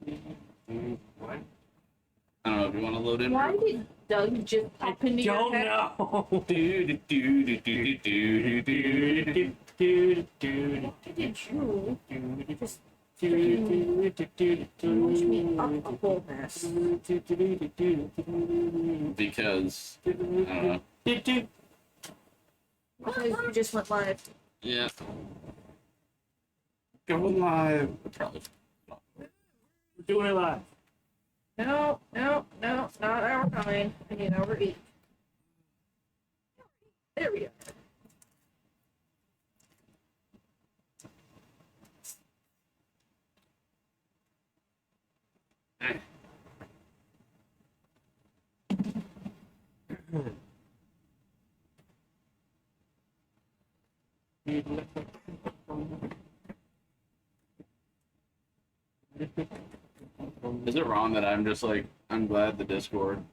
What? I don't know if you want to load in. Why did Doug just pop into your head? Don't know. Do, do, do, do, do, do, do, do. Why did you just push me up a whole mess? Because, I don't know. Because you just went live. Yeah. Go live. Probably. We're doing it live. No, not our kind. I mean, our eight. There we go. Is it wrong that I'm just like, I'm glad the Discord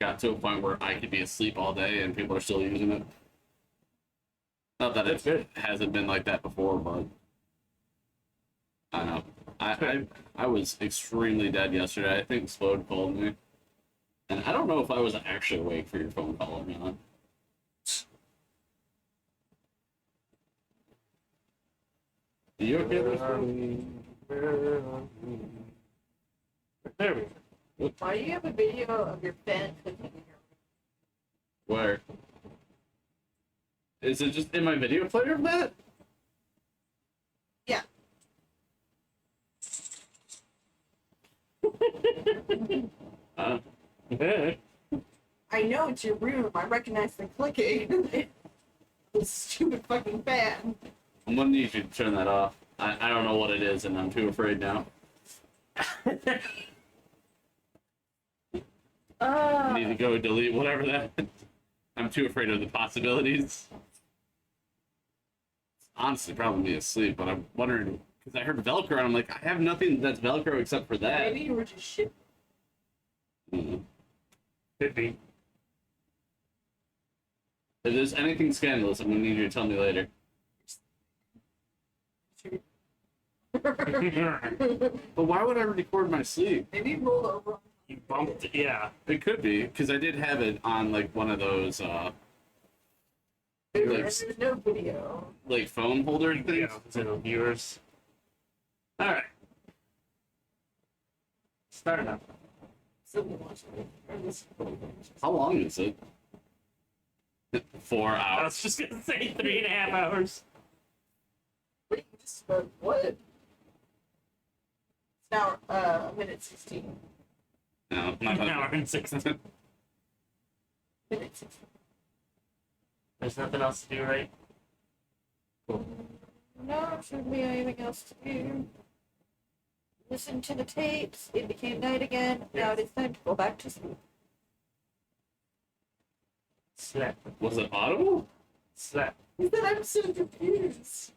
got to a point where I could be asleep all day and people are still using it? Not that it hasn't been like that before, but I don't know. I was extremely dead yesterday. I think Spode called me. And I don't know if I was actually awake for your phone call or not. Are you okay with There we go. Why do you have a video of your fan clicking in your Where? Is it just in my video player of that? Yeah. I know it's your room. I recognize the clicking. The stupid fucking fan. I'm gonna need you to turn that off. I don't know what it is, and I'm too afraid now. I need to go delete whatever that. I'm too afraid of the possibilities. It's honestly probably me asleep, but I'm wondering because I heard Velcro, and I'm like, I have nothing that's Velcro except for that. Maybe you were just shit. Mhm. Could be. If there's anything scandalous, I'm gonna need you to tell me later. But why would I record my sleep? Maybe you rolled over. You bumped it, yeah. It could be because I did have it on like one of those There's no video. like phone holder things. Yeah, so viewers. All right. Start it up. How long is it? 4 I hours. was just gonna say 3.5 hours. Wait, you just spoke what? It's now a minute 16. No, An not hour and 16. Minute 16. There's nothing else to do, right? No, there shouldn't be anything else to do. Listen to the tapes. It became night again. Now it is time to go back to sleep. Slap. Was it audible? Slap. He said I'm so confused.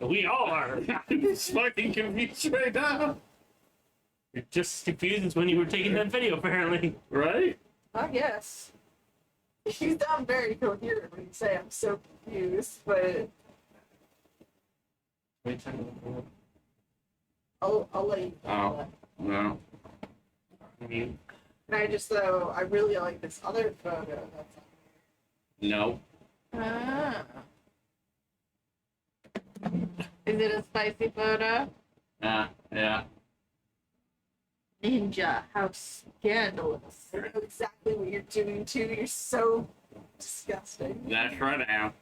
We all are. I'm just fucking confused right now. You're just as confused as when you were taking that video, apparently. Right? I guess. You sound very coherent when you say I'm so confused, but I'll let you know that. No. You. And I just, though, I really like this other photo. That's No. ah. Is it a spicy photo? Yeah. Ninja, how scandalous. I know exactly what you're doing, too. You're so disgusting. That's right now.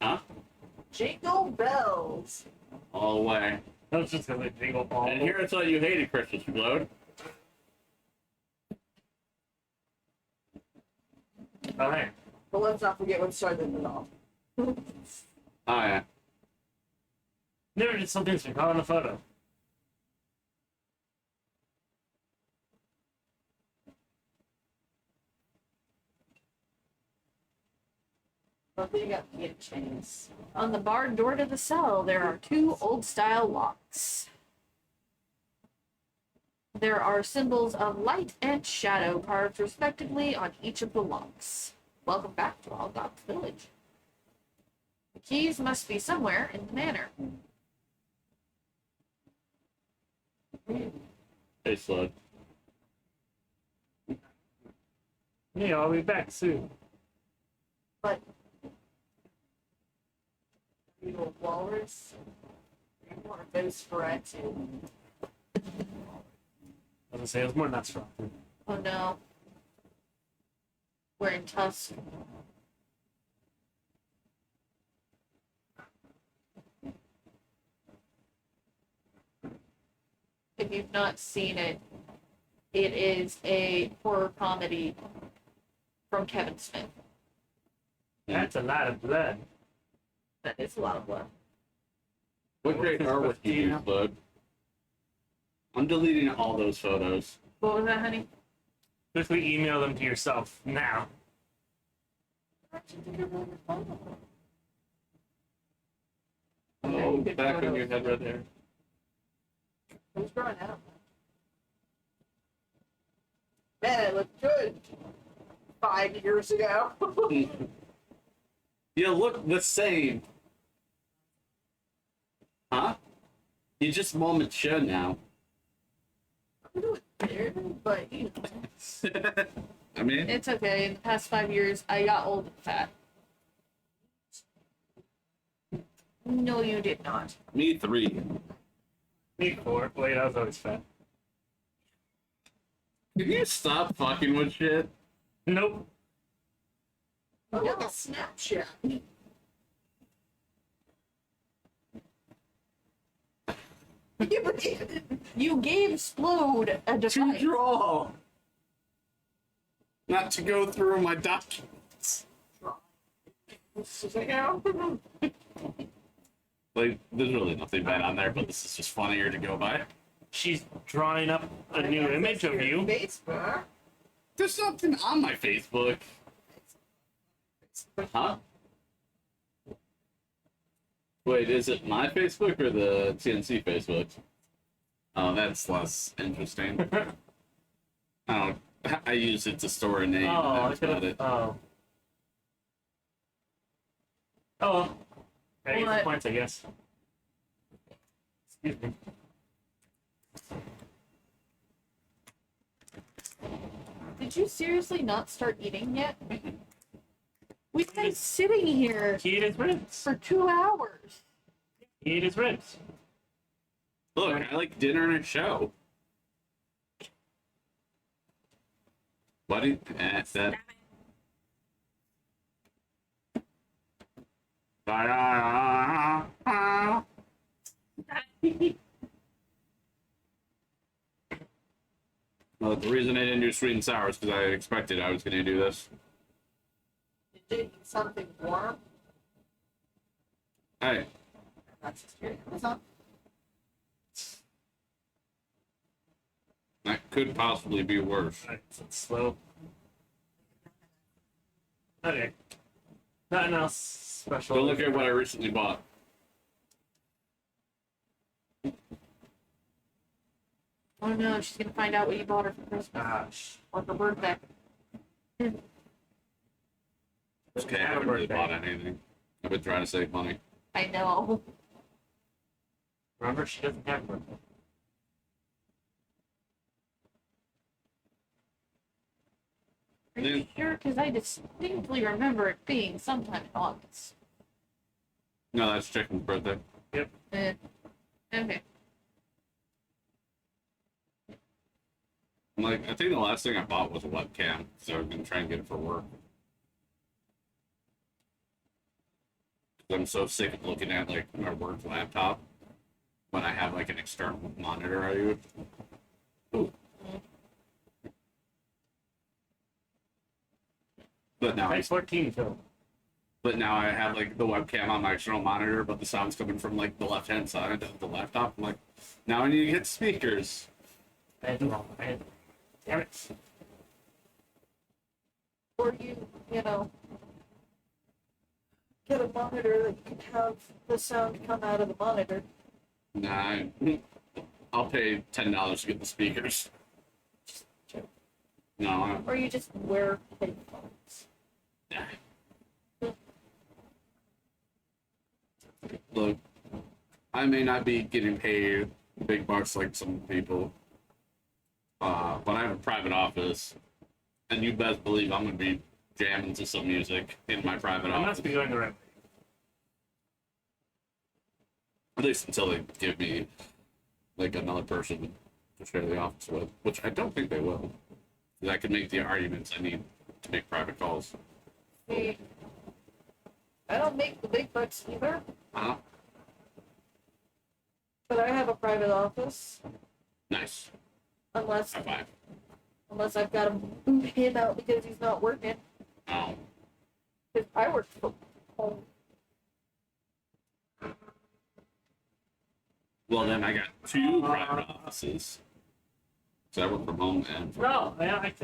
Huh? Jingle bells. All the way. I was just gonna jingle ball. And here I thought you hated Christmas, Reload. Oh, hey. But let's not forget what started it all. Oh, yeah. Never did something to call in a photo. You got key chains. On the barred door to the cell, there are 2 old-style locks. There are symbols of light and shadow carved respectively on each of the locks. Welcome back to All Dogs Village. keys must be somewhere in the manor. Hey, Slud. Yeah, I'll be back soon. But are you a walrus? Are you one of those Ferretu? I was gonna say it was more than that strong. Oh no. Wearing tusks. If you've not seen it, it is a horror comedy from Kevin Smith. That's a lot of blood. That is a lot of blood. What great artwork you do, Slud. I'm deleting all those photos. What was that, honey? Quickly email them to yourself now. Oh, back on your head right there. Who's growing out? Man, it looked good 5 years ago. You look the same. Huh? You just more mature now. I'm doing better, but you know. I mean, It's okay. In the past 5 years, I got old and fat. No, you did not. me 3. Me 4. Wait, I was always fat. Can you stop fucking with shit? Nope. Oh, look at Snapchat. You gave Splode a To device. draw. Not to go through my documents. Like, there's really nothing bad on there, but this is just funnier to go by. She's drawing up a new image of you. Facebook. There's something on my Facebook. Huh? Wait, is it my Facebook or the TNC Facebook? Oh, that's less interesting. I use it to store a name. Oh, and I that's could about have. it. Oh. Oh. Well. I get What? the points, I guess. Excuse me. Did you seriously not start eating yet? We've been sitting here He ate his ribs. for 2 hours. He ate his ribs. Look, I like dinner and a show. Buddy, that. Well, the reason I didn't do sweet and sour is because I expected I was going to do this. Did you eat something warm? Hey, That's just your Amazon. that could possibly be worse. Alright, so it's slow. Okay. Nothing else special. Go look at what I recently bought. Oh no, she's gonna find out what you bought her for Christmas Gosh. or for birthday. Okay, I haven't really bought anything. I've been trying to save money. I know. Remember, she doesn't have one. Are you sure? Because I distinctly remember it being sometime in August. No, that's Chicken's birthday. Okay. Like, I think the last thing I bought was a webcam, so I'm gonna try and get it for work. I'm so sick of looking at like my work laptop when I have like an external monitor I use. Ooh. But now, Nice 14, Phil. but now I have like the webcam on my external monitor, but the sound's coming from like the left hand side of the laptop. I'm like, now I need to get speakers. I had the wrong. Damn it. Or you know, get a monitor that you can have the sound come out of the monitor. Nah, I'll pay $10 to get the speakers. No, Or you just wear headphones. Look, I may not be getting paid big bucks like some people, but I have a private office, and you best believe I'm gonna be jamming to some music in my private I office. must be going the right way. At least until they give me like another person to share the office with, which I don't think they will. That could make the arguments I need to make private calls. See, I don't make the big bucks either, Huh? but I have a private office. Nice. Unless High five. I've got to boot him out because he's not working. Oh. Because I work from home. Well, then I got two private offices. So I work from home and from No, I'm just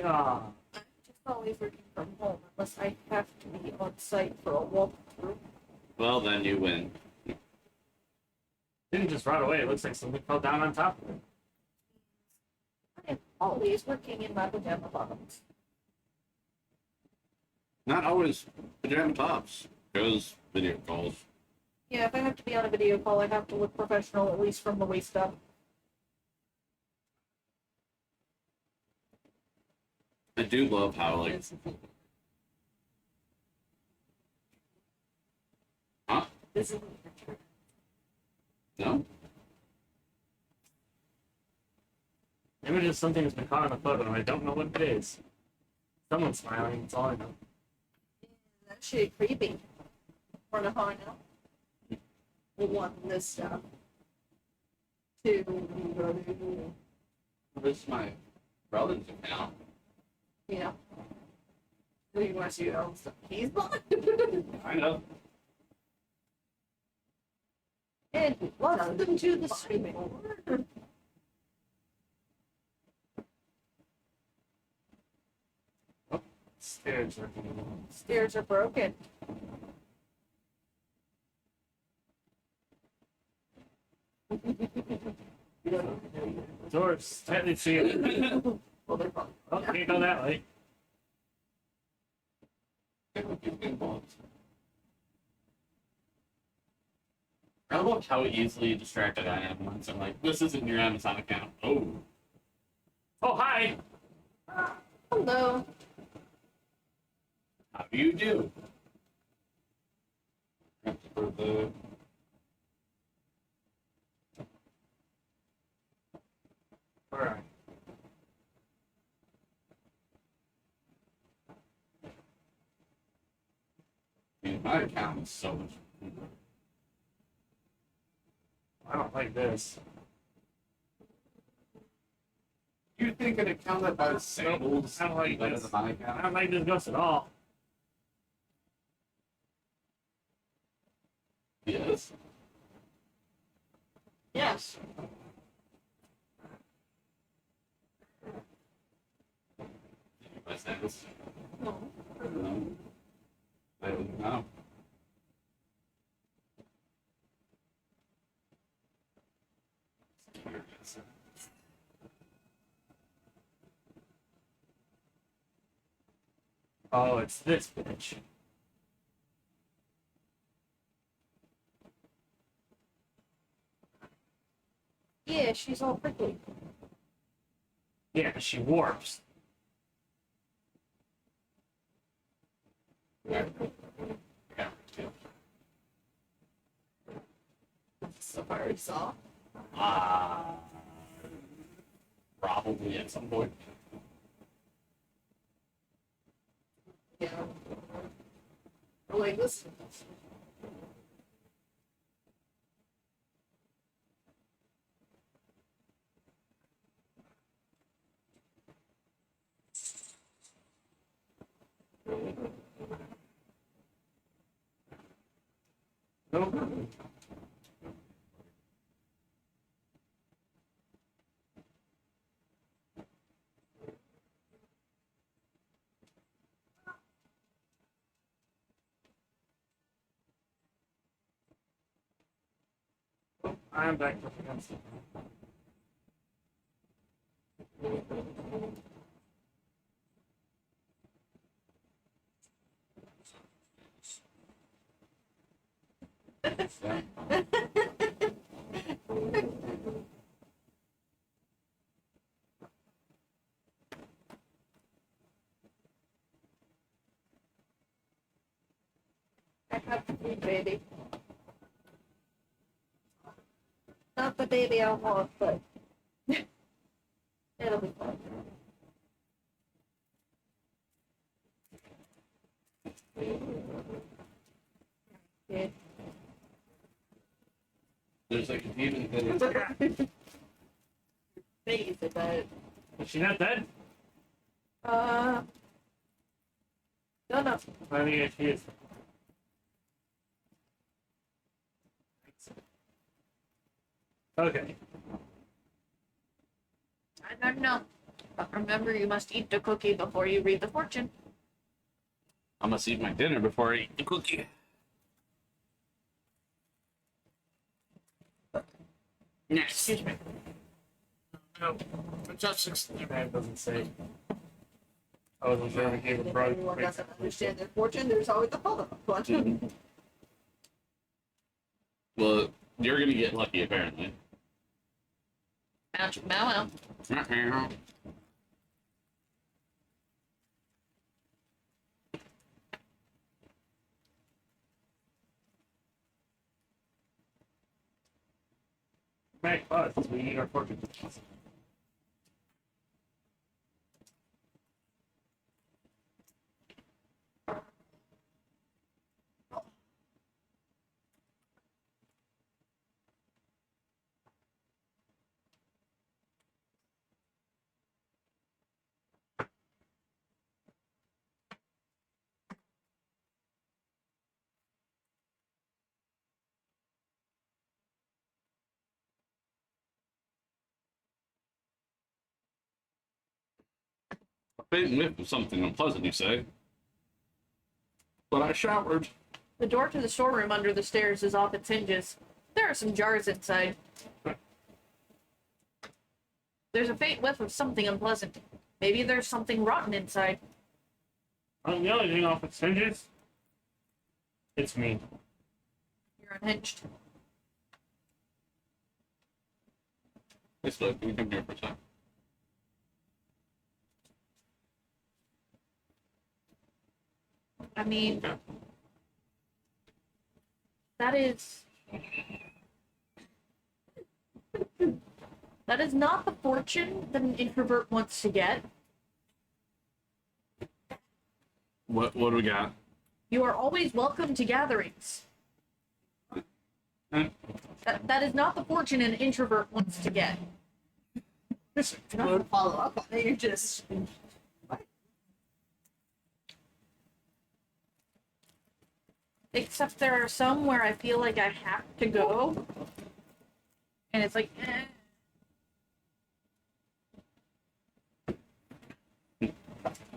always working from home unless I have to be on site for a walkthrough. Well, then you win. didn't just run away. It looks like something fell down on top of it. I'm always working in my pajama bottoms. Not always pajama tops, because video calls. Yeah, if I have to be on a video call, I have to look professional, at least from the waist up. I do love how, like, huh? This isn't your turn. No? Maybe just something that's been caught on the photo and I don't know what it is. Someone's smiling, that's all I know. That shit creepy. Wanna hang out? One, this stuff. Two, This is my brother's account. yeah. Do you want to see all the stuff he's bought? I know. And welcome to the streaming. Stairs are. Stairs are broken. Doors tightly sealed. Well, they're broken. Oh, can't go that way. I love how easily distracted I am once I'm like, this isn't your Amazon account. Oh. Oh, hi! Hello. How do you do? For the Alright. my account is so much. I don't like this. You think an account that buys singles I don't like better this. than my I account? don't like this ghost at all. Yes. Yes. Did you buy singles? No. No. I don't know. Oh, it's this bitch. Yeah, she's all prickly. Yeah, she warps. Yeah. Yeah. So I already saw. Probably at some point. Yeah. Or like this. No. I'm back up against it. Yeah. I have to feed baby. Not the baby I want, but it'll be fun. Yeah. There's like a demon thing. Baby's a bed. Is she not dead? No, no. I think she is. Okay. I don't know. But remember, you must eat the cookie before you read the fortune. I must eat my dinner before I eat the cookie. Yes. Excuse me. No. It's just 16. That doesn't say. I wasn't sure if it gave a If broad. anyone doesn't understand their fortune, there's always the follow-up one. Well, you're gonna get lucky apparently. Ouch, bow wow. Back us. We need our fortune. Faint whiff of something unpleasant, you say? But I showered. The door to the storeroom under the stairs is off its hinges. There are some jars inside. There's a faint whiff of something unpleasant. Maybe there's something rotten inside. The only thing off its hinges. It's me. You're unhinged. Hey, Slip, can you come here for a second? I mean, that is not the fortune that an introvert wants to get. What do we got? You are always welcome to gatherings. That is not the fortune an introvert wants to get. You're not going to follow up on it. You're just. What? Except there are some where I feel like I have to go, and it's like,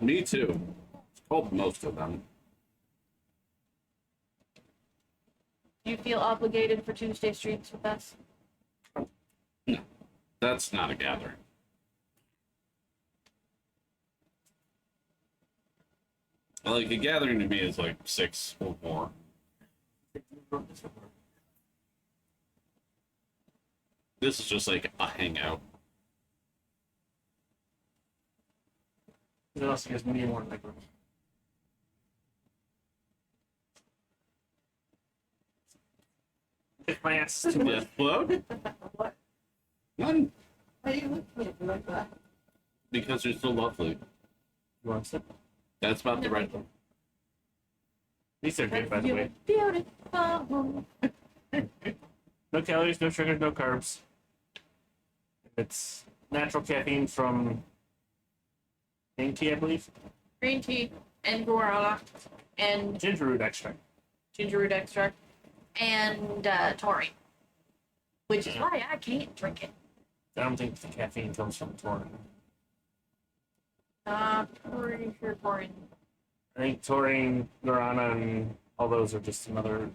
Me too. Told most of them. Do you feel obligated for Tuesday streets with us? No, that's not a gathering. Like, a gathering to me is like 6 or more. This is just like a hangout. It also gives me more liquid. If my ass is too Yes, much. Float? What? None. Why do you look at me like that? Because you're so lovely. You want some? That's about the right. These are good, by the way. Beautiful. No calories, no sugars, no carbs. It's natural caffeine from green tea, I believe. Green tea and guarana and Ginger root extract. ginger root extract and taurine, which is why I can't drink it. I don't think the caffeine comes from taurine. Pretty sure taurine. I think taurine, guarana, and all those are just another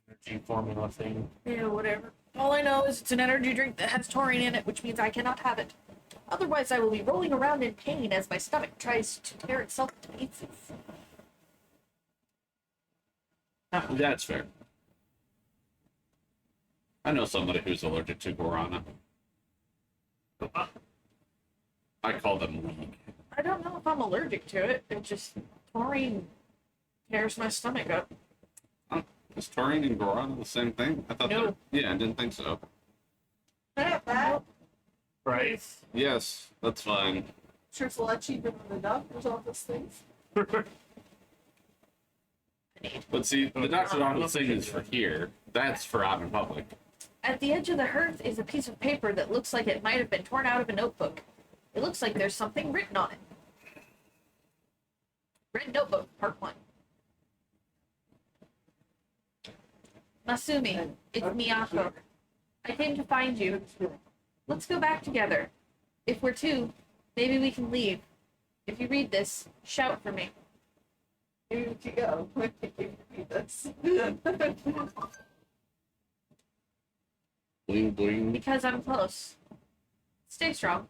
energy formula thing. Yeah, whatever. All I know is it's an energy drink that has taurine in it, which means I cannot have it. Otherwise, I will be rolling around in pain as my stomach tries to tear itself to pieces. That's fair. I know somebody who's allergic to guarana. I call them weak. I don't know if I'm allergic to it. It just taurine tears my stomach up. Is taurine and guarana the same thing? I thought No. Yeah, I didn't think so. Right. Yes, that's fine. Sure, it's a lot cheaper than the doctor's office things. But see, the doctor's office thing is for here. That's for out in public. At the edge of the hearth is a piece of paper that looks like it might have been torn out of a notebook. It looks like there's something written on it. Red Notebook, Part 1. Masumi, it's Miyako. I came to find you. Let's go back together. If we're two, maybe we can leave. If you read this, shout for me. Here you go. When did you read this? Bling bling. Because I'm close. Stay strong.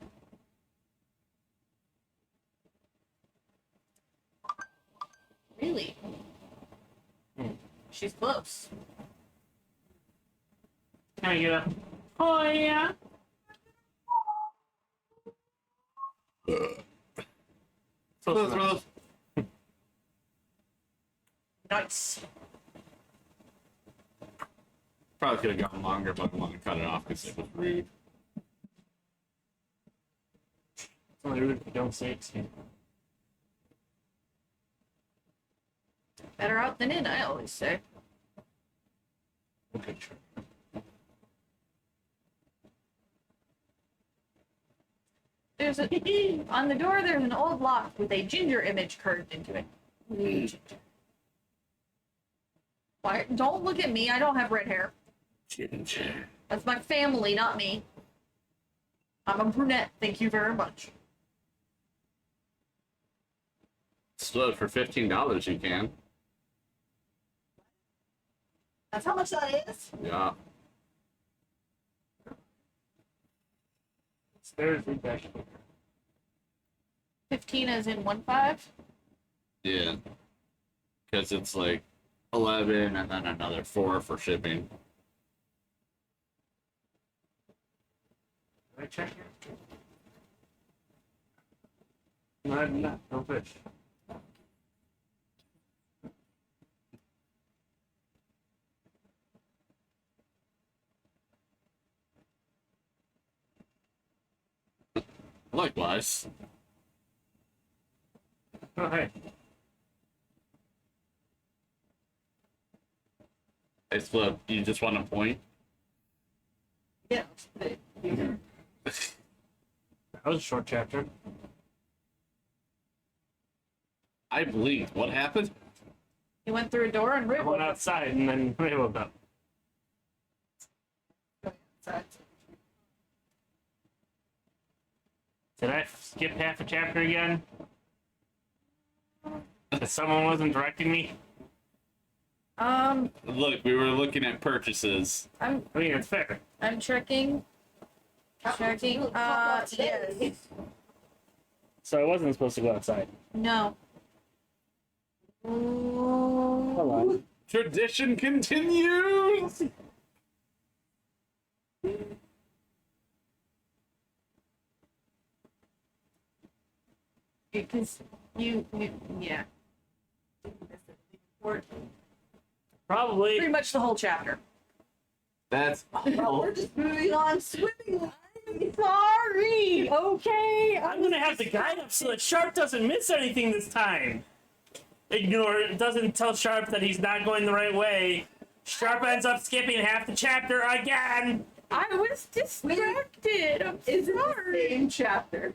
Really? She's close. Can I get a? Oh yeah. So Nice. Probably could have gone longer, but I want to cut it off because it was rude. it's only rude if you don't say it to me. Better out than in, I always say. Okay, sure. There's a on the door. There's an old lock with a ginger image carved into it. Ginger. Why? Don't look at me. I don't have red hair. Ginger. That's my family, not me. I'm a brunette. Thank you very much. Still, for $15, you can. That's how much that is? Yeah. There's the back. 15 as in 1.5. Yeah. Because it's like 11 and then another 4 for shipping. Can I check here? No, I'm not. No fish. Likewise. Oh, hey. Hey, Flip, you just want to point? Yeah. That was a short chapter. I blinked. What happened? You went through a door and I ripped. went outside and then I woke up. Did I skip half a chapter again? Because someone wasn't directing me? Look, we were looking at purchases. I'm I mean, it's fair. checking. Checking. Yes. So I wasn't supposed to go outside. No. Hold on. Tradition continues! Because yeah. Probably. Pretty much the whole chapter. That's Well, we're just moving on swimmingly. Sorry. Okay. I'm gonna have the guide up so that Sharp doesn't miss anything this time. Ignore it. Doesn't tell Sharp that he's not going the right way. Sharp ends up skipping half the chapter again. I was distracted. I'm Is it the sorry. same chapter?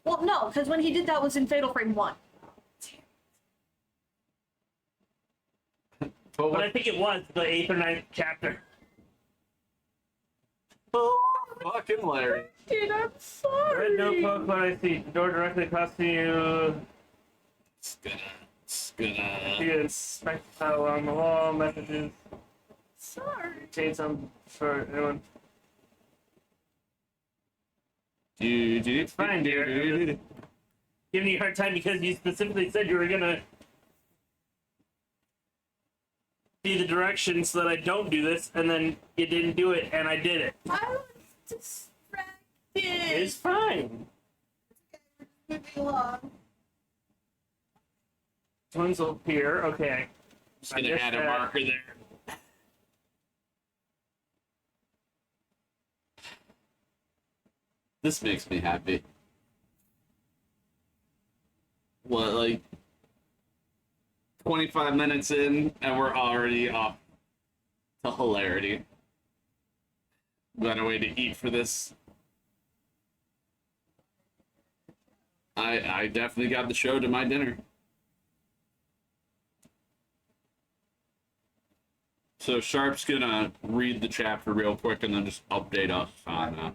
Well, no, because when he did that was in Fatal Frame 1. But I think it was the 8th or 9th chapter. fucking Larry. Dude, I'm sorry. Red notebook, what I see. Door directly across to you. See inspect tile on the wall, messages. Sorry. Change some for anyone. It's fine, dear. Giving you a hard time because you specifically said you were gonna me the directions so that I don't do this, and then you didn't do it, and I did it. I was distracted. It's fine. Moving along. One's up here. Okay. Just gonna add a marker there. This makes me happy. What, like 25 minutes in, and we're already off to hilarity. Got a way to eat for this. I definitely got the show to my dinner. So Sharp's gonna read the chapter real quick and then just update us on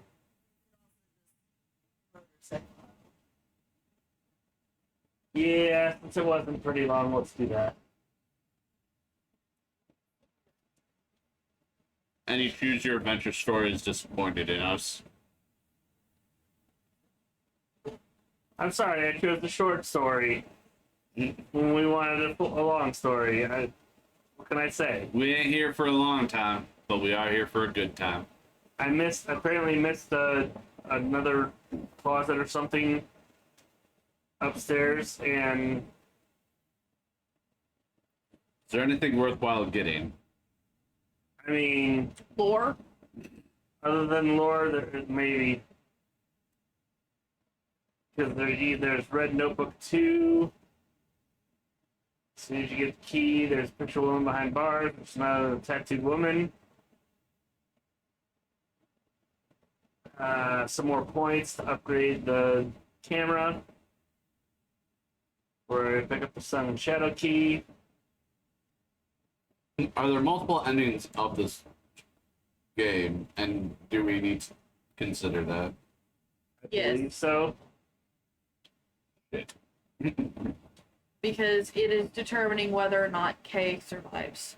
Yeah, since it wasn't pretty long, let's do that. any choose your adventure story is disappointed in us. I'm sorry, I chose the short story when we wanted a long story. What can I say? We ain't here for a long time, but we are here for a good time. I apparently missed another closet or something upstairs, and Is there anything worthwhile getting? I mean, Lore? other than lore, there maybe. Because there's Red Notebook 2. As soon as you get the key, there's Picture Woman Behind Bars, which is not a tattooed woman. Some more points to upgrade the camera. Where I pick up the Sun and Shadow key. Are there multiple endings of this game, and do we need to consider that? I Yes. believe so. Because it is determining whether or not Kay survives.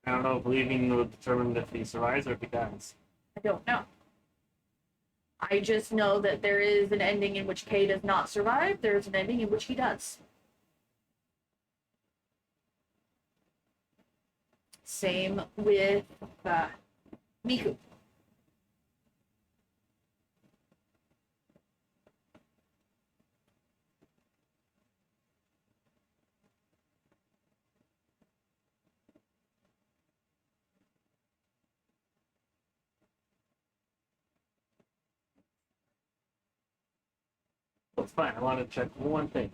I don't know if leaving will determine if he survives or if he dies. I don't know. I just know that there is an ending in which Kay does not survive. There's an ending in which he does. Same with Miku. That's fine. I want to check one thing.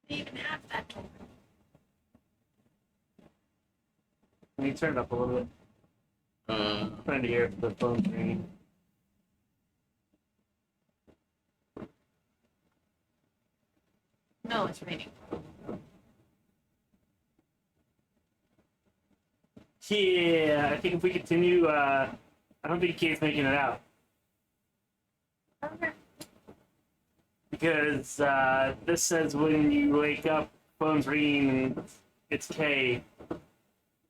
They even have that token. Can you turn it up a little bit? I'm trying to hear if the phone's ringing. No, it's raining. Yeah, I think if we continue, I don't think Kate's making it out. Okay. Because this says when you wake up, phone's ringing, and it's Kay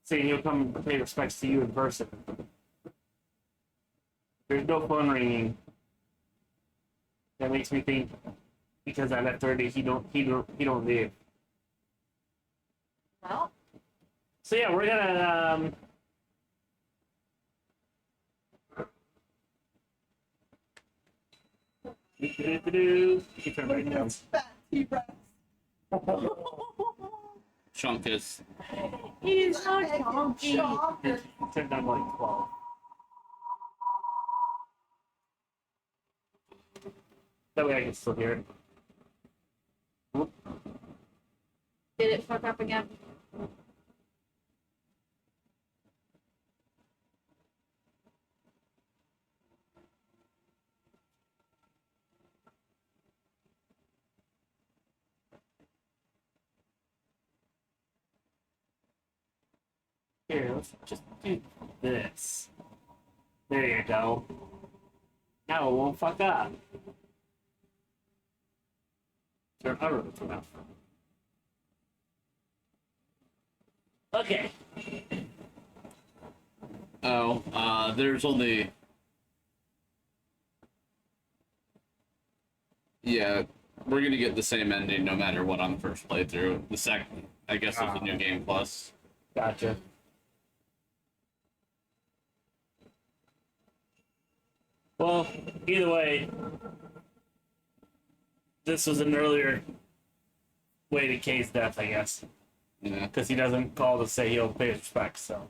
saying he'll come pay respects to you in person. There's no phone ringing. That makes me think because at 30 he don't leave. Well, So yeah, we're gonna you can turn it back down. Fat T-Rex. Chunkus. he's so Egg and chunky. chocolate. Turn it down to like 12. That way I can still hear it. Did it fuck up again? Here, let's just do this. There you go. Now it won't fuck up. Turn our road to Alpha. Okay. Oh, there's only. Yeah, we're gonna get the same ending no matter what on the first playthrough. The second, I guess, there's a new game plus. Gotcha. Well, either way, this was an earlier way to Kay's death, I guess. Yeah. Because he doesn't call to say he'll pay his respects, so.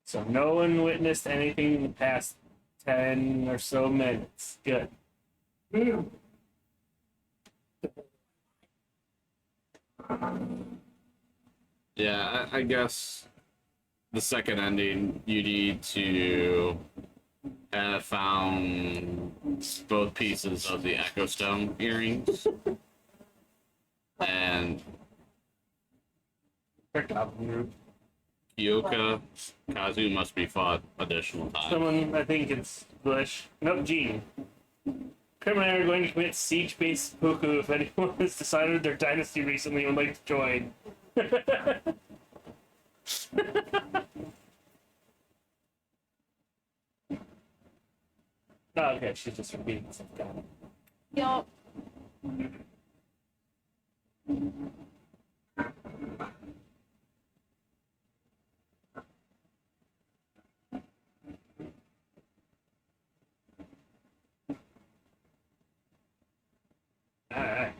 So no one witnessed anything in the past 10 or so minutes. Good. Yeah, I guess the second ending, you need to have found both pieces of the Echo Stone earrings. And Kyoka Kazu must be fought additional times. Someone, I think it's Bush. Nope, Gene. Kermit and I are going to commit siege-based seppuku if anyone has decided their dynasty recently and would like to join. Oh, okay, she's just repeating stuff. Got it. Yup. Alright.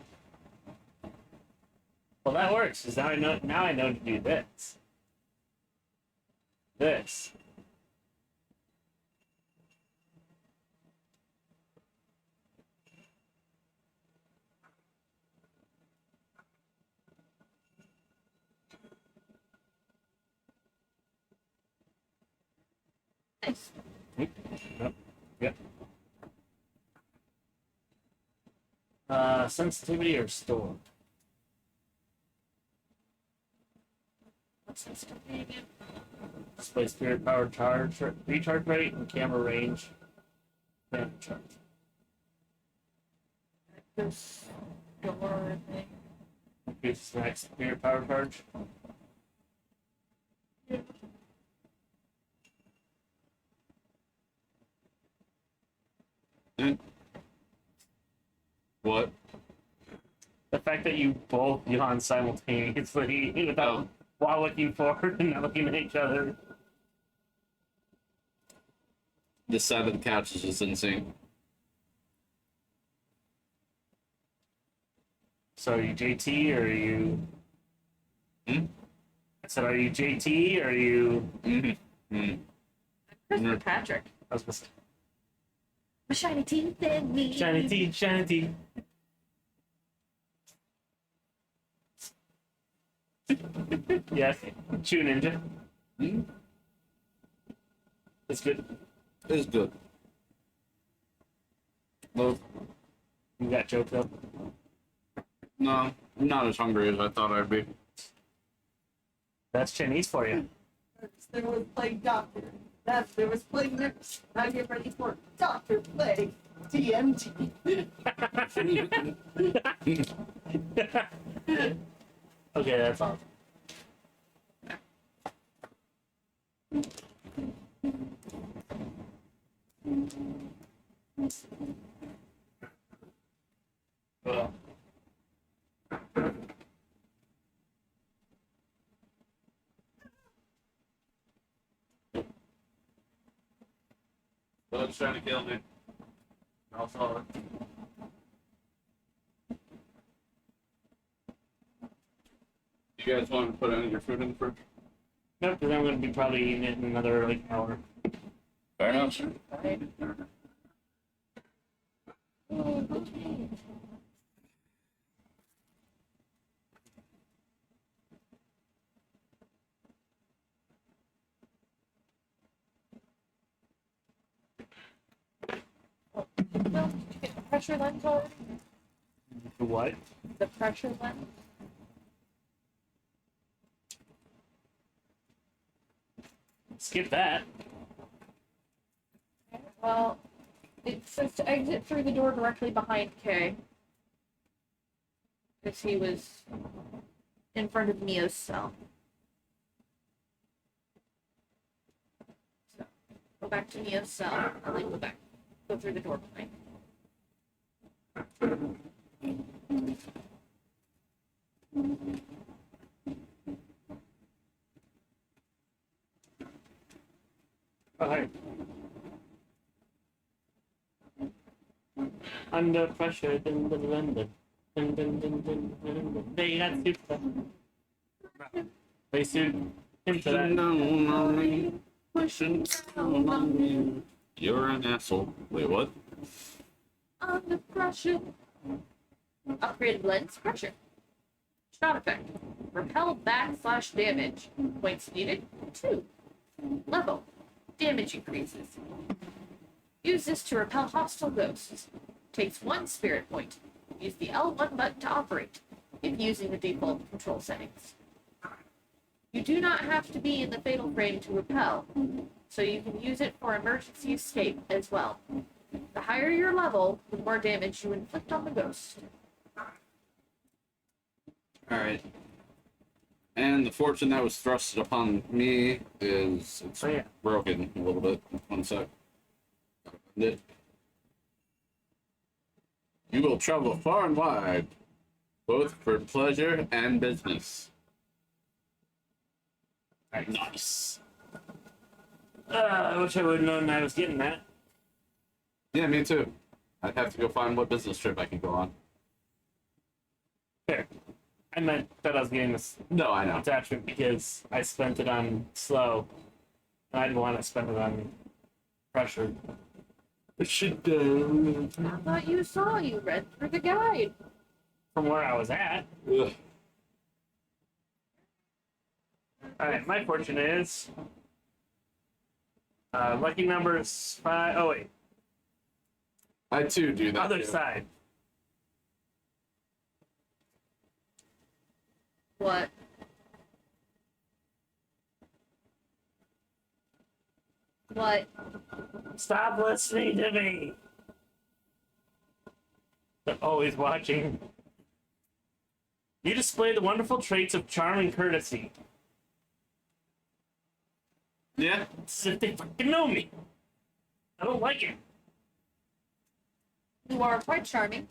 Well, that works, because now I know to do this. This. Nice. Yep. Yep. Sensitivity or store? What's this stuff again? Display spirit power charge, recharge rate, and camera range. And charge. This door thing. Increases max spirit power charge. Yeah. What? The fact that you both yawn simultaneously without while looking forward and not looking at each other. The side of the couch is just insane. So are you JT or are you? Hmm? I said, are you JT or are you? Christopher Patrick. I was gonna say, My shiny teeth and me. shiny teeth, shiny teeth. Yes, Chew Ninja. Hmm? That's good. It's good. Well, You got joked up. no, I'm not as hungry as I thought I'd be. That's Chinese for you. There was Plague Doctor. There was Plague Nurse. Now get ready for Doctor Plague DMT. Okay, that's awesome. Well. Bug's trying to kill me. I'll solve it. You guys want to put any of your food in the fridge? Nope, because I'm going to be probably eating it in another like hour. Fair enough. Oh, okay. pressure lens already? What? The pressure lens? Skip that. Well, it says to exit through the door directly behind Kay. Because he was in front of Neo's cell. So, go back to Neo's cell, and then go back. Go through the door behind. Alright. Under pressure, dun, dun, dun, dun. Dun, dun, dun, dun, dun, dun. They got sued for that. They sued him for that. Pushing down on you. You're an asshole. Wait, what? Under pressure. Upgraded lens pressure. Shot effect. Repel /damage. Points needed 2. Level. Damage increases. Use this to repel hostile ghosts. Takes 1 spirit point. Use the L1 button to operate, if using the default control settings. You do not have to be in the fatal frame to repel, so you can use it for emergency escape as well. The higher your level, the more damage you inflict on the ghost. Alright. And the fortune that was thrusted upon me is it's Oh, yeah. broken a little bit. 1 sec. You will travel far and wide, both for pleasure and business. Nice. I wish I would have known I was getting that. Yeah, me too. I'd have to go find what business trip I can go on. Fair. I meant that I was getting this No, I know. attachment because I spent it on slow. And I didn't want to spend it on pressure. It should, I thought you saw you read through the guide. from where I was at. Ugh. Alright, my fortune is lucky numbers 5. Oh, wait. I too do that. Other too. side. What? What? Stop listening to me. They're always watching. You display the wonderful traits of charm and courtesy. Yeah. It's as if they fucking know me. I don't like it. You are quite charming.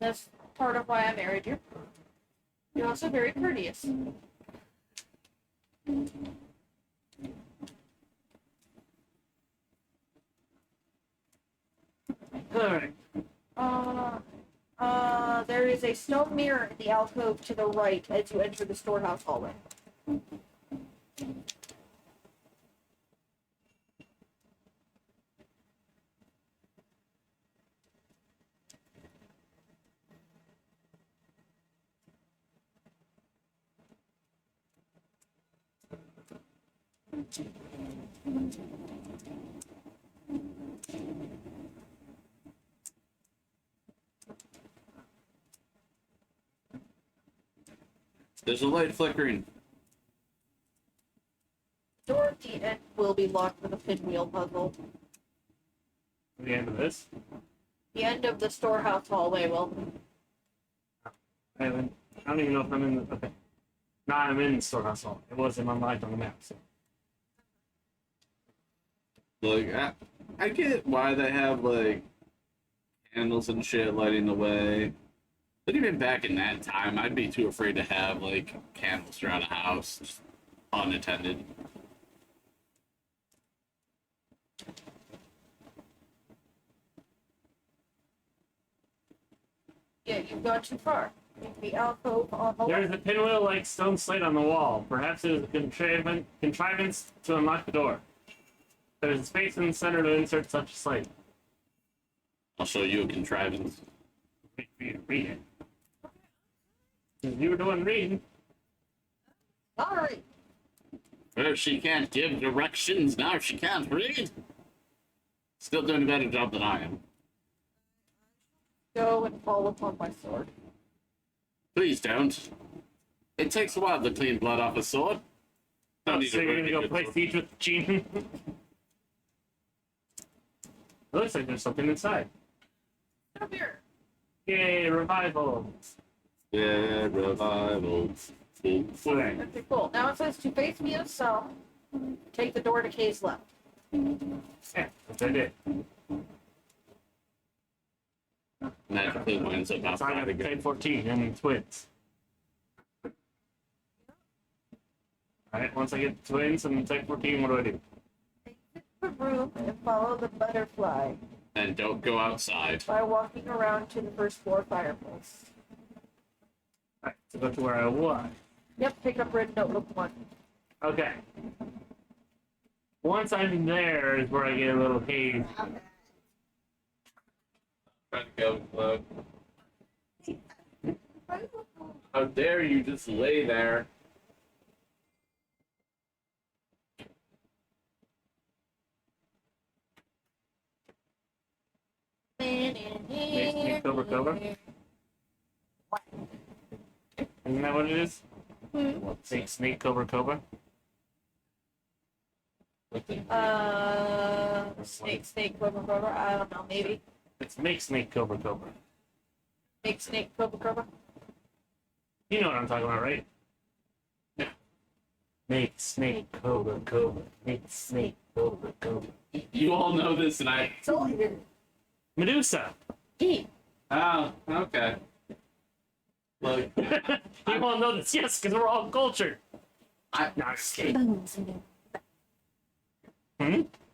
That's part of why I married you. You're also very courteous. Alright. There is a stone mirror in the alcove to the right as you enter the storehouse hallway. There's a light flickering. Door at the end will be locked with a pinwheel puzzle. The end of this. The end of the storehouse hallway will. I don't even know if I'm in the. Okay. No, I'm in the storehouse hall. It wasn't unlocked on the map. So. Like, I get why they have, like, candles and shit lighting the way. But even back in that time, I'd be too afraid to have, like, candles around a house just unattended. Yeah, you've gone too far. The alcove on the There's left. a pinwheel-like stone slate on the wall. Perhaps it is a contrivance to unlock the door. There's a space in the center to insert such a slate. I'll show you a contrivance. Wait for you to read it. You were the one reading. Alright. Well, she can't give directions, now she can't read. Still doing a better job than I am. Go and fall upon my sword. Please don't. It takes a while to clean blood off a sword. Don't Oh, need so a you're gonna really go good play sword. Siege with Gene? It looks like there's something inside. Come here. Yay, revival. Yeah, revival. Okay. Okay, cool. Now it says to face me as so. Take the door to K's left. Yeah, that's what I did. Magically winds up So I'm outside gonna again. type 14 and twins. Alright, once I get the twins and type 14, what do I do? Exit the room and follow the butterfly And don't go outside. by walking around to the first floor fireplace. Alright, so go to where I was. Yep, pick up red notebook 1. Okay. Once I'm there is where I get a little hazy. Trying to go slow. How dare you just lay there? Snake, Cobra. Isn't that what it is? Snake, Cobra. Snake, Cobra. I don't know, maybe. It's make Snake, Cobra. Make Snake, Cobra. You know what I'm talking about, right? Yeah. Make Snake, Cobra. Make Snake, Cobra. You all know this, and I. It's all here. Medusa. E. Oh, okay. Look, You all know this, yes, because we're all cultured. I. No, I'm just kidding.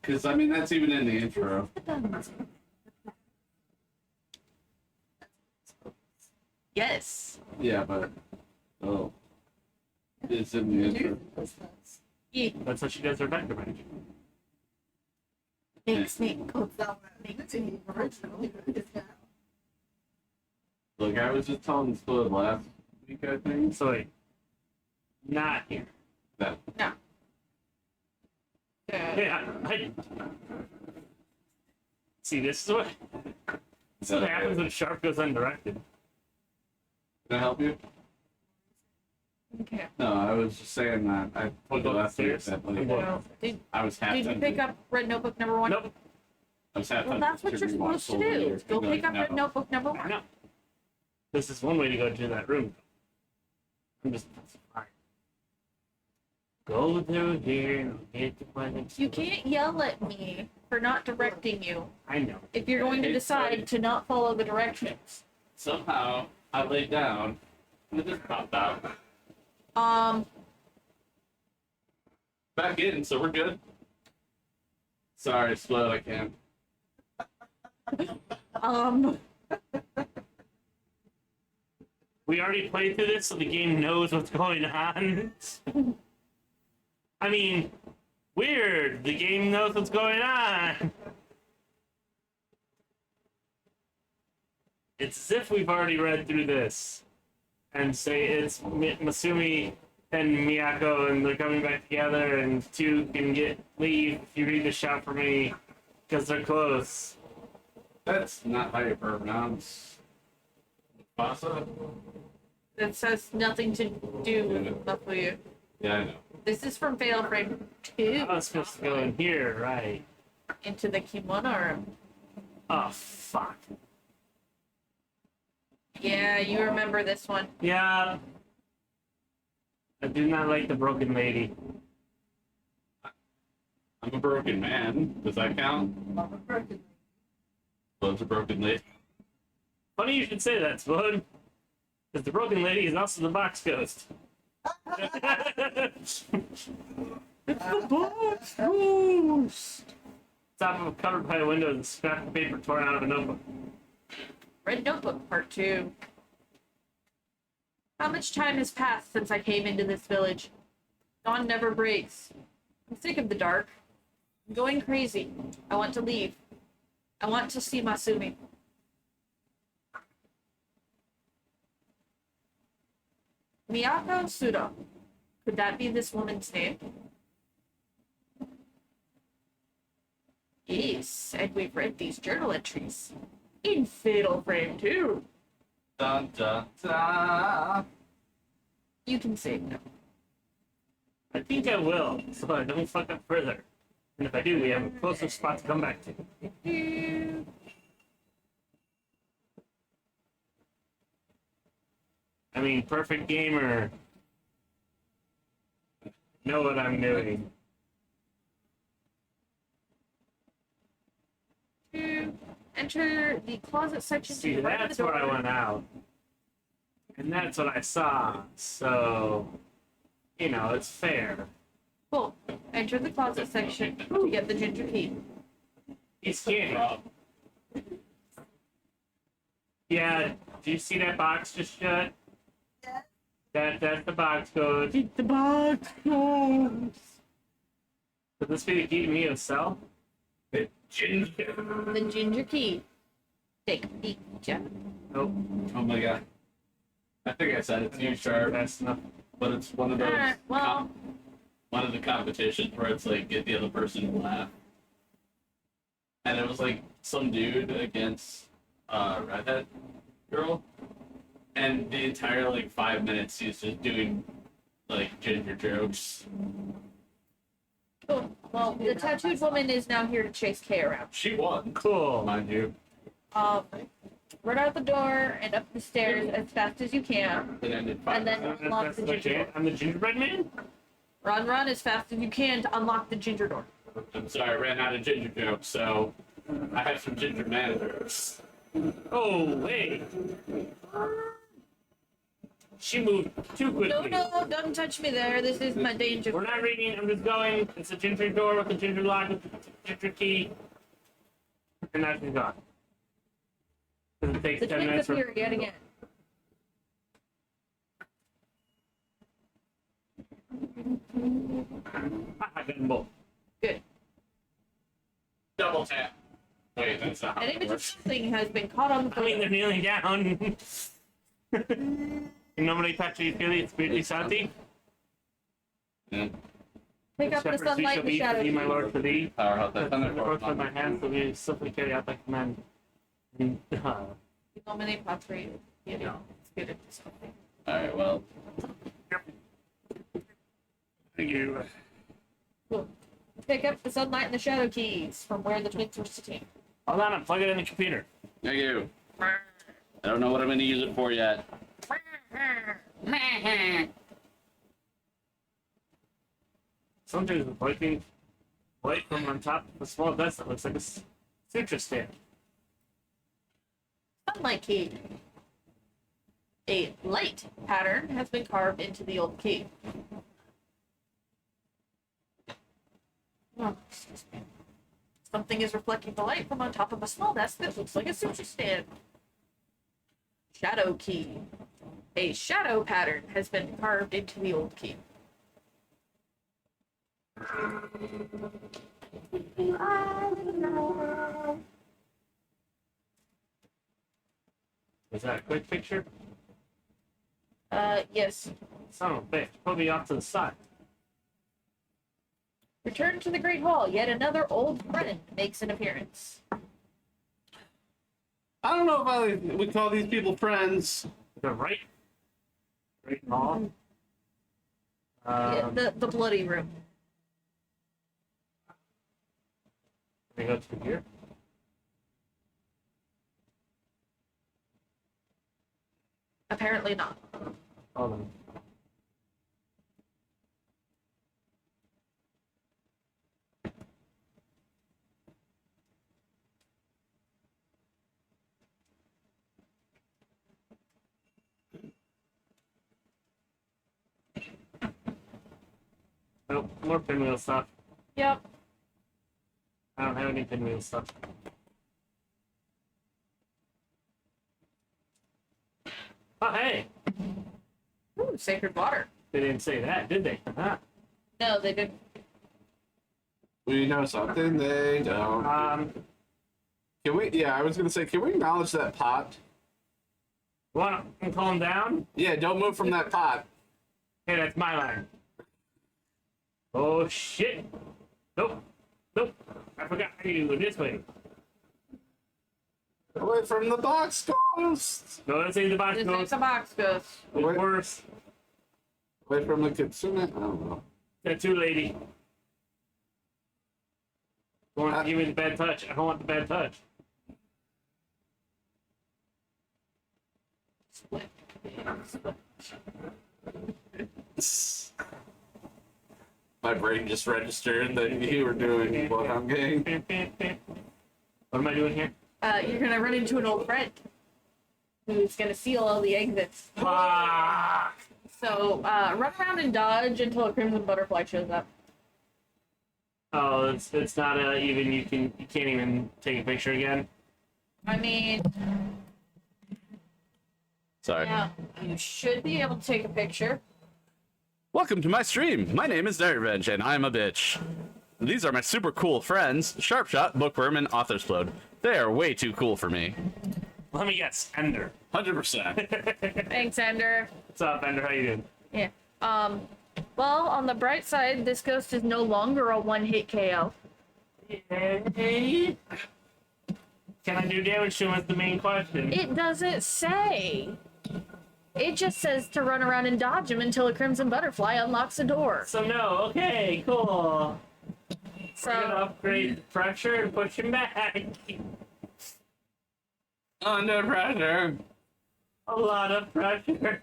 Because I mean that's even in the intro. Yes. Yeah, but oh, it's in the intro. E. That's how she does her Nightrevenge. Make Snake, Cobra. It's not what it's in the original. It's now. Look, I was just telling the story last week, I think. So wait, not here. That No. Yeah, I see. This is what happens when Sharp goes undirected. Can I help you? Okay. No, I was just saying that I told you last week that like, No. Did I was half you tempted. pick up red notebook number 1? Nope. I was half Well, tempted that's what to you're rewatch supposed to Soul do. Eater. Go You're pick like, up red no. notebook number 1. No. This is one way to go to that room. I'm just fine. Go through here and get to planet. You can't yell at me for not directing you I know. if you're going to It's decide like- to not follow the directions. Somehow I laid down and it just popped out. Back in, so we're good. Sorry, Split, I can't. We already played through this, so the game knows what's going on. I mean, weird. The game knows what's going on. It's as if we've already read through this and say it's Masumi and Miyako and they're coming back together and two can leave if you read the shop for me because they're close. That's not how you pronounce Mufasa. That says nothing to do with Mafuyu. Yeah, I know. This is from Fatal Frame 2 I was supposed to go in here, right? into the kimono room. Oh, fuck. Yeah, you remember this one. Yeah. I do not like the broken lady. I'm a broken man. Does that count? Mama Birkin. Love's a broken lady. Funny you should say that, Spud. Because the broken lady is also the box ghost. It's the box ghost! Top of a cupboard by a window and scrap of paper torn out of a notebook. Red Notebook Part 2. How much time has passed since I came into this village? Dawn never breaks. I'm sick of the dark. I'm going crazy. I want to leave. I want to see Masumi. Miyako Sudo. Could that be this woman's name? Yes, and we've read these journal entries. in Fatal Frame 2. Dun, dun, dun. You can save now. I think I will, so I don't fuck up further. And if I do, we have a closer spot to come back to. I mean, perfect gamer. Know what I'm doing. Enter the closet section to See, the right of that's the door. where I went out. And that's what I saw. So, you know, it's fair. Cool. Enter the closet section to get the ginger key. He's scanning. Yeah, do you see that box just shut? Yeah. That's the box code. Get the box code. Could this be the key to Mio's cell? The ginger. The ginger key. Take a peek, Jeff. Nope. Oh my god. I think I said it to you, Sharp, Fast enough. but it's one of those. Alright, well. One of the competitions where it's like get the other person to laugh. And it was like some dude against redhead girl. And the entire like 5 minutes he's just doing like ginger jokes. Cool. Well, the tattooed woman is now here to chase Kay around. She won, Cool. mind you. Run out the door and up the stairs as fast as you can. It ended And 5 then minutes. unlock the ginger door. I'm the gingerbread man? Run as fast as you can to unlock the ginger door. I'm sorry, I ran out of ginger jokes, so I have some ginger man jokes. Oh, wait. She moved too quickly. No, don't touch me there. This is my danger. We're not reading. I'm just going. It's a ginger door with a ginger lock with a ginger key. And now she's gone. 'Cause it takes The 10 twins minutes for... appear yet again. I got them both. Good. Double tap. Wait, that's not how An it image of works. something has been caught on the I mean, they're photo. kneeling down. In nomine Patri Filii et Spiritus Sancti. Yeah. Pick up the Shepherds we sunlight shall and the be for shadow. thee, my lord, for thee. Powerhouse, That's that's the force with my hands, so we swiftly carry out thy command. And, Nominate Patri. You know, Spiritus something. Alright, well. Thank you. Cool. Pick up the sunlight and the shadow keys from where the twins were sitting. Hold on, I'm plugging it in the computer. Thank you. I don't know what I'm going to use it for yet. Something's wiping light from on top of a small vest that looks like a citrus stand. Sunlight key. A light pattern has been carved into the old key. Oh, excuse me. Something is reflecting the light from on top of a small desk that looks like a sushi stand. Shadow key. A shadow pattern has been carved into the old key. Was that a quick picture? Yes. Son of a bitch, put me off to the side. Return to the Great Hall. Yet another old friend makes an appearance. I don't know if I would call these people friends. The right? Right hall? Yeah, the bloody room. Can I go through here? Apparently not. Hold on. Nope, more pinwheel stuff. Yep. I don't have any pinwheel stuff. Oh, hey! Ooh, sacred water. They didn't say that, did they? Huh? No, they didn't. We know something they don't. Can we? Yeah, I was gonna say, can we acknowledge that pot? Want to calm down? Yeah, don't move from that pot. Hey, that's my line. Oh, shit! Nope. Nope. I forgot how you go this way. Away from the box ghost! No, that's ain't the box This ghost. is a box ghost. It's Wait. worse. Away from the kitsune? I don't know. Tattoo lady. Don't want to give me the bad touch. I don't want the bad touch. Split. My brain just registered that you were doing what I'm getting. What am I doing here? You're gonna run into an old friend who's gonna seal all the exits. Fuck! So run around and dodge until a crimson butterfly shows up. Oh, it's not even. You can't even take a picture again. I mean, Sorry. yeah, you should be able to take a picture. Welcome to my stream. My name is Nightrevenge, and I'm a bitch. These are my super cool friends, Sharpshot, Bookworm, and Author'splode. They are way too cool for me. Let me guess, Ender. 100%. Thanks, Ender. What's up, Ender? How you doing? Yeah. Well, on the bright side, this ghost is no longer a one-hit KO. Yay. Can I do damage to him? That's the main question. It doesn't say. It just says to run around and dodge him until a crimson butterfly unlocks a door. So no. Okay, cool. So We're gonna upgrade the pressure and push him back. Under pressure. A lot of pressure.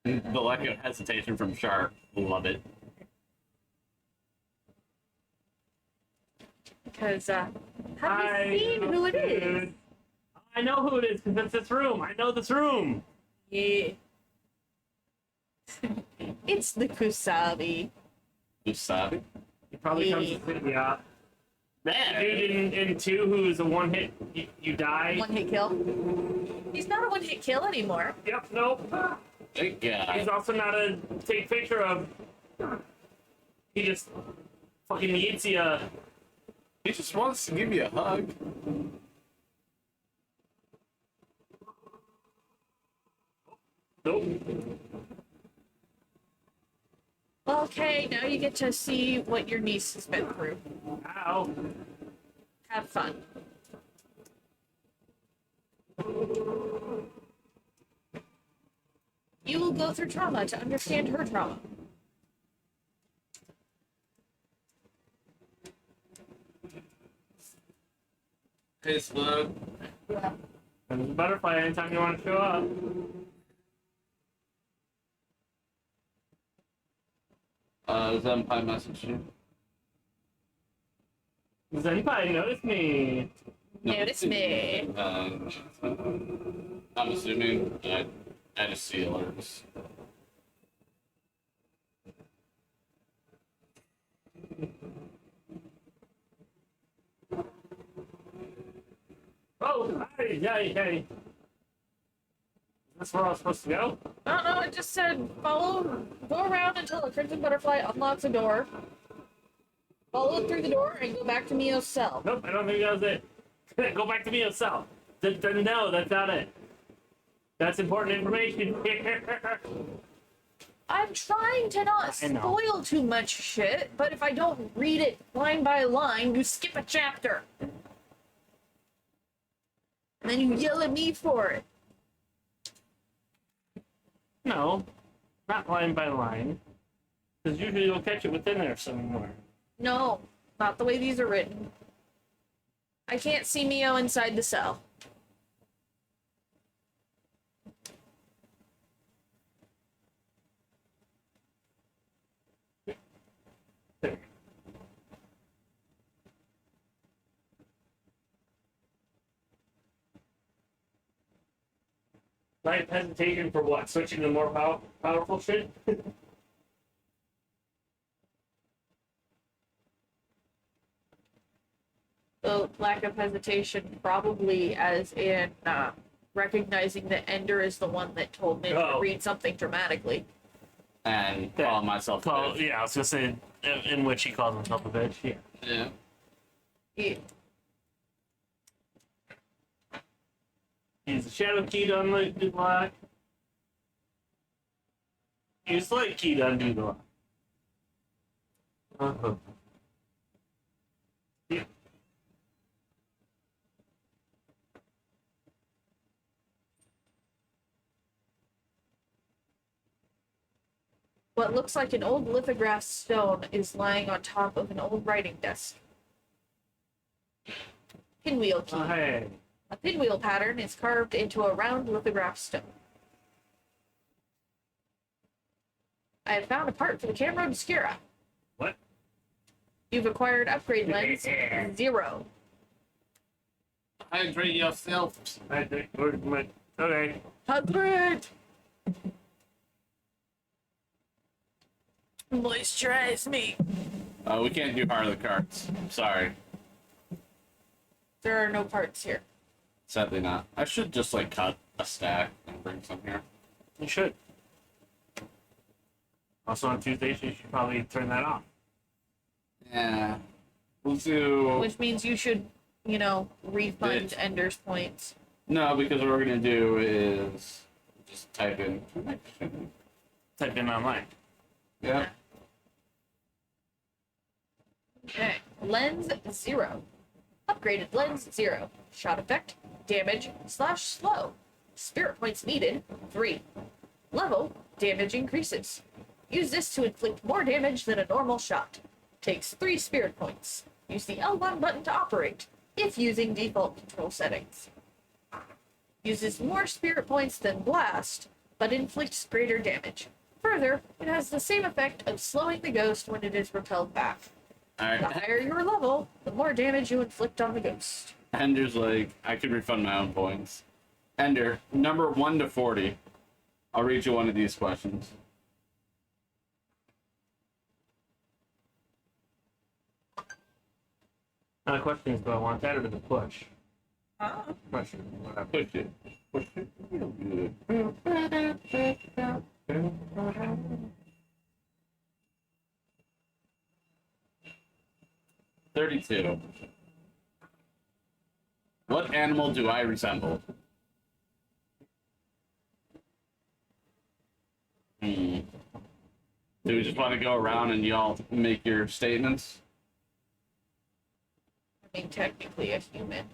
The lack of hesitation from Sharp. Love it. because have I you seen who it is? dude. I know who it is because it's this room. I know this room. Yeah. It's the Kusabi. Usabi? He probably comes to sit, yeah. That dude in 2 who's a one hit, you die. One hit kill. He's not a one hit kill anymore. Yep, nope. Thank God. He's also not a take picture of. He just fucking yeets ya. He just wants to give you a hug. Nope. Okay, now you get to see what your niece has been through. Ow. Have fun. You will go through trauma to understand her trauma. Hey, Slug. There's a butterfly anytime you want to show up. Zenpai message you. Zenpai, notice me. Notice me. I'm assuming I just see alerts. Oh, hey. Is this where I was supposed to go? No, I just said go around until a crimson butterfly unlocks a door. Follow it through the door and go back to Mio's cell. Nope, I don't think that was it. Go back to Mio's cell. No, that's not it. That's important information here. I'm trying to not I know. spoil too much shit, but if I don't read it line by line, you skip a chapter. And then you yell at me for it. No, not line by line. Because usually you'll catch it within there somewhere. No, not the way these are written. I can't see Mio inside the cell. There. Life hesitation for what? Switching to more powerful shit? The lack of hesitation, probably as in recognizing that Ender is the one that told me to Oh. read something dramatically. And call myself a bitch. Yeah, I was gonna say in which he calls himself a bitch. Yeah. Yeah. Yeah. Use the shadow key to unlock the lock. Use the light key to undo the lock. Uh-huh. Yeah. What looks like an old lithograph stone is lying on top of an old writing desk. Pinwheel key. Oh, hey. A pinwheel pattern is carved into a round lithograph stone. I have found a part for the camera obscura. What? You've acquired upgrade lens 0. Hydrate yourself. Okay. Upgrade! Moisturize me. We can't do Heart of the Cards. Sorry. There are no parts here. Sadly not. I should just like cut a stack and bring some here. You should. Also on Tuesdays, you should probably turn that off. Yeah. We'll do... Which means you should, refund Did- Ender's points. No, because what we're gonna do is just type in... Type in online. Yeah. Okay. Lens 0. Upgraded lens 0. Shot effect, damage, /slow. Spirit points needed, 3. Level, damage increases. Use this to inflict more damage than a normal shot. Takes 3 spirit points. Use the L1 button to operate, if using default control settings. Uses more spirit points than blast, but inflicts greater damage. Further, it has the same effect of slowing the ghost when it is repelled back. The Alright. higher your level, the more damage you inflict on the ghost. Ender's like, I could refund my own points. Ender, number 1 to 40. I'll read you one of these questions. Not a question is, do I want that or the push? Question. Whatever. Push it. Push it real good. 32. What animal do I resemble? Do we just want to go around and y'all make your statements? I mean, technically a human.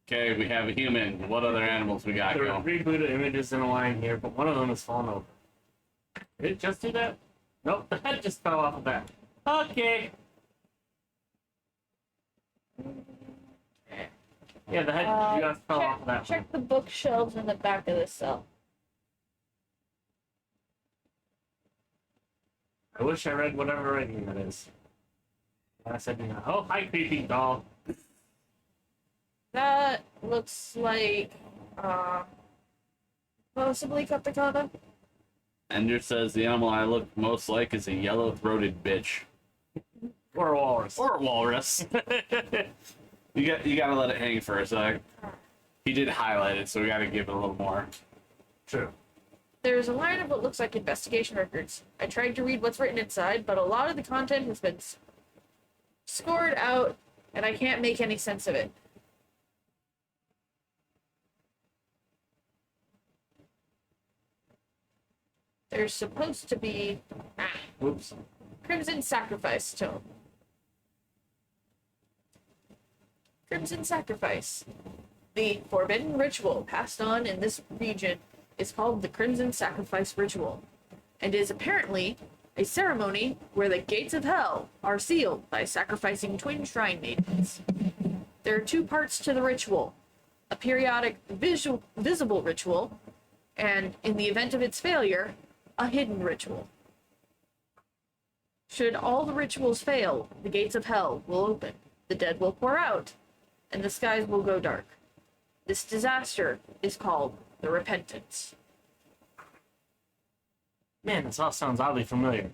Okay, we have a human. What other animals we got There are going? rebooted images in a line here, but one of them has fallen over. Did it just do that? Nope, the head just fell off of that. Okay. Yeah, the head just fell off of that one. check the bookshelves in the back of the cell. I wish I read whatever writing that is. I said, oh, hi, creepy doll. That looks like, possibly Katakana. Ender says the animal I look most like is a yellow-throated bitch. Or a walrus. Or a walrus. You gotta let it hang for a sec. He did highlight it, so we gotta give it a little more. True. There's a line of what looks like investigation records. I tried to read what's written inside, but a lot of the content has been scored out, and I can't make any sense of it. There's supposed to be Whoops. Crimson Sacrifice Stone. Crimson Sacrifice. The forbidden ritual passed on in this region is called the Crimson Sacrifice Ritual, and is apparently a ceremony where the gates of hell are sealed by sacrificing twin shrine maidens. There are 2 parts to the ritual: a periodic visible ritual, and, in the event of its failure, a hidden ritual. Should all the rituals fail, the gates of hell will open, the dead will pour out, and the skies will go dark. This disaster is called the Repentance. Man, this all sounds oddly familiar.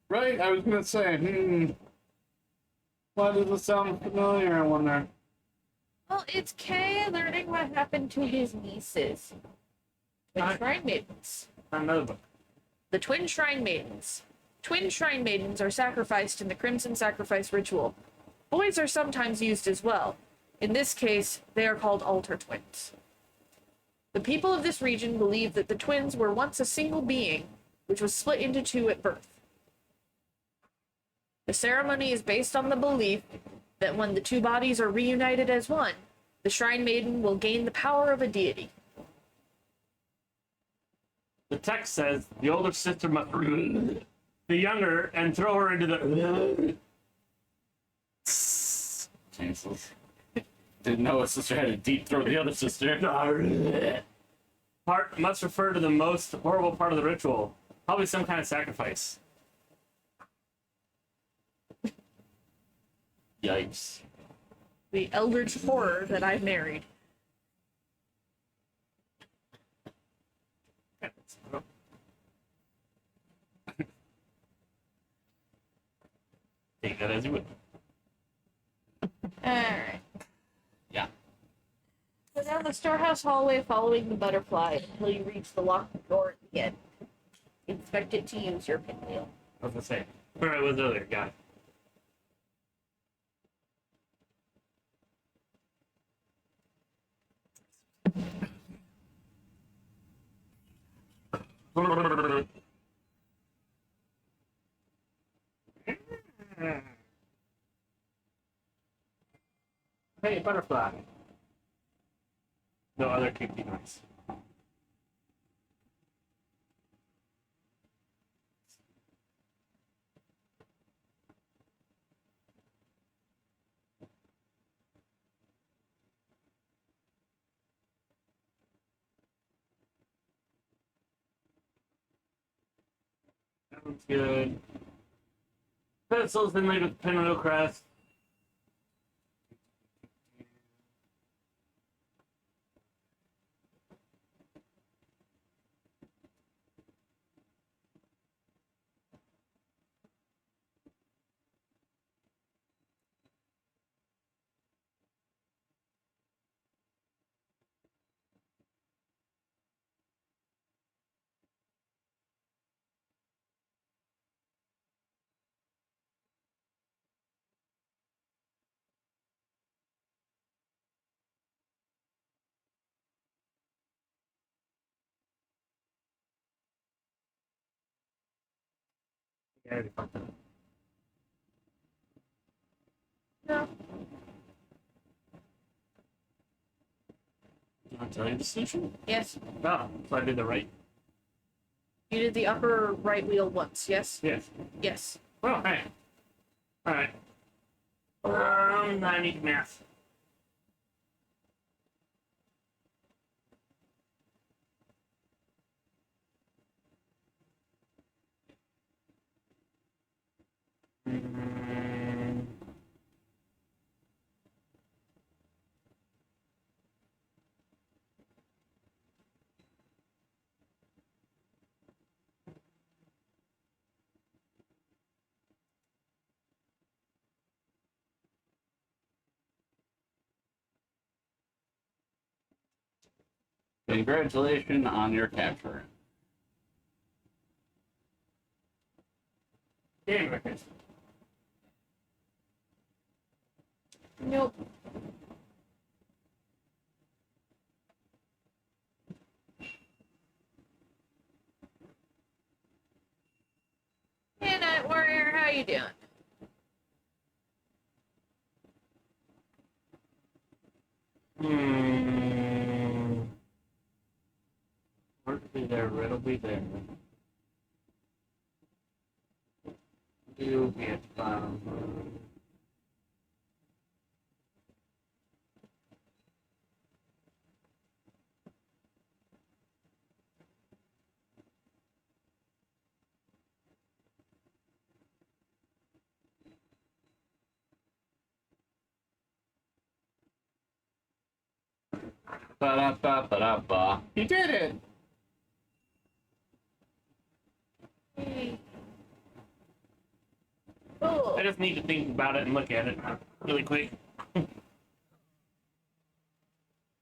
Right? I was gonna say, why does it sound familiar, I wonder? Well, it's Kay learning what happened to his nieces. Twin Shrine Maidens. Another book. The Twin Shrine Maidens. Twin Shrine Maidens are sacrificed in the Crimson Sacrifice Ritual. Boys are sometimes used as well. In this case, they are called altar twins. The people of this region believe that the twins were once a single being, which was split into 2 at birth. The ceremony is based on the belief that when the 2 bodies are reunited as one, the Shrine Maiden will gain the power of a deity. The text says the older sister must the younger and throw her into the. Chances. Didn't know a sister had to deep throat the other sister. Part must refer to the most horrible part of the ritual. Probably some kind of sacrifice. Yikes. The eldritch horror that I married. Take that as you would. Alright. Yeah. Go down the storehouse hallway following the butterfly until you reach the locked door at the end. Inspect it to use your pinwheel. I was gonna say. Where I was earlier, got it. Hey, butterfly. No other creepy noise. Sounds good. Pencils inlaid with pinwheel crest. Yeah, I already fucked that up. No. Did I tell you the solution? Yes. Oh, so I did the right. You did the upper right wheel once, yes? Yes. Yes. Oh, hey. Alright. I need math. Mm. Congratulations on your capture. Game records. Nope. Hey, Night Warrior, how you doing? Won't be there, it'll be there. You'll be at the bottom. Ba-da-ba-ba-da-ba. You did it! Hey. I Cool. just need to think about it and look at it really quick.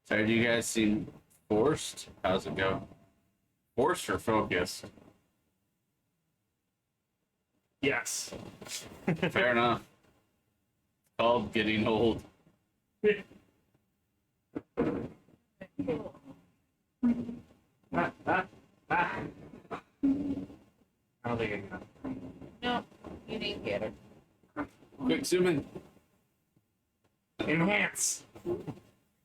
So do you guys seem forced? How's it go? Forced or focused? Yes. Fair enough. Called getting old. Cool. Ah. I don't think I got it. No, you didn't get it. Quick, zoom in. Enhance.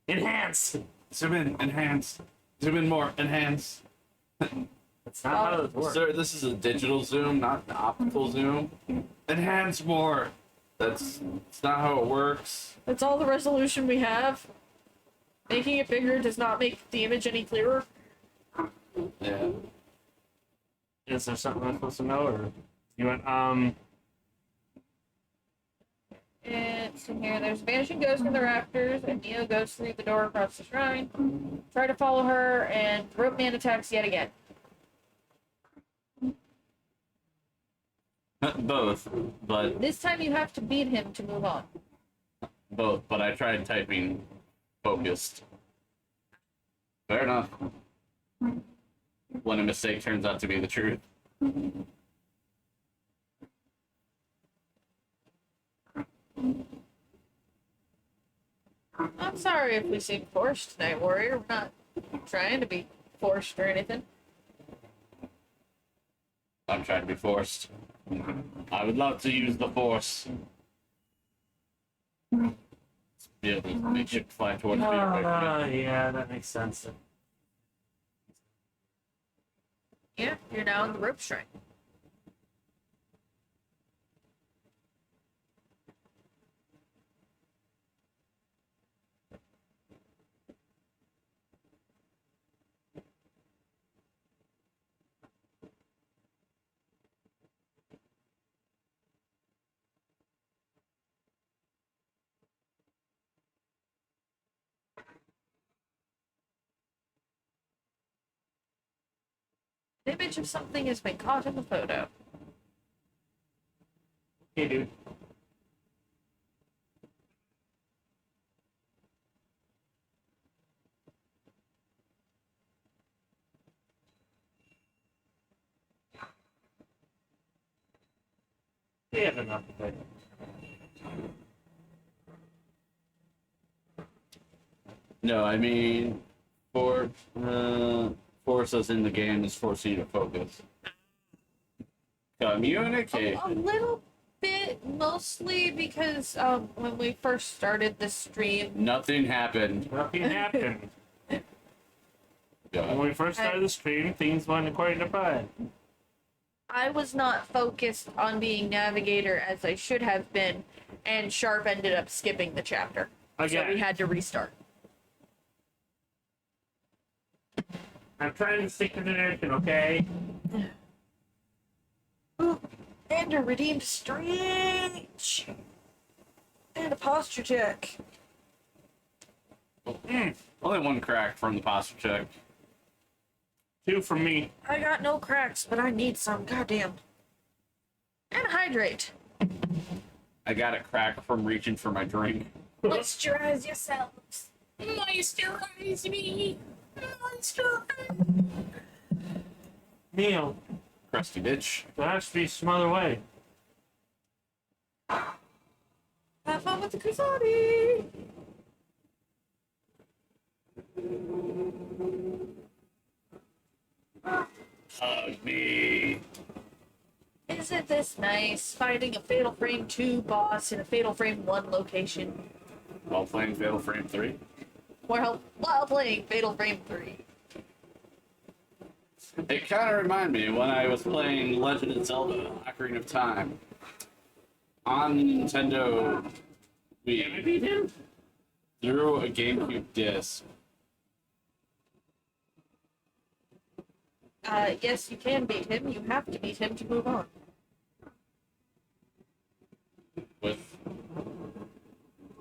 Enhance. Zoom in, enhance. Zoom in more, enhance. That's not how this works. Sir, this is a digital zoom, not an optical zoom. Enhance more. That's not how it works. That's all the resolution we have. Making it bigger does not make the image any clearer. Yeah. Is there something I'm supposed to know, or you went It's in here. There's a vanishing ghost in the rafters, and Neo goes through the door across the shrine. Try to follow her, and the rope man attacks yet again. Both, but This time you have to beat him to move on. but I tried typing focused. Fair enough. When a mistake turns out to be the truth. I'm sorry if we seem forced tonight, Warrior. We're not trying to be forced or anything. I'm trying to be forced. I would love to use the force. Be able to make ship fly towards me. yeah, that makes sense. Yeah, you're now in the rope shrine. An image of something has been caught in the photo. Hey, dude. They have enough of it. No, I mean, force us in the game is force you to focus. Communicate. A little bit, mostly because when we first started the stream, Nothing happened. Nothing happened. When Yeah. we first started the stream, things went according to plan. I was not focused on being navigator as I should have been, and Sharp ended up skipping the chapter. So Again. we had to restart. I'm trying to stick to the narrative, okay? Ooh, and a redeemed strange. And a posture check. Only one crack from the posture check. 2 from me. I got no cracks, but I need some. Goddamn. And hydrate. I got a crack from reaching for my drink. Moisturize yourselves. Moisturize me. Moisturize. Neil, Crusty bitch. there has to be some other way. Have fun with the Kusari. Hug me. Isn't this nice? Fighting a Fatal Frame 2 boss in a Fatal Frame 1 location. While playing Fatal Frame 3. While playing Fatal Frame 3. It kind of reminded me when I was playing Legend of Zelda: Ocarina of Time on Nintendo Can I Wii beat him? through a GameCube disc. Yes, you can beat him. You have to beat him to move on. With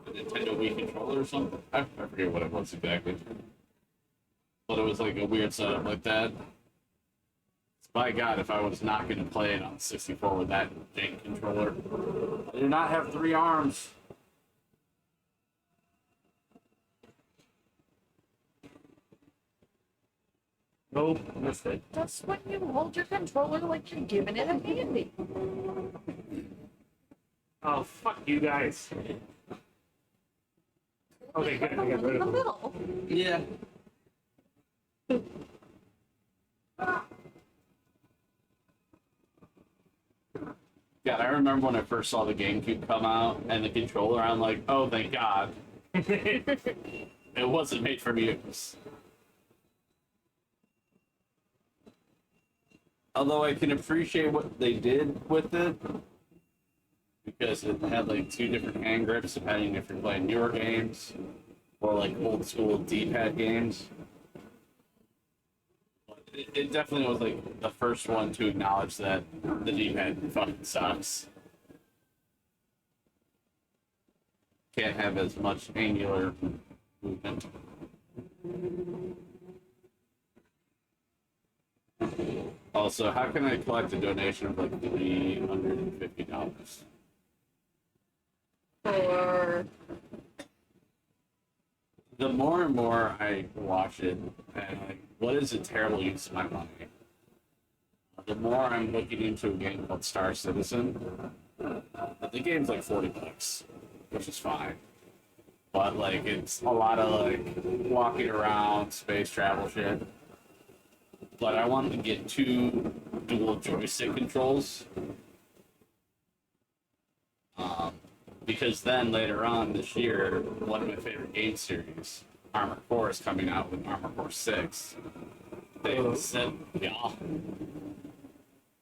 a Nintendo Wii controller or something. I forget what it was exactly. But it was like a weird setup like that. By God, if I was not going to play it on 64 with that jank controller. I do not have 3 arms. Nope, missed it. That's when you hold your controller like you're giving it a handy. Oh, fuck you guys. Okay, good. I got In rid the of him. middle. Yeah. God, I remember when I first saw the GameCube come out and the controller, I'm like, oh, thank God. It wasn't made for me. It was... Although I can appreciate what they did with it, because it had like two different hand grips depending if you're playing newer games or like old school D-pad games. It definitely was like the first one to acknowledge that the D-pad fucking sucks. Can't have as much angular movement. Also, how can I collect a donation of like $350? For The more and more I watch it, and like, what is a terrible use of my money? The more I'm looking into a game called Star Citizen. The game's like $40, which is fine. But like, it's a lot of like walking around, space travel shit. But I wanted to get two dual joystick controls. Because then later on this year, one of my favorite game series, Armored Core, is coming out with Armored Core 6. They said, yeah.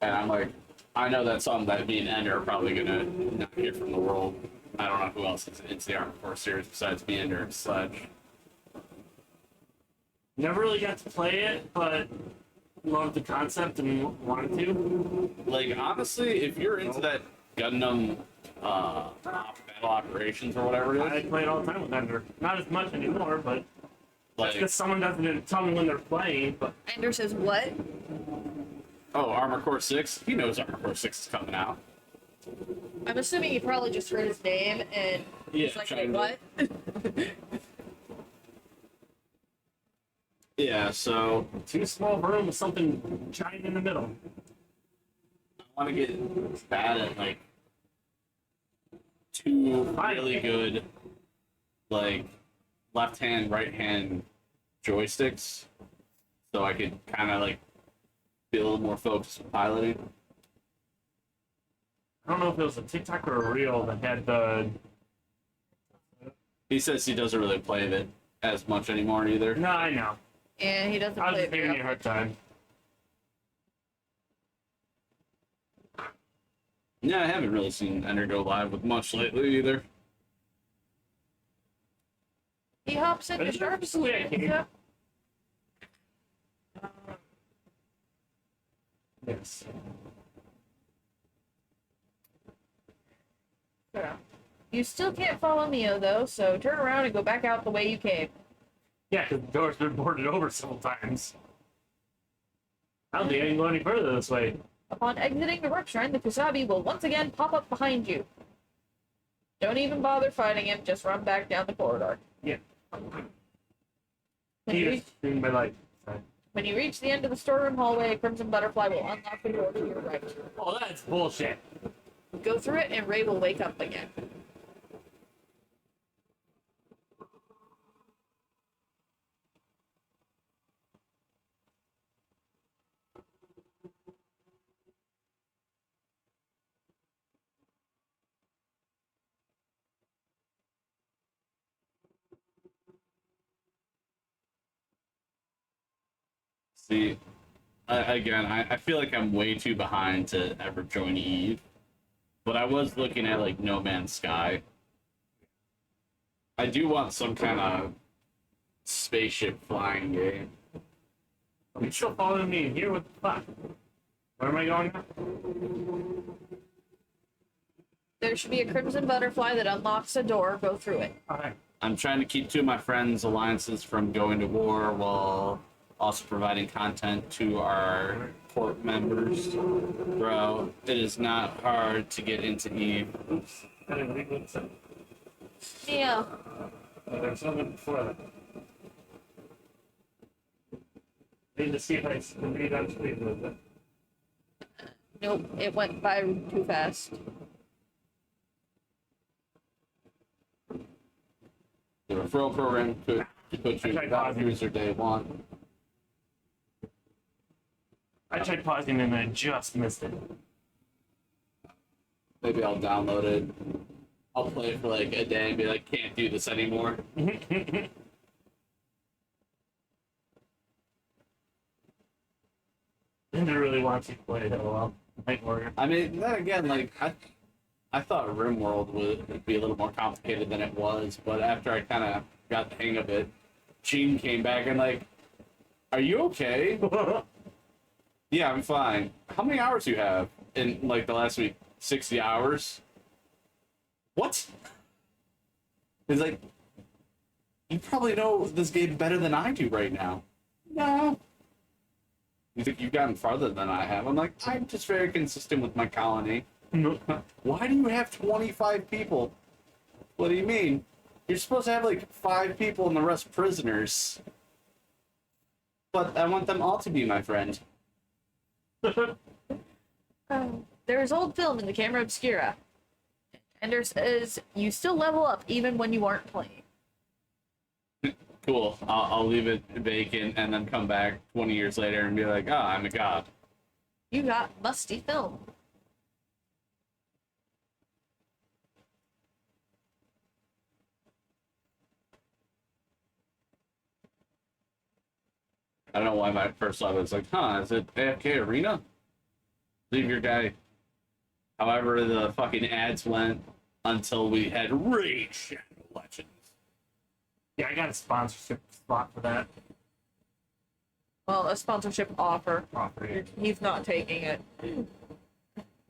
And I'm like, I know that's something that me and Ender are probably gonna not hear from the world. I don't know who else is into the Armored Core series besides me, Ender, and Sledge. Never really got to play it, but loved the concept and wanted to. Like, honestly, if you're into that Gundam battle operations or whatever it I is, play it all the time with Ender. Not as much anymore, but that's like, because someone doesn't tell me when they're playing. But Ender says what? oh, Armored Core 6? He knows Armored Core 6 is coming out. I'm assuming he probably just heard his name and he's like, trying wait, to- what? Yeah, so too small room with something giant in the middle. I want to get bad at like two really good like left hand, right hand joysticks, so I could kind of like build more focus with piloting. I don't know if it was a TikTok or a reel that had the. He says he doesn't really play it as much anymore either. No, I know. And he doesn't I was play just giving it. you a hard time. Yeah, I haven't really seen Ender go live with much lately either. He hops into Isn't that sharps. just the way I came? Yep. Yes. Yeah. You still can't follow Neo though, so turn around and go back out the way you came. Yeah, because the door's been boarded over several times. I don't think I can go any further this way. Upon exiting the Rep Shrine, the Kusabi will once again pop up behind you. Don't even bother fighting him, just run back down the corridor. Yeah. When you, He reach, just in my life. Sorry. when you reach the end of the storeroom hallway, a Crimson Butterfly will unlock the door to your right. Oh, that's bullshit. Go through it and Ray will wake up again. See, I feel like I'm way too behind to ever join Eve, but I was looking at like No Man's Sky. I do want some kind of spaceship flying game. Are you still following me in here? What the fuck? Where am I going now? There should be a Crimson Butterfly that unlocks a door. Go through it. Alright. I'm trying to keep two of my friends' alliances from going to war while also providing content to our court members. Bro, it is not hard to get into Eve. Oops. I didn't read what it said. Yeah. There's something before that. Need to see if I can read on screen a little bit. Nope, it went by too fast. The referral program could put you without user day one. I tried pausing and I just missed it. Maybe I'll download it. I'll play it for like a day and be like, can't do this anymore. Linda really wants you to play it well. Night Warrior. I mean, then again, like I thought RimWorld would be a little more complicated than it was, but after I kind of got the hang of it, Gene came back and like, "Are you okay?" Yeah, I'm fine. How many hours do you have in like the last week? 60 hours. What? He's like, you probably know this game better than I do right now. No. You think you've gotten farther than I have? I'm like, I'm just very consistent with my colony. Why do you have 25 people? What do you mean? You're supposed to have like 5 people and the rest prisoners. But I want them all to be my friend. There's old film in the camera obscura. Ender says, you still level up even when you aren't playing. Cool. I'll leave it vacant and then come back 20 years later and be like, oh, I'm a god. You got musty film. I don't know why my first thought was like, is it AFK Arena? Leave your guy. However, the fucking ads went until we had Raid Shadow Legends. Yeah, I got a sponsorship spot for that. Well, a sponsorship offer. Offer. He's not taking it.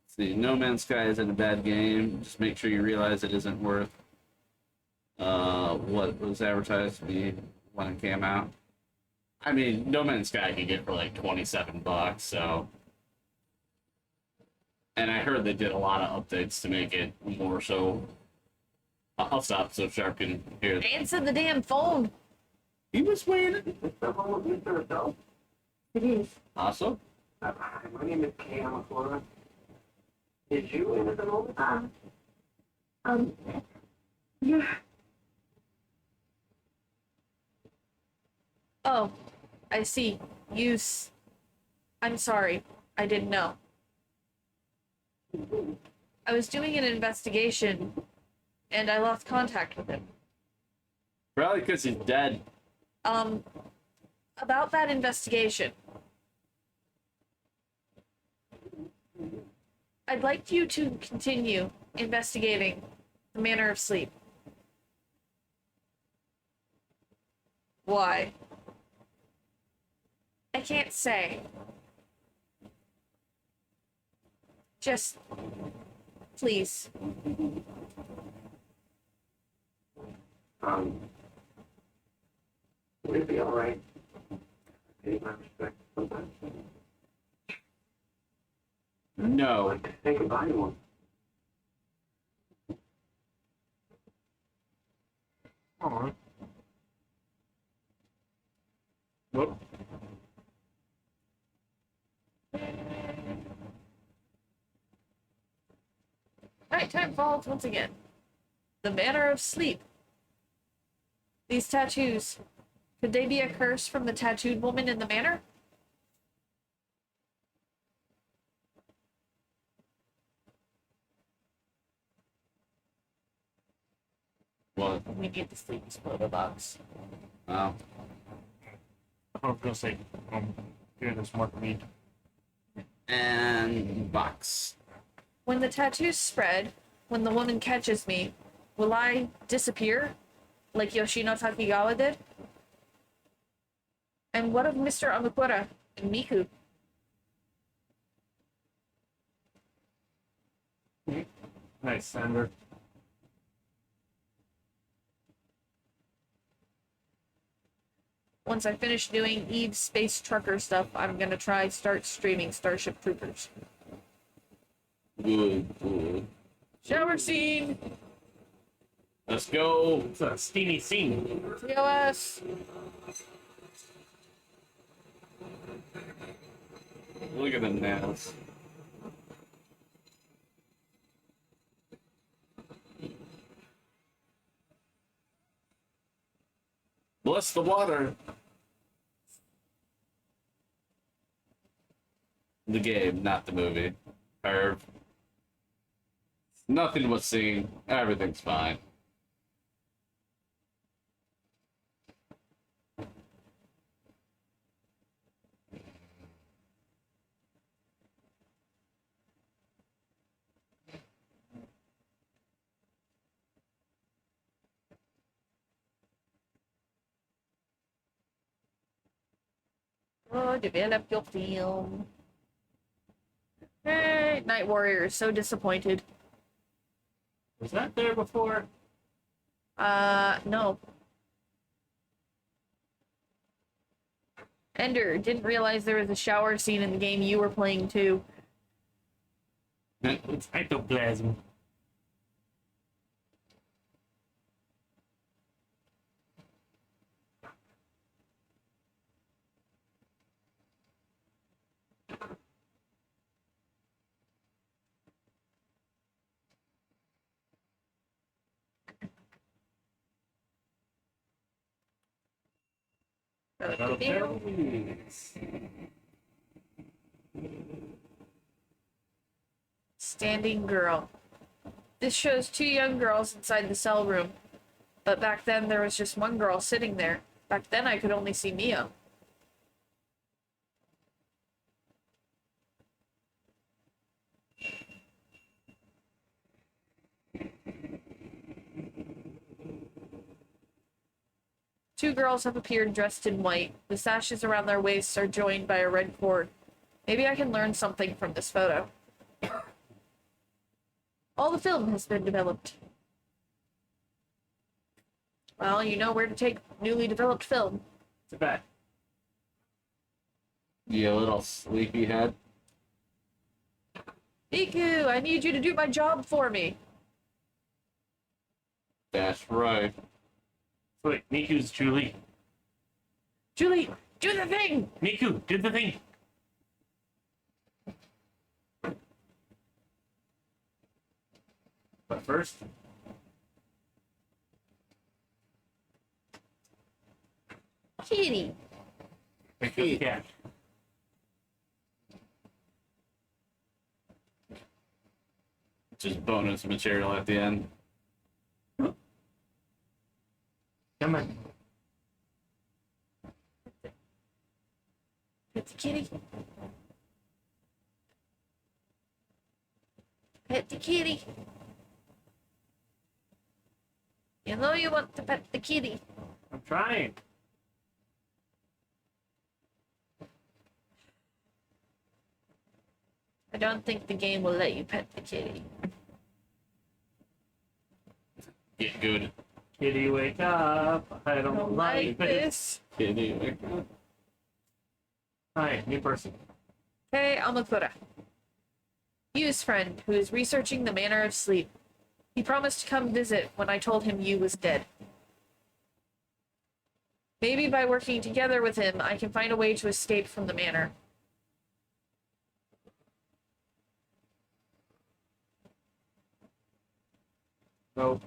See, No Man's Sky isn't a bad game. Just make sure you realize it isn't worth what was advertised to be when it came out. I mean, No Man's Sky you can get for like $27, so. And I heard they did a lot of updates to make it more so. I'll stop so Sharp can hear. Answer the damn phone. He was waiting. Is someone looking for a dog? It is. Awesome. Hi, my name is Cam Flora. Is you in at the moment? Yeah. Oh, I see. I'm sorry. I didn't know. I was doing an investigation, and I lost contact with him. Probably because he's dead. About that investigation. I'd like you to continue investigating the Manor of Sleep. Why? I can't say. Just, please. Would it be alright? Pay my respect sometimes. I'd No. like to think of buying one. Alright. Whoop. Nighttime falls once again. The Manor of Sleep. These tattoos. Could they be a curse from the tattooed woman in the manor? What? We need the sleep exploder box. Oh. I was gonna say, here, there's more for me. And box. When the tattoos spread, when the woman catches me, will I disappear? Like Yoshino Takigawa did? And what of Mr. Amakura and Miku? Nice, Sander. Once I finish doing Eve's space trucker stuff, I'm gonna start streaming Starship Troopers. Good. Shower scene! Let's go. It's a steamy scene. TOS! Look at the nails. Bless the water. The game, not the movie. Nothing was seen. Everything's fine. Oh, develop your film. Hey, Night Warrior is so disappointed. Was that there before? No. Ender, didn't realize there was a shower scene in the game you were playing too. It's ectoplasm. Standing girl. This shows two young girls inside the cell room. But back then there was just one girl sitting there. Back then I could only see Mia. Two girls have appeared dressed in white. The sashes around their waists are joined by a red cord. Maybe I can learn something from this photo. All the film has been developed. Well, you know where to take newly developed film. It's a bet. You little sleepyhead. Miku, I need you to do my job for me. That's right. Wait, Miku's Julie. Julie, do the thing! Miku, do the thing. But first, Kitty. pick up the cat. Just bonus material at the end. Come on. Pet the kitty. Pet the kitty. You know you want to pet the kitty. I'm trying. I don't think the game will let you pet the kitty. Get good. Kitty, wake up. I don't like this. Kitty, wake up. Hi, new person. Hey, Amakura. Yu's friend, who is researching the manner of sleep. He promised to come visit when I told him Yu was dead. Maybe by working together with him, I can find a way to escape from the manor. Go.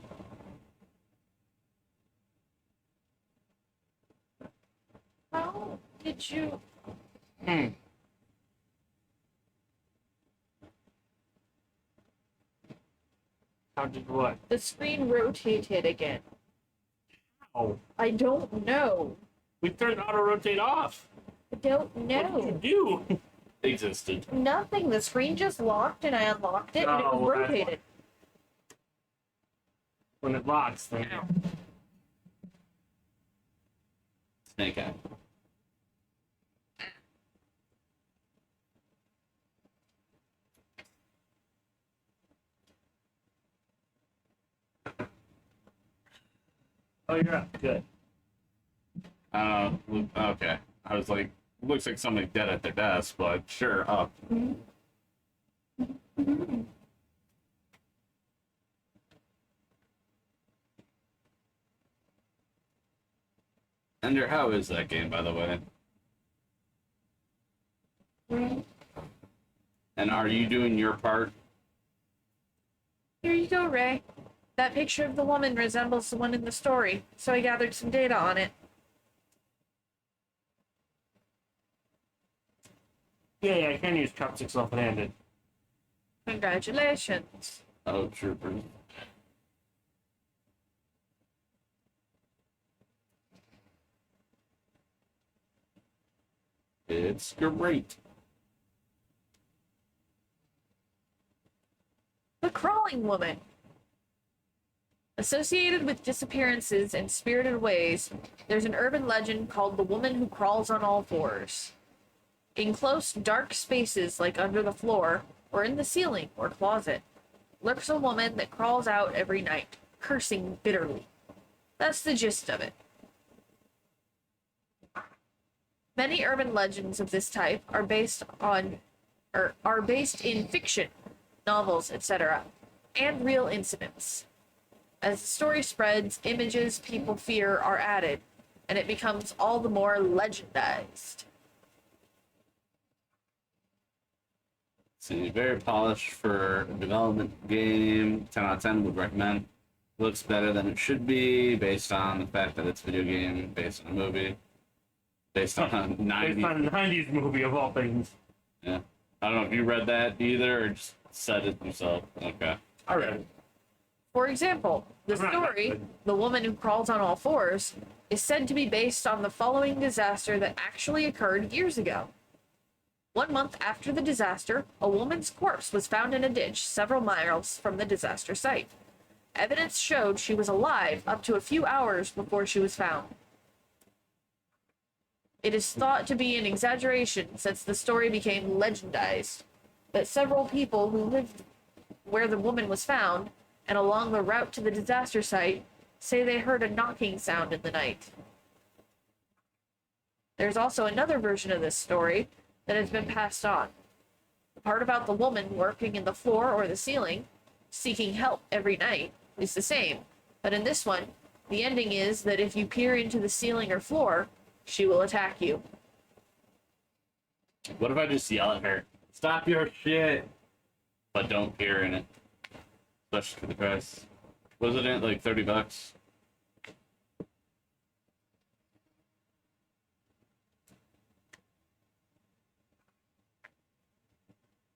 How did you... How did what? The screen rotated again. Oh, I don't know. we turned auto rotate off. I don't What know. did you do? Existed. Nothing. The screen just locked and I unlocked it and it Oh, was that's rotated. When it locks, then. Snake eye. Oh, you're up. Good. Okay. I was like, looks like somebody dead at their desk, but sure, up. Ender, how is that game, by the way? And are you doing your part? Here you go, Ray. That picture of the woman resembles the one in the story, so I gathered some data on it. Yeah, I can use chopsticks left-handed. Congratulations. Oh, troopers. It's great. The crawling woman. Associated with disappearances and spirited ways, there's an urban legend called the woman who crawls on all fours. In close, dark spaces like under the floor, or in the ceiling or closet, lurks a woman that crawls out every night, cursing bitterly. That's the gist of it. Many urban legends of this type are based in fiction, novels, etc., and real incidents. As the story spreads, images people fear are added, and it becomes all the more legendized. See, very polished for a development game. 10 out of 10 would recommend. Looks better than it should be based on the fact that it's a video game, based on a movie, based on a 90s. Based on a 90s movie of all things. Yeah. I don't know if you read that either or just said it yourself. Okay. I read it. For example, the I'm not story, good. The Woman Who Crawls on All Fours, is said to be based on the following disaster that actually occurred years ago. 1 month after the disaster, a woman's corpse was found in a ditch several miles from the disaster site. Evidence showed she was alive up to a few hours before she was found. It is thought to be an exaggeration since the story became legendized, but several people who lived where the woman was found and along the route to the disaster site say they heard a knocking sound in the night. There's also another version of this story that has been passed on. The part about the woman working in the floor or the ceiling, seeking help every night, is the same, but in this one, the ending is that if you peer into the ceiling or floor, she will attack you. What if I just yell at her, stop your shit, but don't peer in it? Especially for the price. Wasn't it like $30?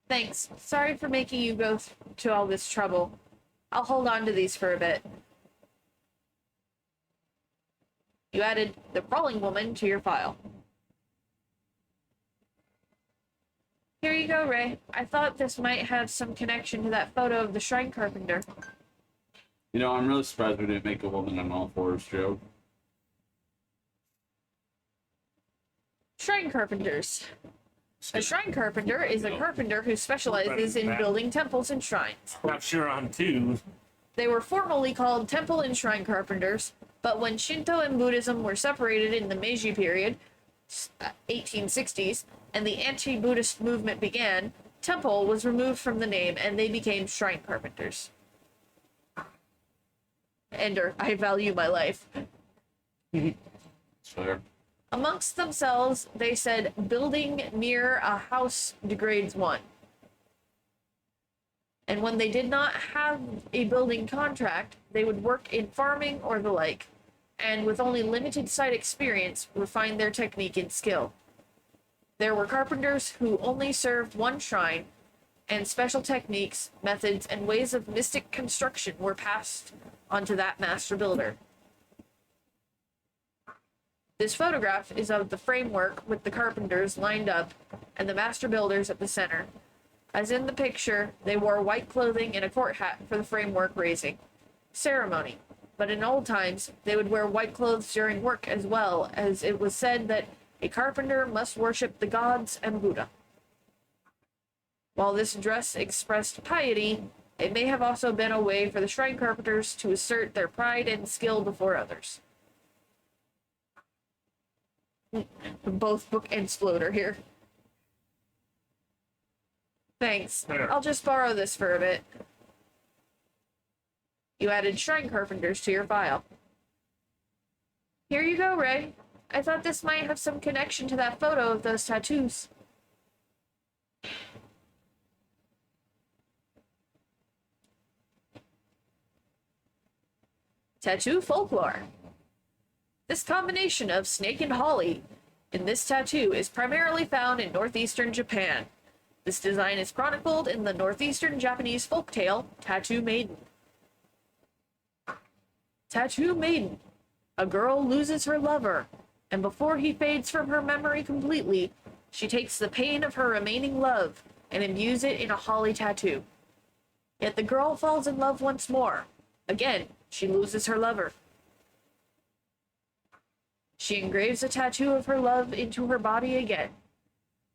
Thanks. Sorry for making you go to all this trouble. I'll hold on to these for a bit. You added the crawling woman to your file. Here you go, Ray. I thought this might have some connection to that photo of the shrine carpenter. You know, I'm really surprised we didn't make a woman on all fours joke. Shrine carpenters. A shrine carpenter is a carpenter who specializes in building temples and shrines. Not sure on 2. They were formerly called temple and shrine carpenters, but when Shinto and Buddhism were separated in the Meiji period, 1860s, and the anti-Buddhist movement began, temple was removed from the name and they became shrine carpenters. Ender, I value my life. It's fair. Amongst themselves, they said, building near a house degrades one. And when they did not have a building contract, they would work in farming or the like, and with only limited site experience, refine their technique and skill. There were carpenters who only served one shrine, and special techniques, methods, and ways of mystic construction were passed onto that master builder. This photograph is of the framework with the carpenters lined up and the master builders at the center. As in the picture, they wore white clothing and a court hat for the framework raising ceremony. But in old times, they would wear white clothes during work as well, as it was said that a carpenter must worship the gods and Buddha. While this dress expressed piety, it may have also been a way for the shrine carpenters to assert their pride and skill before others. Both book and Sploder here. Thanks. There. I'll just borrow this for a bit. You added shrine carpenters to your file. Here you go, Ray. I thought this might have some connection to that photo of those tattoos. Tattoo folklore. This combination of snake and holly in this tattoo is primarily found in northeastern Japan. This design is chronicled in the northeastern Japanese folktale Tattoo Maiden. Tattoo Maiden. A girl loses her lover, and before he fades from her memory completely, she takes the pain of her remaining love and imbues it in a holly tattoo. Yet the girl falls in love once more. Again, she loses her lover. She engraves a tattoo of her love into her body again.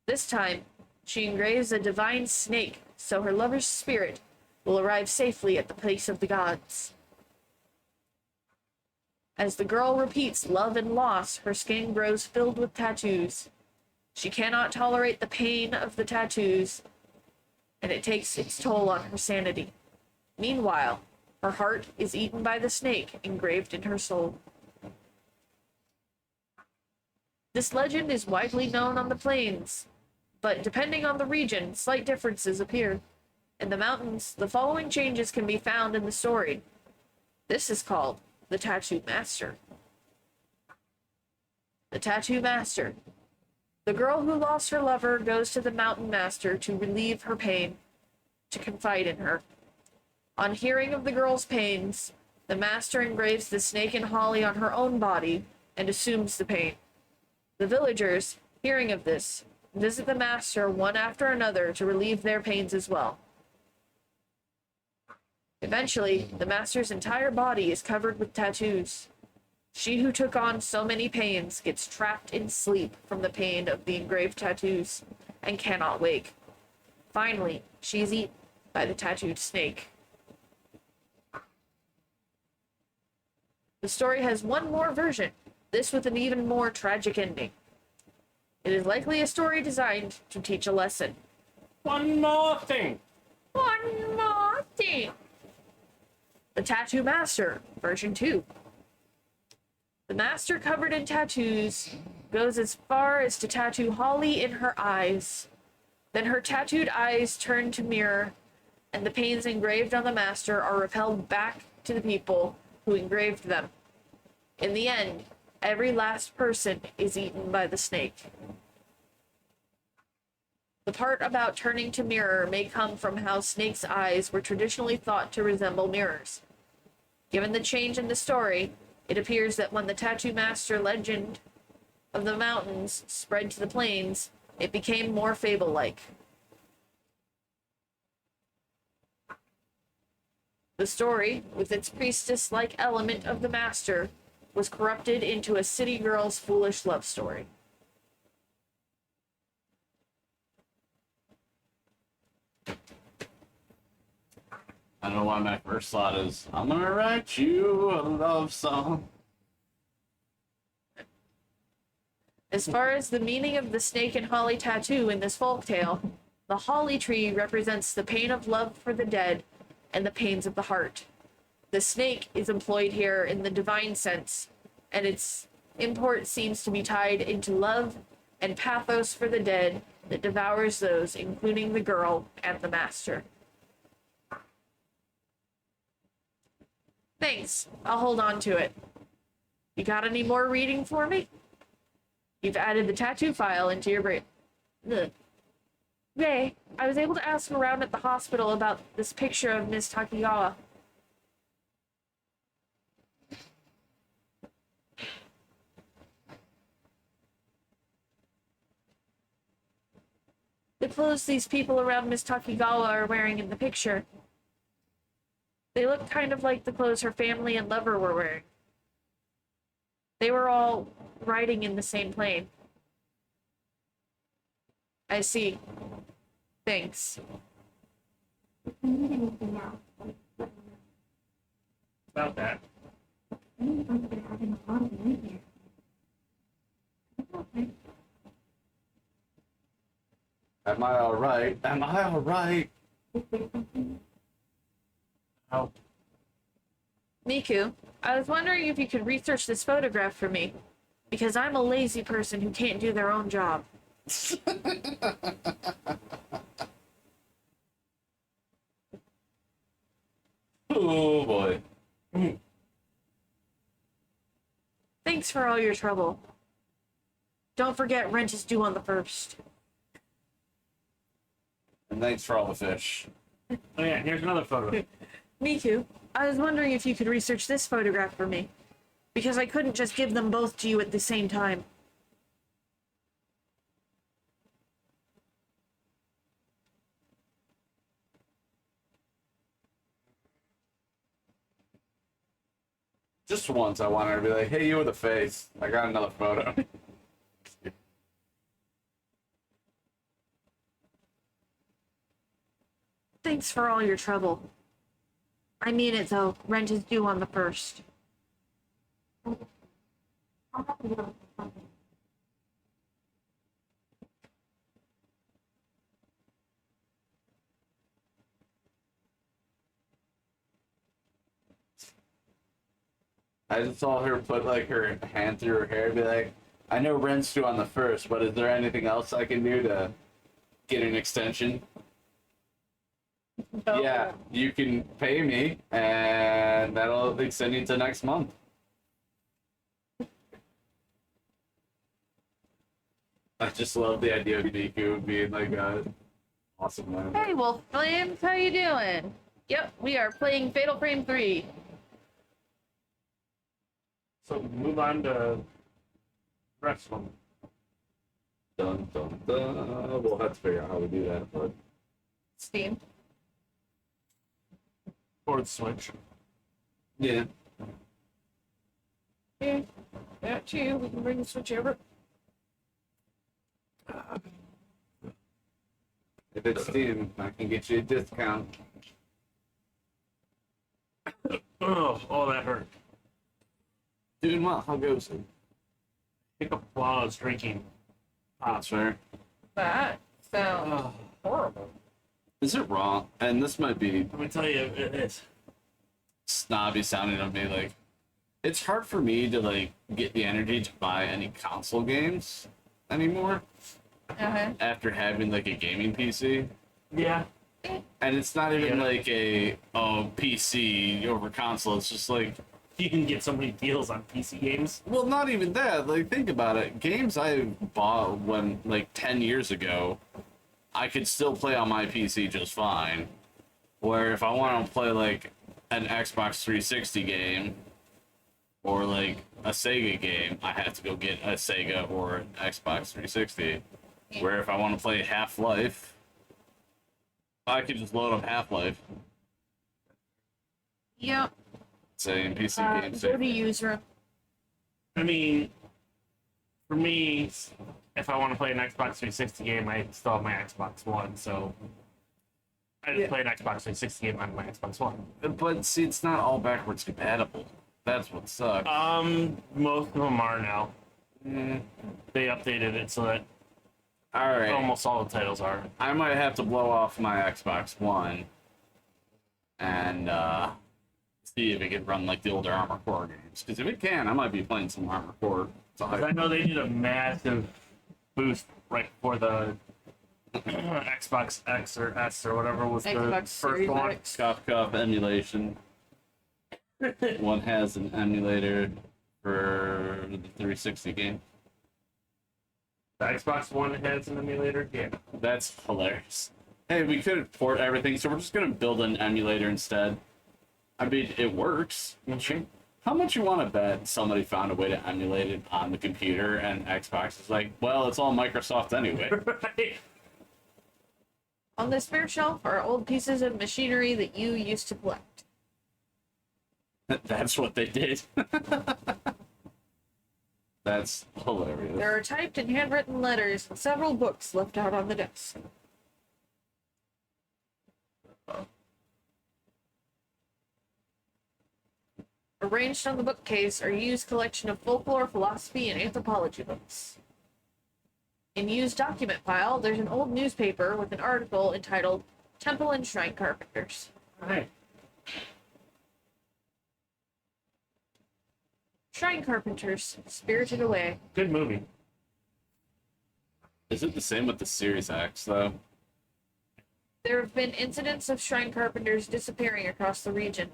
This time, she engraves a divine snake so her lover's spirit will arrive safely at the place of the gods. As the girl repeats love and loss, her skin grows filled with tattoos. She cannot tolerate the pain of the tattoos, and it takes its toll on her sanity. Meanwhile, her heart is eaten by the snake engraved in her soul. This legend is widely known on the plains, but depending on the region, slight differences appear. In the mountains, the following changes can be found in the story. This is called the Tattoo Master. The Tattoo Master. The girl who lost her lover goes to the Mountain Master to relieve her pain, to confide in her. On hearing of the girl's pains, the master engraves the snake and holly on her own body and assumes the pain. The villagers, hearing of this, visit the master one after another to relieve their pains as well. Eventually, the master's entire body is covered with tattoos. She who took on so many pains gets trapped in sleep from the pain of the engraved tattoos and cannot wake. Finally, she is eaten by the tattooed snake. The story has one more version, this with an even more tragic ending. It is likely a story designed to teach a lesson. One more thing. One more thing. The Tattoo Master, version 2. The master covered in tattoos goes as far as to tattoo Holly in her eyes. Then her tattooed eyes turn to mirror, and the pains engraved on the master are repelled back to the people who engraved them. In the end, every last person is eaten by the snake. The part about turning to mirror may come from how snakes' eyes were traditionally thought to resemble mirrors. Given the change in the story, it appears that when the Tattoo Master legend of the mountains spread to the plains, it became more fable-like. The story, with its priestess-like element of the master, was corrupted into a city girl's foolish love story. I don't know why my first thought is, I'm gonna write you a love song. As far as the meaning of the snake and holly tattoo in this folktale, the holly tree represents the pain of love for the dead and the pains of the heart. The snake is employed here in the divine sense, and its import seems to be tied into love and pathos for the dead that devours those, including the girl and the master. Thanks. I'll hold on to it. You got any more reading for me? You've added the tattoo file into your brain. Ray, I was able to ask around at the hospital about this picture of Miss Takigawa. The clothes these people around Miss Takigawa are wearing in the picture. They look kind of like the clothes her family and lover were wearing. They were all riding in the same plane. I see. Thanks. If you need anything else, About that. I think I've been having a lot of nightmares. Okay. Am I alright? Am I alright? Is there something? Oh, Miku, I was wondering if you could research this photograph for me, because I'm a lazy person who can't do their own job. Oh boy. Thanks for all your trouble. Don't forget rent is due on the 1st. And thanks for all the fish. oh yeah, here's another photo. Miku, I was wondering if you could research this photograph for me, because I couldn't just give them both to you at the same time. Just once I wanted to be like, hey, you with a face. I got another photo. Thanks for all your trouble. I mean it though. Rent is due on the 1st. I'll have to get on something. I just saw her put like her hand through her hair and be like, I know rent's due on the 1st, but is there anything else I can do to get an extension? No. Yeah, you can pay me, and that'll extend you to next month. I just love the idea of Niku being like a awesome man. Hey, Wolf Flames, how you doing? Yep, we are playing Fatal Frame 3. So move on to rest one. Dun, dun, dun. We'll have to figure out how to do that, but Steam. Or the Switch. yeah. Yeah, that too. We can bring the Switch over. If it's Steam, I can get you a discount. Oh, that hurt. Doing well. How goes it? Hiccup while I was drinking. That's fair. That sounds horrible. Is it wrong? And this might be Let me tell you, it is. snobby sounding of me. Like, it's hard for me to like get the energy to buy any console games anymore after having like a gaming PC. Yeah. And it's not even Yeah. like a PC over console. It's just like, You can get so many deals on PC games. well, not even that. Like, think about it. Games I bought when like 10 years ago, I could still play on my PC just fine. Where if I want to play like an Xbox 360 game or like a Sega game, I have to go get a Sega or an Xbox 360. Where if I want to play Half-Life, I could just load up Half-Life. Yep. Same PC games. Go to user. I mean, for me, if I want to play an Xbox 360 game, I still have my Xbox One, so I just Yeah. play an Xbox 360 game on my Xbox One. But see, it's not all backwards compatible. That's what sucks. Most of them are now. Mm, They updated it so that all right. almost all the titles are. I might have to blow off my Xbox One and see if it can run like the older Armor Core games. Because if it can, I might be playing some Armor Core. 'Cause I know they did a massive boost right before the Xbox X or S or whatever was the Xbox first Series one. X. Cup emulation. One has an emulator for the 360 game. The Xbox One has an emulator. Yeah. That's hilarious. Hey, we could port everything, so we're just gonna build an emulator instead. I mean, it works. Mhm. How much you want to bet somebody found a way to emulate it on the computer and Xbox is like, well, it's all Microsoft anyway. Right. On the spare shelf are old pieces of machinery that you used to collect. That's what they did. That's hilarious. There are typed and handwritten letters and several books left out on the desk. Arranged on the bookcase are used collection of folklore, philosophy, and anthropology books. In used document pile, there's an old newspaper with an article entitled Temple and Shrine Carpenters. Hey. Shrine Carpenters, Spirited Away. Good movie. Is it the same with the Series X, though? There have been incidents of shrine carpenters disappearing across the region.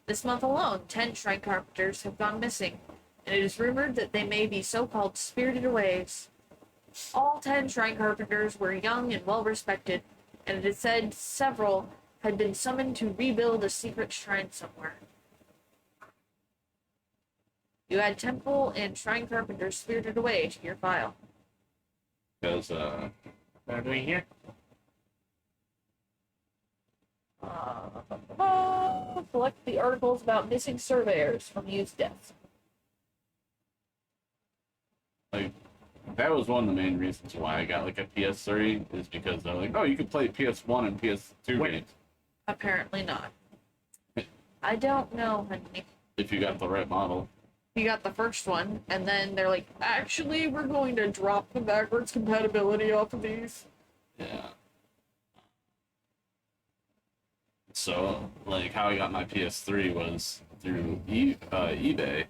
This month alone, 10 shrine carpenters have gone missing, and it is rumored that they may be so-called spirited aways. All 10 shrine carpenters were young and well-respected, and it is said several had been summoned to rebuild a secret shrine somewhere. You add temple and shrine carpenters spirited away to your file. Because, What are we doing here? Collect the articles about missing surveyors from used deaths. like, that was one of the main reasons why I got, like, a PS3, is because they're like, oh, you can play PS1 and PS2 Wait. games. Apparently not. I don't know, honey. If you got the right model. You got the first one, and then they're like, actually, we're going to drop the backwards compatibility off of these. Yeah. So, like, how I got my PS3 was through eBay.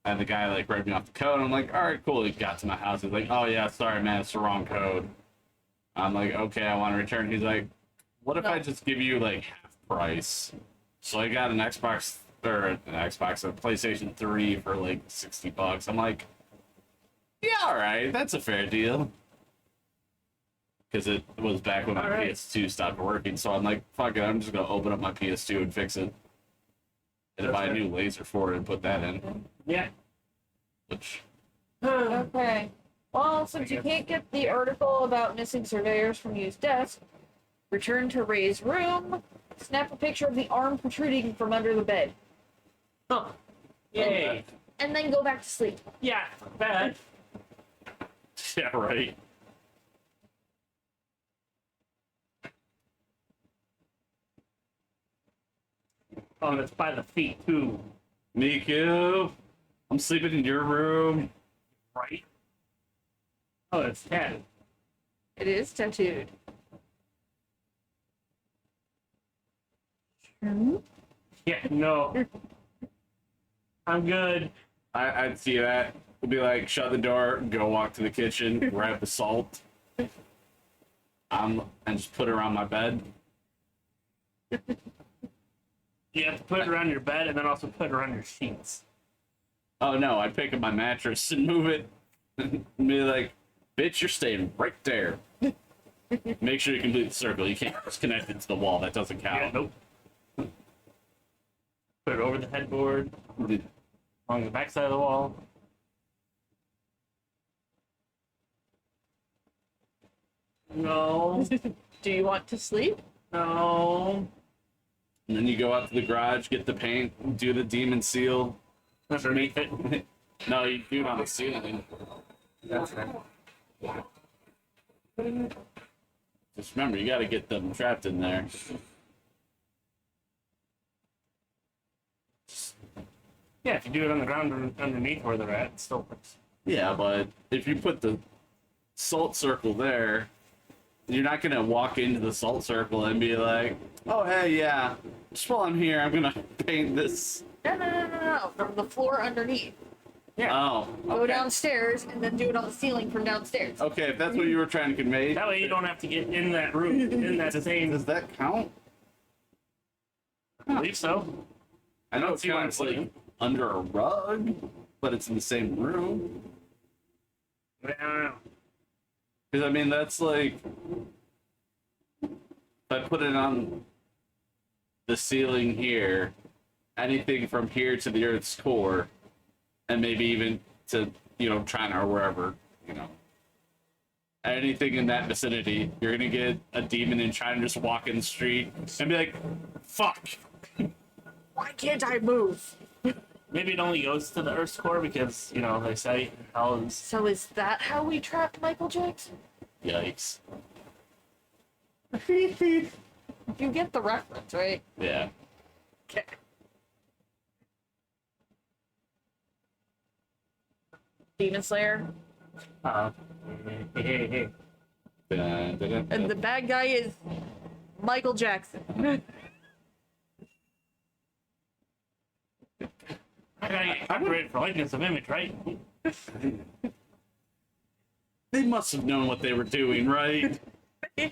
And the guy, like, read me off the code. I'm like, all right, cool. He got to my house. He's like, oh, yeah, sorry, man, it's the wrong code. I'm like, okay, I want to return. He's like, what if I just give you, like, half price? So I got a PlayStation 3 for, like, $60. I'm like, yeah, all right, that's a fair deal. Because it was back when my PS2 stopped working. So I'm like, fuck it, I'm just going to open up my PS2 and fix it. And buy a new laser for it and put that in. Yeah. Which, Okay. Well, since you can't get the article about missing surveyors from used desk, return to Ray's room, snap a picture of the arm protruding from under the bed, Huh. Yay. and then go back to sleep. Yeah, bad. yeah, right. Oh, and it's by the feet, too. Miku, I'm sleeping in your room. Right? Oh, it's 10. It is tattooed. Yeah, no. I'm good. I'd see that. It'd be like, shut the door, go walk to the kitchen, grab the salt, and just put it around my bed. You have to put it around your bed and then also put it around your sheets. Oh no, I'd pick up my mattress and move it. And be like, bitch, you're staying right there. Make sure you complete the circle. You can't just connect it to the wall. That doesn't Yeah, count. nope. Put it over the headboard, along the backside of the wall. No. Do you want to sleep? No. And then you go out to the garage, get the paint, do the demon seal. Underneath it. No, you do it on the ceiling. That's right. Just remember, you got to get them trapped in there. Yeah, if you do it on the ground underneath where they're at, it still works. Yeah, but if you put the salt circle there, you're not gonna walk into the salt circle and be like, oh hey, yeah, just while I'm here, I'm gonna paint this. No. From the floor underneath. Oh, Go okay. downstairs and then do it on the ceiling from downstairs. Okay, if that's what you were trying to convey. That way you don't have to get in that room, in that same... Does that count? I believe so. I know don't it's see why kind it's of like under a rug, but it's in the same room. I don't know. Because I mean, that's like, if I put it on the ceiling here, anything from here to the Earth's core, and maybe even to, China or wherever, anything in that vicinity, you're gonna get a demon in China just walk in the street and be like, fuck. Why can't I move? Maybe it only goes to the Earth's core because, they say hell is... So is that how we trapped Michael Jackson? Yikes. You get the reference, right? Yeah. Okay. Demon Slayer. Hey. And the bad guy is Michael Jackson. I gotta get copyrighted for likeness of image, right? They must have known what they were doing, right? I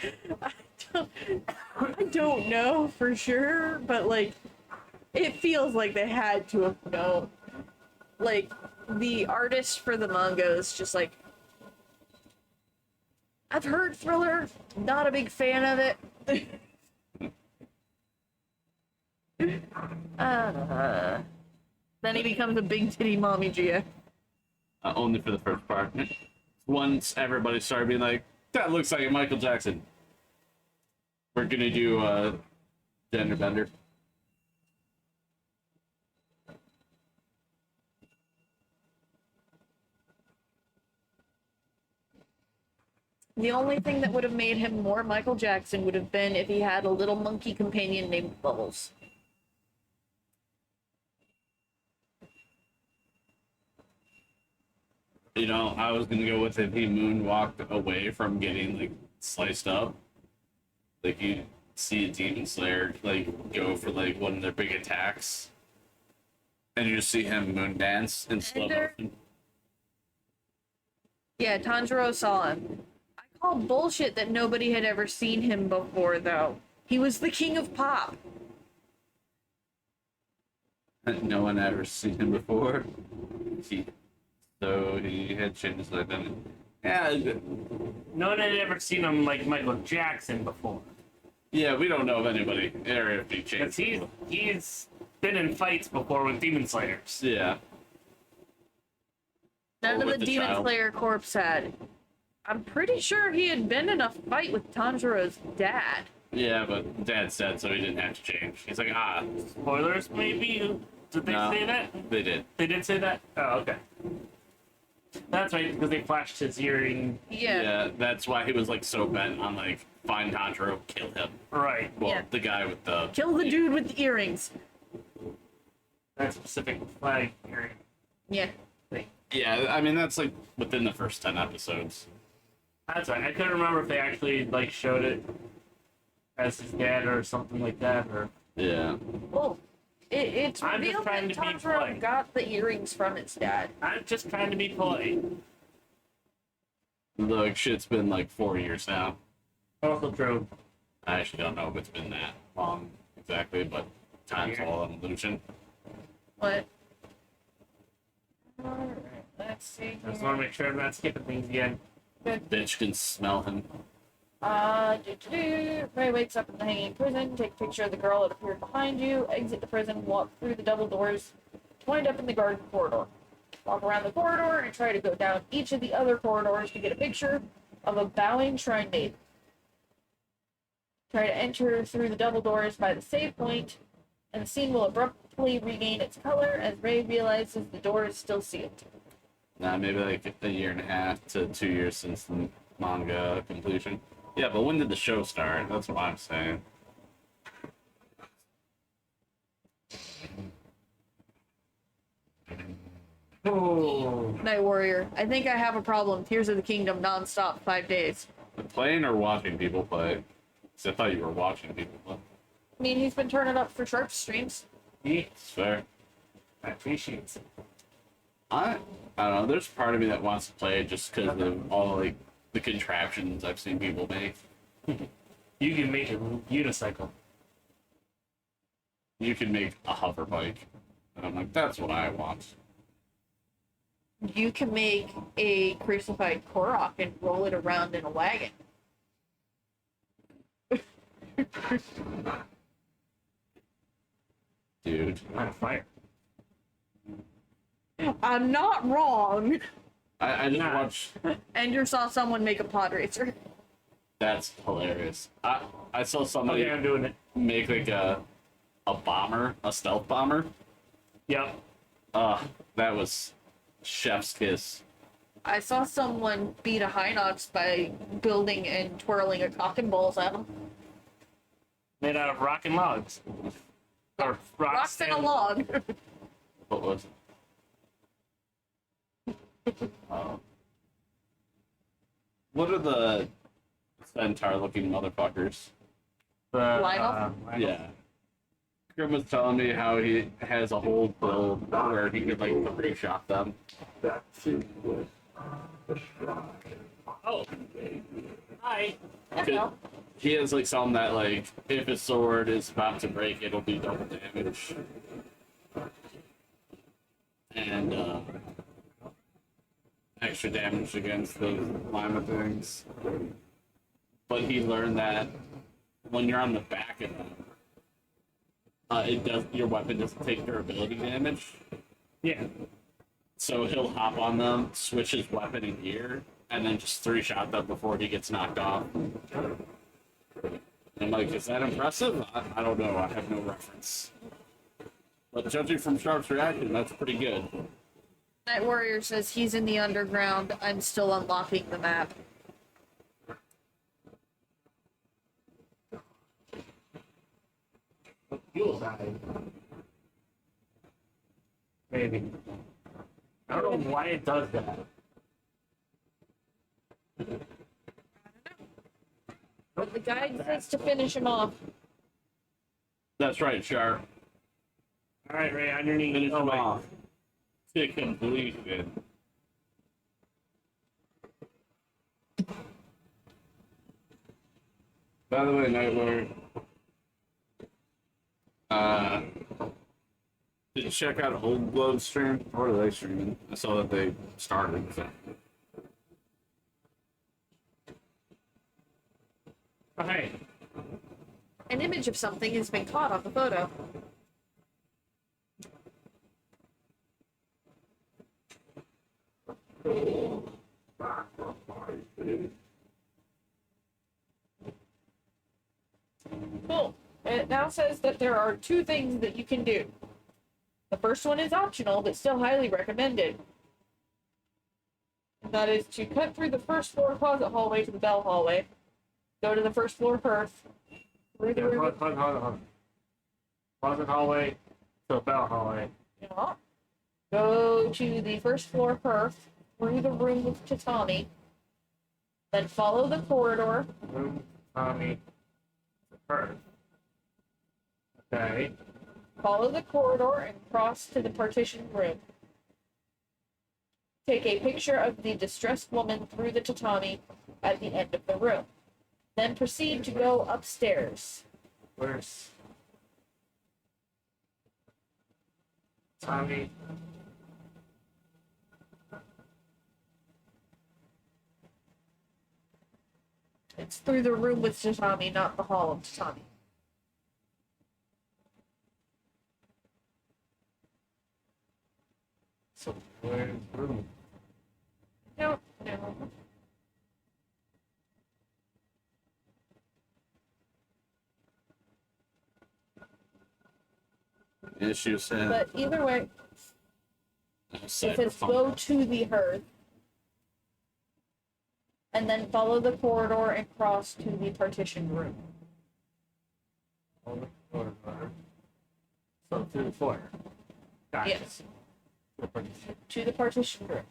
don't know for sure, but it feels like they had to have known. The artist for the manga is just I've heard Thriller, not a big fan of it. Then he becomes a big titty mommy Gia. Only for the first part. Once everybody started being like, that looks like a Michael Jackson. We're gonna do gender bender. The only thing that would have made him more Michael Jackson would have been if he had a little monkey companion named Bubbles. You know, I was gonna go with if he moonwalked away from getting like sliced up. Like you see a demon slayer like go for like one of their big attacks, and you just see him moon dance in slow motion. Yeah, Tanjiro saw him. I call bullshit that nobody had ever seen him before, though. He was the king of pop. No one ever seen him before. So he had changed his identity. Yeah, No one had ever seen him like Michael Jackson before. yeah, we don't know of anybody or if he Because changed. he's been in fights before with demon slayers. Yeah. None Or of with the the Demon child. Slayer corps had. I'm pretty sure he had been in a fight with Tanjiro's dad. Yeah, but Dad said so he didn't have to change. He's like, Spoilers, maybe? Did they No. say that? they did. They did say that? Oh, okay. That's right, because they flashed his earring. Yeah, that's why he was like so bent on like find Tanjiro, kill him. Right. Well, Yeah. the guy with the Kill the dude with the earrings. That specific flag earring. Yeah. thing. Yeah, I mean that's like within the first 10 episodes. That's right. I couldn't remember if they actually like showed it as his dad or something like that, or Yeah. Oh, it's I'm just revealed trying that to be Tanjiro polite. got the earrings from his dad. I'm just trying to be polite. Look, shit's been like 4 years now. Also true. I actually don't know if it's been that long exactly, but time's all an illusion. What? Alright, let's see. I just want to make sure I'm not skipping things again. Bitch can smell him. Ray wakes up in the hanging prison, take a picture of the girl that appeared behind you, exit the prison, walk through the double doors, wind up in the garden corridor. Walk around the corridor and try to go down each of the other corridors to get a picture of a bowing shrine maiden. Try to enter through the double doors by the save point, and the scene will abruptly regain its color as Ray realizes the door is still sealed. Nah, maybe like a year and a half to 2 years since the manga completion. Yeah, but when did the show start? That's what I'm saying. Oh, Night Warrior, I think I have a problem. Tears of the Kingdom non-stop 5 days. Playing or watching people play? 'Cause I thought you were watching people play. I mean, he's been turning up for Sharp streams. It's fair. I appreciate it. I don't know. There's part of me that wants to play it just because of all like the contraptions I've seen people make. You can make a unicycle. You can make a hover bike, and I'm like, that's what I want. You can make a crucified Korok and roll it around in a wagon. Dude, On fire. I'm not wrong. I just Nah. watched. Ender saw someone make a pod racer. That's hilarious. I saw somebody Okay, I'm doing it. make like a bomber, a stealth bomber. Yep. That was chef's kiss. I saw someone beat a Hinox by building and twirling a cock and balls at him. Made out of rock and logs. Or Rocks in a log. What was it? What are the centaur-looking motherfuckers? Lionel? Yeah. Grim was telling me how he has a whole build where he could like three-shot them. Oh. Hi. Hello. He has like something that like if his sword is about to break, it'll do double damage. And extra damage against those lima things. But he learned that when you're on the back of them, your weapon doesn't take durability damage. Yeah. So he'll hop on them, switch his weapon in gear, and then just three-shot them before he gets knocked off. I'm like, is that impressive? I don't know. I have no reference. But judging from Sharp's reaction, that's pretty good. Night Warrior says he's in the underground. I'm still unlocking the map. You'll die. Maybe. I don't know why it does that. But the guide says to finish him off. That's right, Char. Alright, Ray, on your knee. Finish Oh, him wait. off. To completion. By the way, Nightware, did you check out Old Globe stream? Or are they streaming? I saw that they started. So. Oh, hey. An image of something has been caught on the photo. Cool. It now says that there are 2 things that you can do. The first one is optional, but still highly recommended. And that is to cut through the first floor closet hallway to the bell hallway. Go to the first floor hearth. Through the Yeah, room. hold on. Closet hallway to bell hallway. Yeah. Go to the first floor hearth. Through the room with tatami. Then follow the corridor. Room, Tommy, her. Okay. Follow the corridor and cross to the partitioned room. Take a picture of the distressed woman through the tatami at the end of the room. Then proceed to go upstairs. Where's Tommy? It's through the room with tatami, not the hall of tatami. So where's room? No. Issue said. But either way, it says go to the hearth. And then follow the corridor and cross to the partitioned room. On the corridor. So through the floor. Gotcha. Yes. To the partitioned room.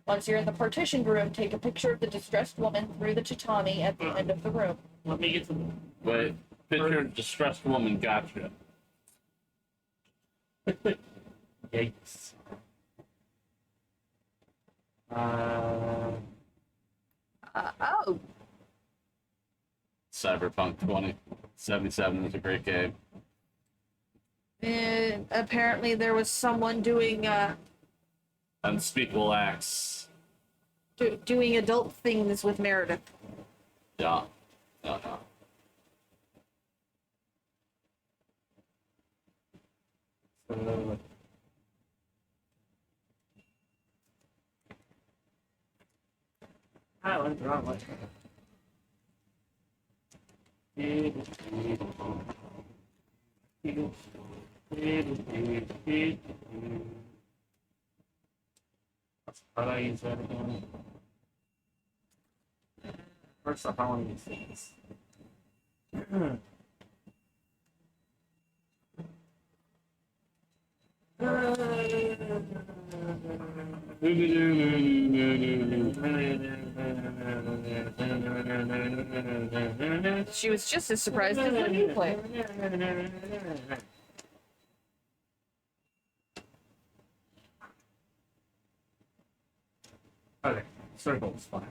Once you're in the partitioned room, take a picture of the distressed woman through the tatami at the end of the room. Let me get to the. Wait, picture of distressed woman, gotcha. Yikes. Oh. Cyberpunk 2077 is a great game. And apparently there was someone doing Unspeakable acts. doing adult things with Meredith. Yeah. So, I went the wrong way. How do I use that again? First off, I want to use things. She was just as surprised as when you played. Okay, circle splash.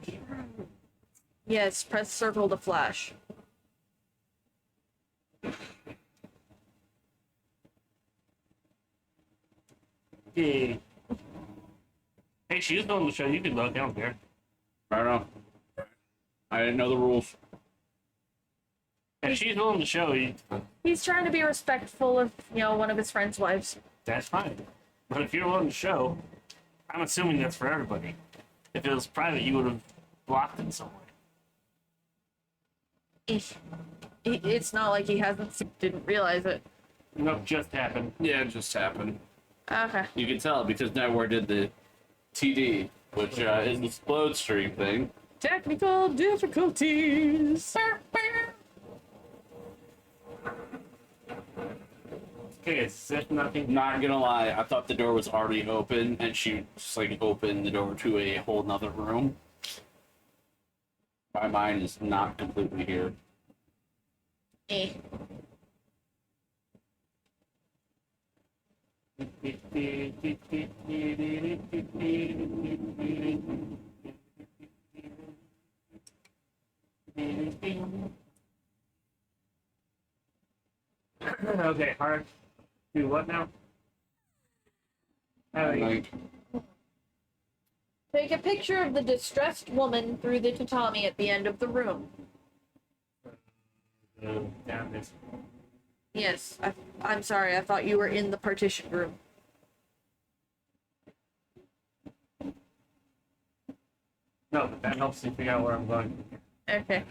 Yes, press circle to flash. Hey, she's on the show. You can look. I don't care. I don't know. I didn't know the rules. If she's on the show, He's trying to be respectful of, one of his friends' wives. that's fine. But if you're on the show, I'm assuming that's for everybody. If it was private, you would have blocked it somewhere. It's not like he didn't realize it. Nope, just happened. Yeah, it just happened. Okay. You can tell because Nightware did the TD, which is the explode stream thing. Technical difficulties. Okay, it's as if nothing. Not gonna lie, I thought the door was already open, and she just like opened the door to a whole nother room. My mind is not completely here. Eh. Okay, hard. Do what now? Like, Take a picture of the distressed woman through the tatami at the end of the room. Down this. Yes, I'm sorry, I thought you were in the partition room. No, but that helps me figure out where I'm going. Okay.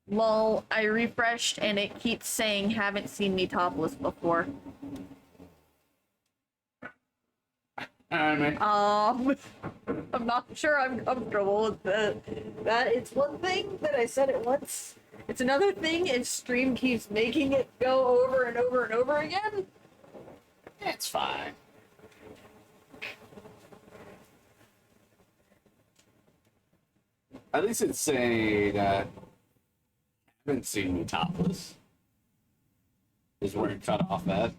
Well, I refreshed and it keeps saying haven't seen me topless before. anime. I'm not sure I'm comfortable with that. It's one thing that I said it once. It's another thing if stream keeps making it go over and over and over again. It's fine. At least it's saying that haven't seen me topless. Is where it cut off at.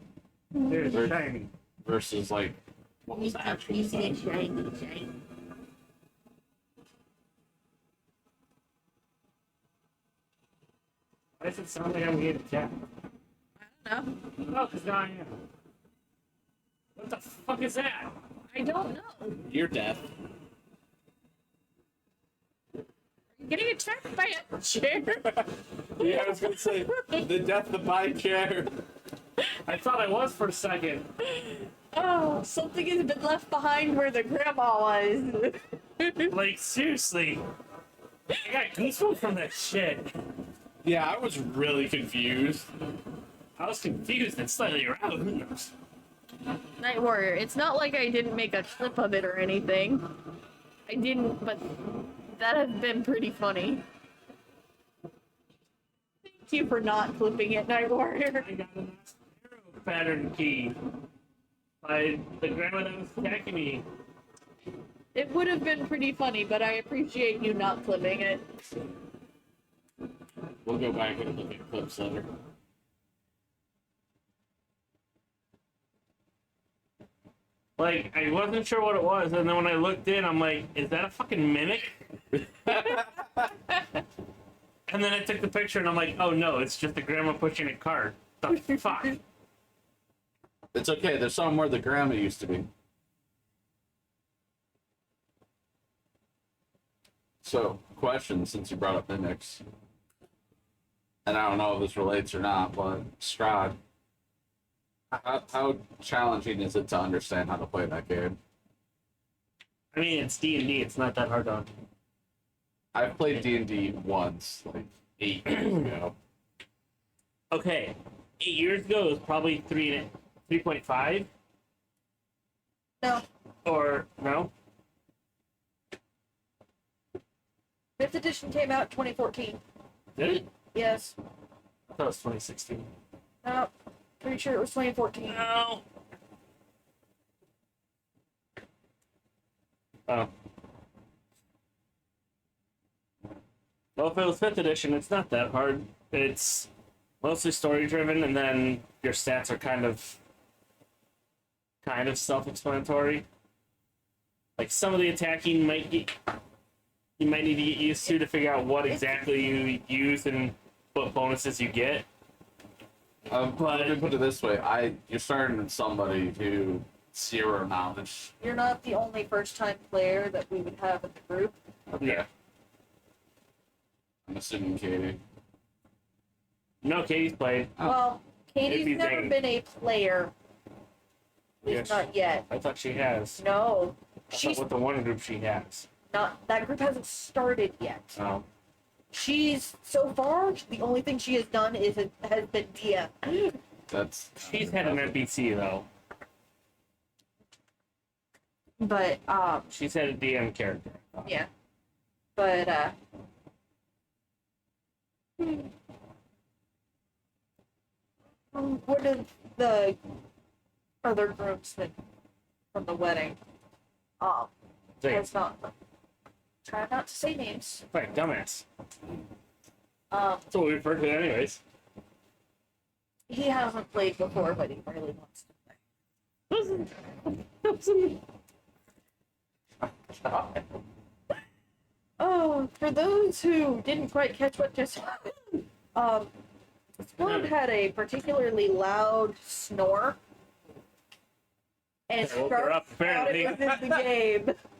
There's shiny. Versus like what was actually said. Why does it sound like I'm getting attacked? I don't know. Oh, because now I am. What the fuck is that? I don't know. You're deaf. Getting attacked by a chair. Yeah, I was gonna say the death of my chair. I thought I was for a second. Oh, something has been left behind where the grandma was. Like, seriously. I got goosebumps from that shit. Yeah, I was really confused. I was confused and slightly aroused. Night Warrior, it's not like I didn't make a clip of it or anything. I didn't, but that has been pretty funny. Thank you for not clipping it, Night Warrior. I got an arrow pattern key by the grandma that was attacking me. It would have been pretty funny, but I appreciate you not clipping it. We'll go back and look at clips later. Like, I wasn't sure what it was, and then when I looked in, I'm like, is that a fucking mimic? And then I took the picture, and I'm like, oh no, it's just the grandma pushing a cart. The fuck? It's okay, there's somewhere the grandma used to be. So, question, since you brought up mimics. And I don't know if this relates or not, but Strahd, how challenging is it to understand how to play that game? I mean, it's D&D, it's not that hard to. I've played D&D once, like 8 years ago. Okay, 8 years ago, it was probably 3.5? No. Or, no? 5th edition came out 2014. Did it? Yes. I thought it was 2016. No. Pretty sure it was 2014. No. Oh. Well, if it was 5th edition, it's not that hard. It's mostly story driven, and then your stats are kind of self-explanatory. Like some of the attacking you might need to get used to figure out what exactly you use and what bonuses you get. But let me put it this way: you're starting with somebody who zero knowledge. You're not the only first-time player that we would have in the group. Yeah. I'm assuming Katie. No, Katie's played. Oh. Well, Katie's Maybe never they- been a player. At least Yes. not yet. I thought she has. No. I She's thought with the one group she has. not. That group hasn't started yet. Oh. She's, so far, the only thing she has done has been DM. That's She's had an NPC though. But, She's had a DM character. yeah. But, what the other groomsmen from the wedding. Say, Has not. Try not to say names. right, dumbass. Um, That's what we refer to it anyways. he hasn't played before, but he really wants to play. Oh, for those who didn't quite catch what just happened, Splode had a particularly loud snore. And I woke her Sharp up, thought it apparently. was in the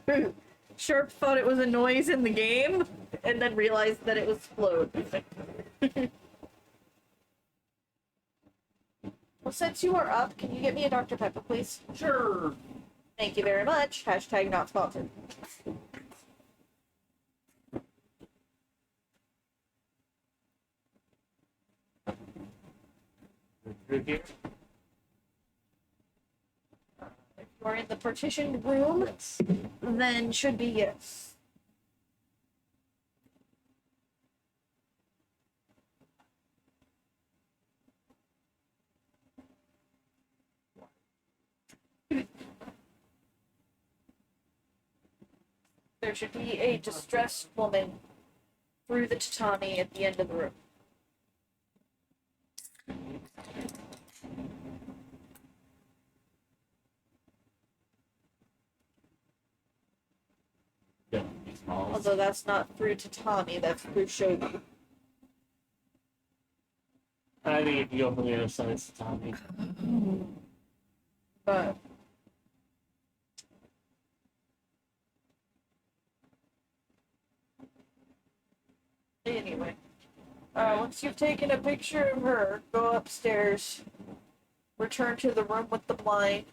game. Sharp thought it was a noise in the game, and then realized that it was Splode. Well, since you are up, can you get me a Dr. Pepper, please? Sure. Thank you very much. Hashtag not sponsored. Through here. If you're in the partitioned room, Yes. then should be yes. There should be a distressed woman through the tatami at the end of the room. Yeah, he's small. Although that's not through tatami, that's through shogi. I think if you go from the other side, it's Tommy. But anyway, once you've taken a picture of her, go upstairs, return to the room with the blind.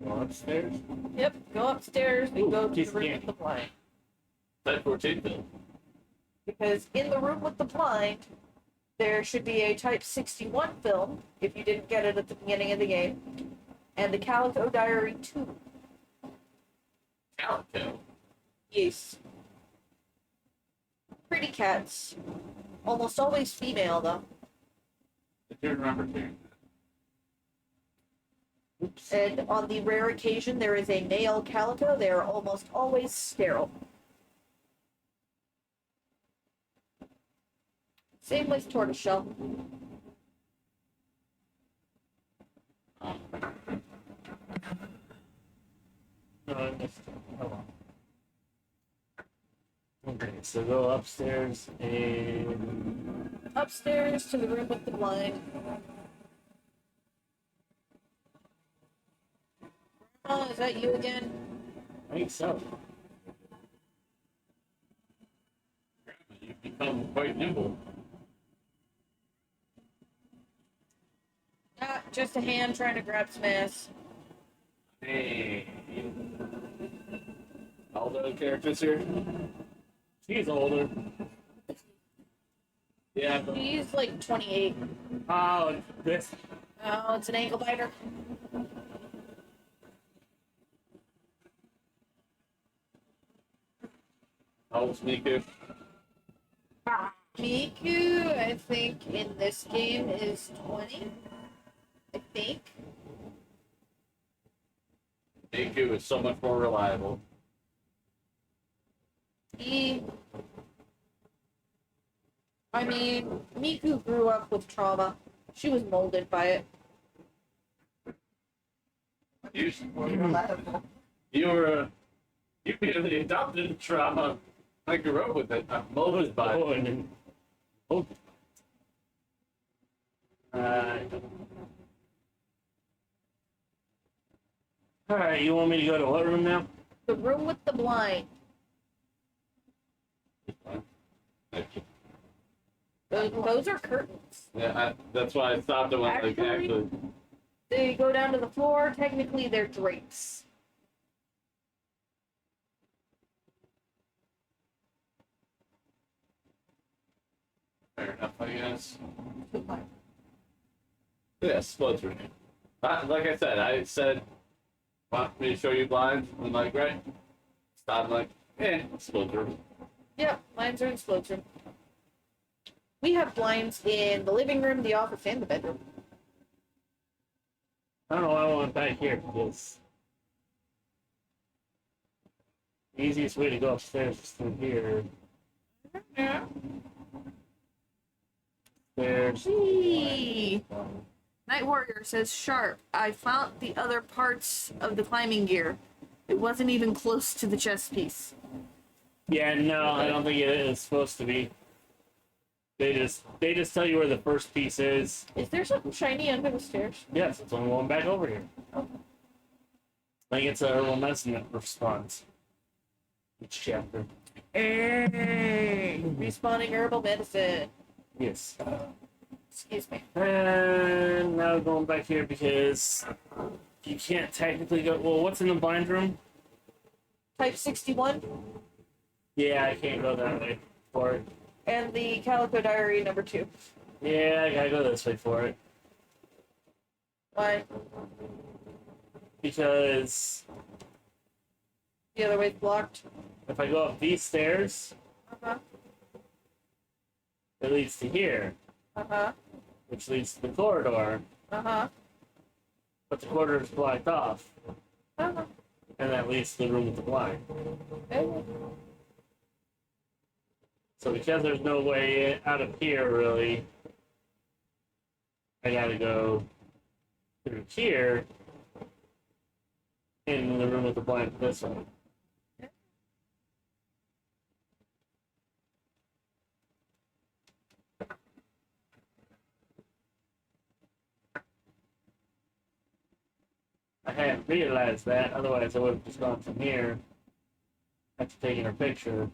Go upstairs. Yep, go upstairs and Ooh, go to piece the of room candy. with the blind. Type 14 film. Because in the room with the blind, there should be a Type 61 film, if you didn't get it at the beginning of the game, and the Calico Diary 2. Calico. Yes. Pretty cats. Almost always female, though. I do remember hearing Oops. And on the rare occasion there is a male calico, they are almost always sterile. Same with tortoiseshell. No, I missed it. Oh well. Okay, so go upstairs and Upstairs to the room with the blind. Oh, is that you again? I think so. that. You've become quite nimble. Ah, just a hand trying to grab some ass. Hey. All the characters here? She's older. Yeah, but He's like 28. Oh, this. Oh, it's an ankle biter. how old's Miku? Miku, I think, in this game is 20. I think. Miku is so much more reliable. I mean, Miku grew up with trauma. She was molded by it. You, More reliable. you were, you merely adopted the trauma. I grew up with it. I'm molded by Oh, it. and then. Oh. Alright, you want me to go to what room now? The room with the blind. Those are curtains. Yeah, that's why I stopped it when like Actually- actually. They go down to the floor. Technically, they're drapes. Fair enough, I guess. Yeah, splits for me. Like I said, Want me to show you blinds? I'm like, right. Stop, like, split through. Yep, blinds are in Float's room. We have blinds in the living room, the office, and the bedroom. I don't know why I went back here because the easiest way to go upstairs is through here. Yeah. There's Gee. Night Warrior says, Sharp, I found the other parts of the climbing gear. It wasn't even close to the chest piece. yeah, no, I don't think it is supposed to be. They just tell you where the first piece is. Is there something shiny under the stairs? Yes, it's only going back over here. Oh. I think it's a herbal medicine that responds each chapter. Hey, respawning herbal medicine. Yes. Excuse me. And now going back here because you can't technically go. Well, what's in the blind room? Type 61 Yeah, I can't go that way for it. and the Calico Diary number 2. Yeah, I gotta go this way for it Why? because The other way's blocked. if I go up these stairs, Uh-huh. it leads to here, Uh-huh. which leads to the corridor, Uh-huh. but the corridor is blocked off, Uh-huh. and that leads to the room with the blind. Okay. So because there's no way out of here, really, I gotta go through here in the room with the blind this way. I hadn't realized that, otherwise I would have just gone from here after taking her picture.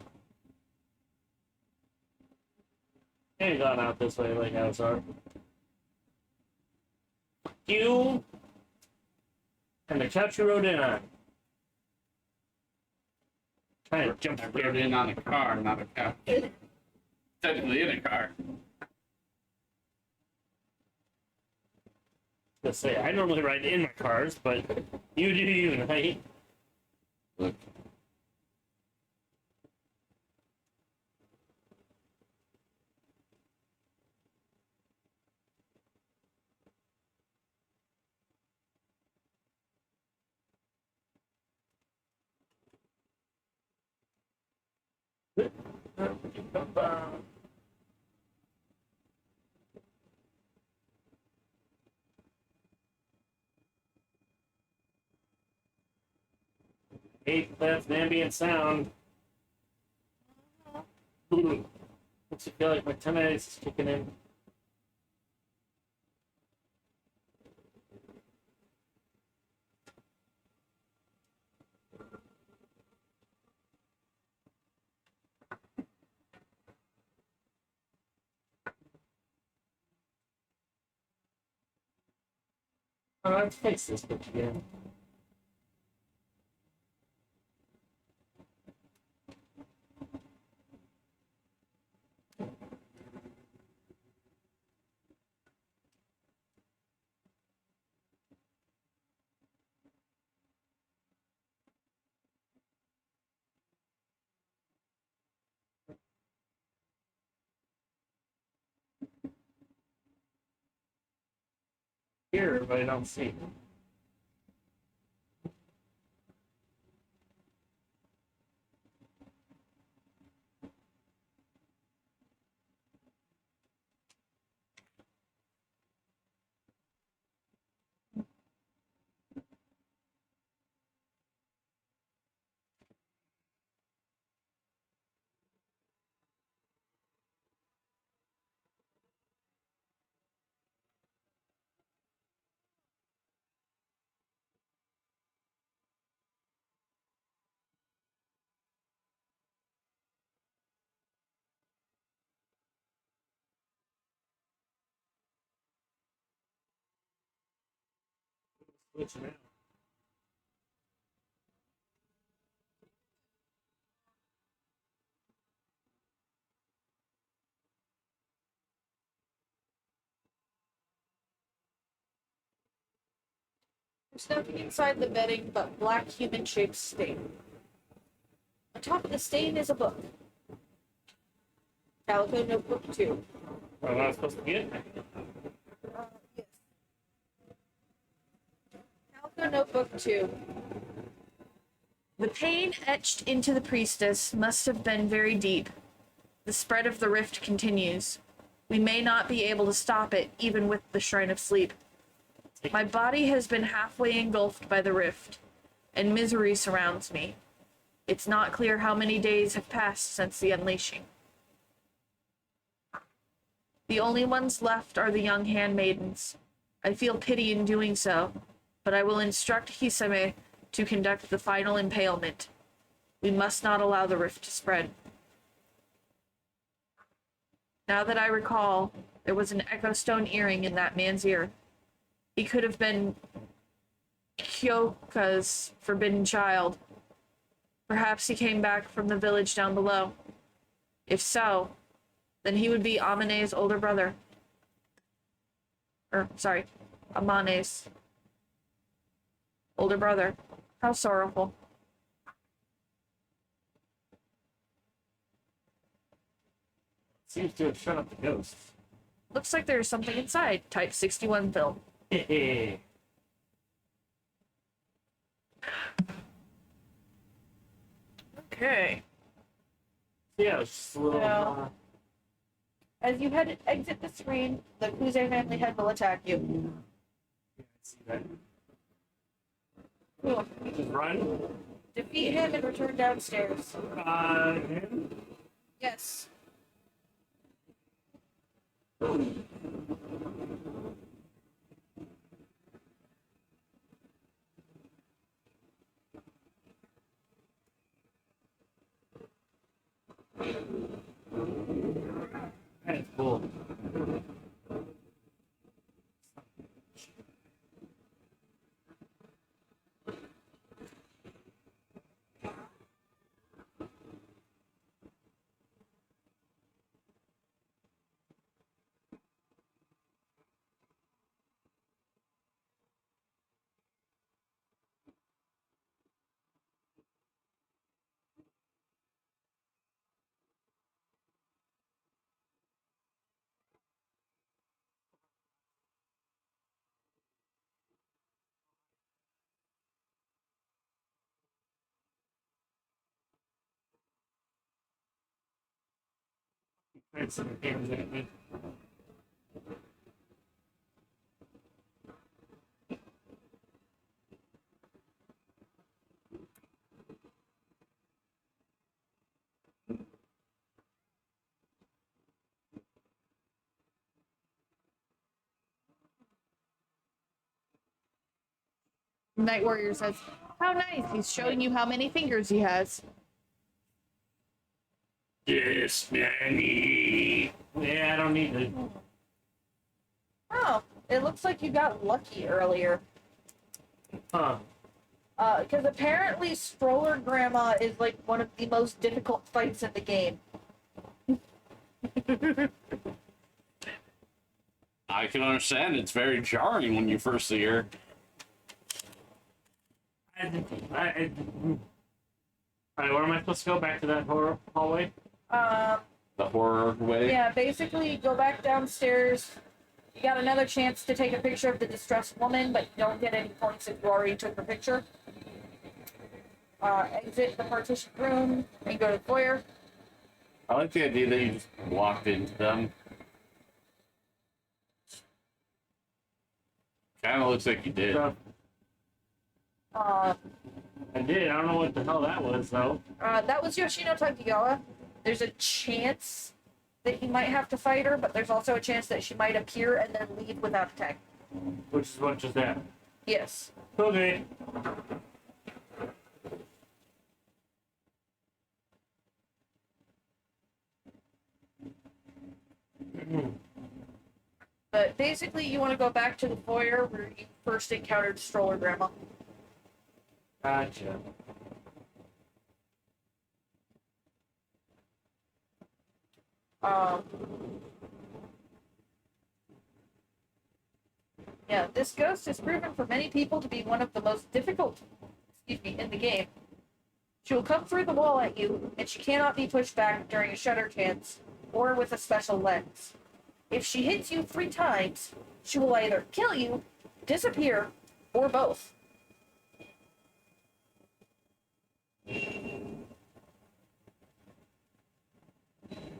And gone out this way like house are. You and the couch you rode in on. Trying to jump I here. rode in on a car, not a couch. Technically in a car. To say I normally ride in my cars, but you do you, Night. Look. That's ambient sound. Makes you feel like my tinnitus is kicking in. Oh, let's fix this bitch again. Here, but I don't see. Switch now. There's nothing inside the bedding but black human-shaped stain. On top of the stain is a book. Calico Notebook 2. What am I supposed to get? Yes. Calico Notebook 2. The pain etched into the priestess must have been very deep. The spread of the rift continues. We may not be able to stop it, even with the Shrine of Sleep. My body has been halfway engulfed by the rift, and misery surrounds me. It's not clear how many days have passed since the unleashing. The only ones left are the young handmaidens. I feel pity in doing so, but I will instruct Hisame to conduct the final impalement. We must not allow the rift to spread. Now that I recall, there was an echo stone earring in that man's ear. He could have been Kyoka's forbidden child. Perhaps he came back from the village down below. If so, then he would be Amane's older brother. Amane's older brother. How sorrowful. Seems to have shut up the ghosts. Looks like there's something inside. Type 61 film. Hehe. Okay. Yeah, it's just a little. Yeah. As you exit the screen, the Kuze family head will attack you. Yeah, I see that. Cool. Just run. Defeat him and return downstairs. Him? Yes. That's cool. That's some games at me. Night Warrior says, "How nice! He's showing you how many fingers he has." Yes, Manny. Yeah, I don't need to. Oh, it looks like you got lucky earlier. Huh. Because apparently Stroller Grandma is like one of the most difficult fights in the game. I can understand it's very jarring when you first see her. Alright, where am I supposed to go? Back to that hallway? The horror way. Yeah, basically go back downstairs. You got another chance to take a picture of the distressed woman, but you don't get any points if you already took her picture. Exit the partition room and go to the foyer. I like the idea that you just walked into them. Kind of looks like you did. I did. I don't know what the hell that was, though. That was Yoshino Takigawa. There's a chance that he might have to fight her, but there's also a chance that she might appear and then leave without attack. Which is what just that? Yes. Okay. But basically, you want to go back to the foyer where you first encountered Stroller Grandma. Gotcha. Yeah, this ghost has proven for many people to be one of the most difficult, in the game. She will come through the wall at you, and she cannot be pushed back during a shutter chance or with a special lens. If she hits you 3 times, she will either kill you, disappear, or both.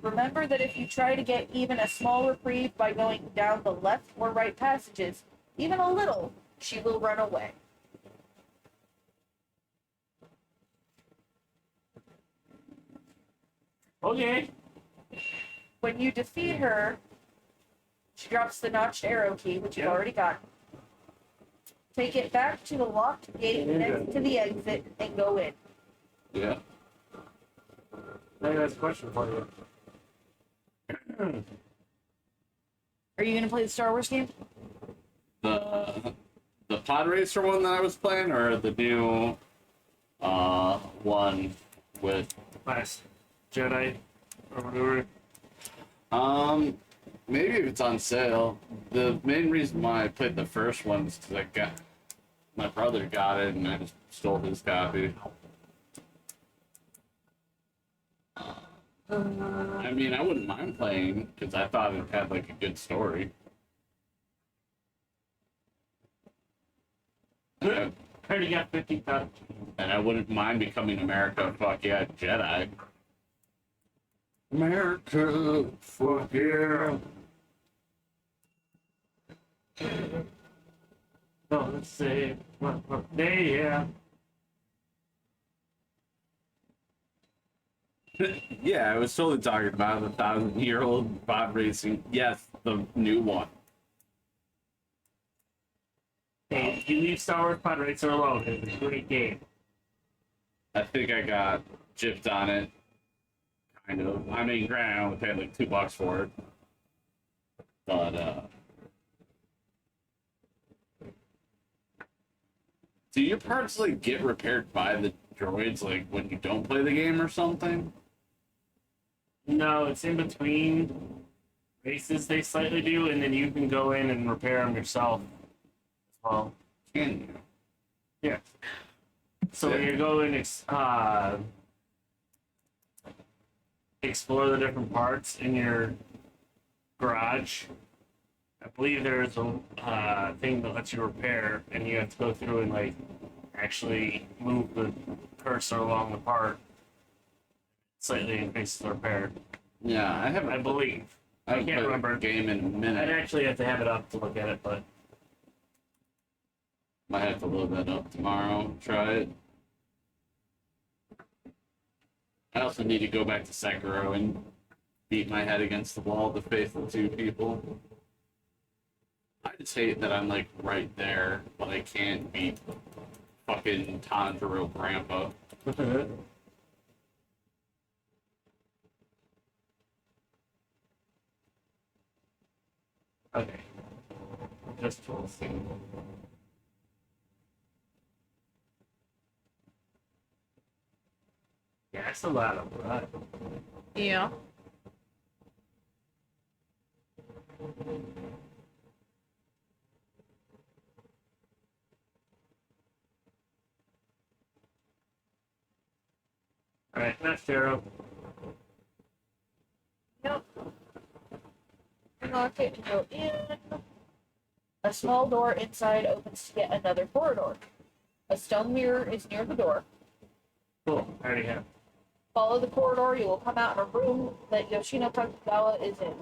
Remember that if you try to get even a small reprieve by going down the left or right passages, even a little, she will run away. Okay. When you defeat her, she drops the notched arrow key, which you've already got. Take it back to the locked gate next to the exit and go in. Yeah. I got a question for you. Are you gonna play the Star Wars game? The pod racer one that I was playing, or the new one with Last Jedi or whatever. maybe if it's on sale. The main reason why I played the first one is because my brother got it and I just stole his copy. I mean, I wouldn't mind playing because I thought it had like a good story. I already got 50,000. And I wouldn't mind becoming America, fuck yeah, Jedi. America, fuck yeah. No, let's see. What day, yeah. Yeah, I was totally talking about the 1,000-year-old pod racing. Yes, the new one. Hey, you leave Star Wars Pod Racer alone. It's a great game. I think I got gypped on it. Kind of. I mean, granted, I only paid like $2 for it. But, do your parts, like, get repaired by the droids, like, when you don't play the game or something? No, it's in between races they slightly do, and then you can go in and repair them yourself as well. Can you? Yeah. So when you go and explore the different parts in your garage, I believe there's a thing that lets you repair, and you have to go through and like actually move the cursor along the part, slightly increases the repair. Yeah, I haven't. I believe. I haven't can't played remember. a game in a I'd minute. actually have to have it up to look at it, but Might have to load that up tomorrow. Try it. I also need to go back to Sekiro and beat my head against the wall to face the 2 people. I just hate that I'm like right there, but I can't beat fucking Tanjiro Grandpa. okay. Just to see. Yeah, that's a lot of blood. Yeah. Alright, that's Pharaoh. Yep. Unlock it and go in. A small door inside opens to yet another corridor. A stone mirror is near the door. Cool, I already have. Follow the corridor, you will come out in a room that Yoshino Takugawa is in,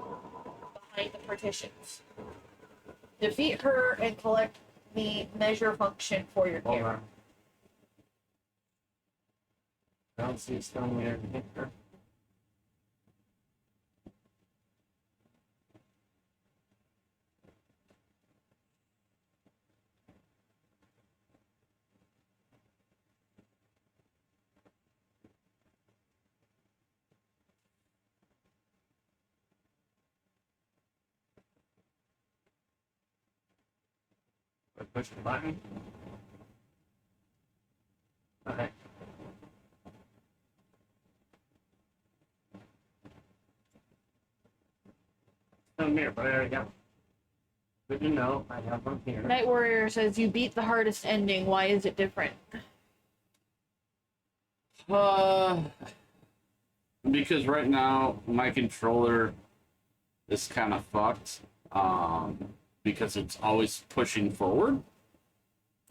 behind the partitions. Defeat her and collect the measure function for your Hold camera. on. I don't see a stone mirror here. I push the button. Okay. Stone mirror, but I already got one. Good to know. I have one here. Night Warrior says you beat the hardest ending. Why is it different? Because right now my controller is kind of fucked. Because it's always pushing forward.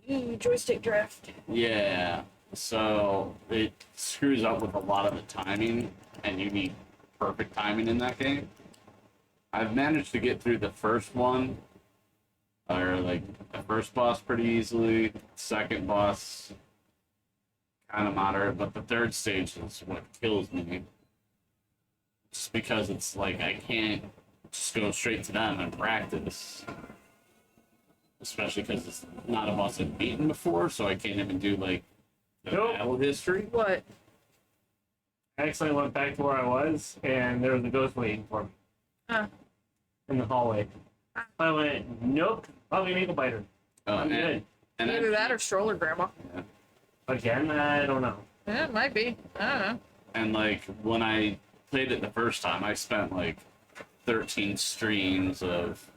Ooh, joystick drift. Yeah. So it screws up with a lot of the timing, and you need perfect timing in that game. I've managed to get through the first one, or like the first boss pretty easily. Second boss, kind of moderate, but the third stage is what kills me. Just because it's like I can't just go straight to them and practice. Especially because it's not a boss I've beaten before, so I can't even do like the battle history. What? I actually went back to where I was, and there was a ghost waiting for me in the hallway. I went, nope, probably an eagle biter. I'm good. And Either that or stroller grandma. Again, I don't know. Yeah, it might be. I don't know. And like when I played it the first time, I spent like 13 streams of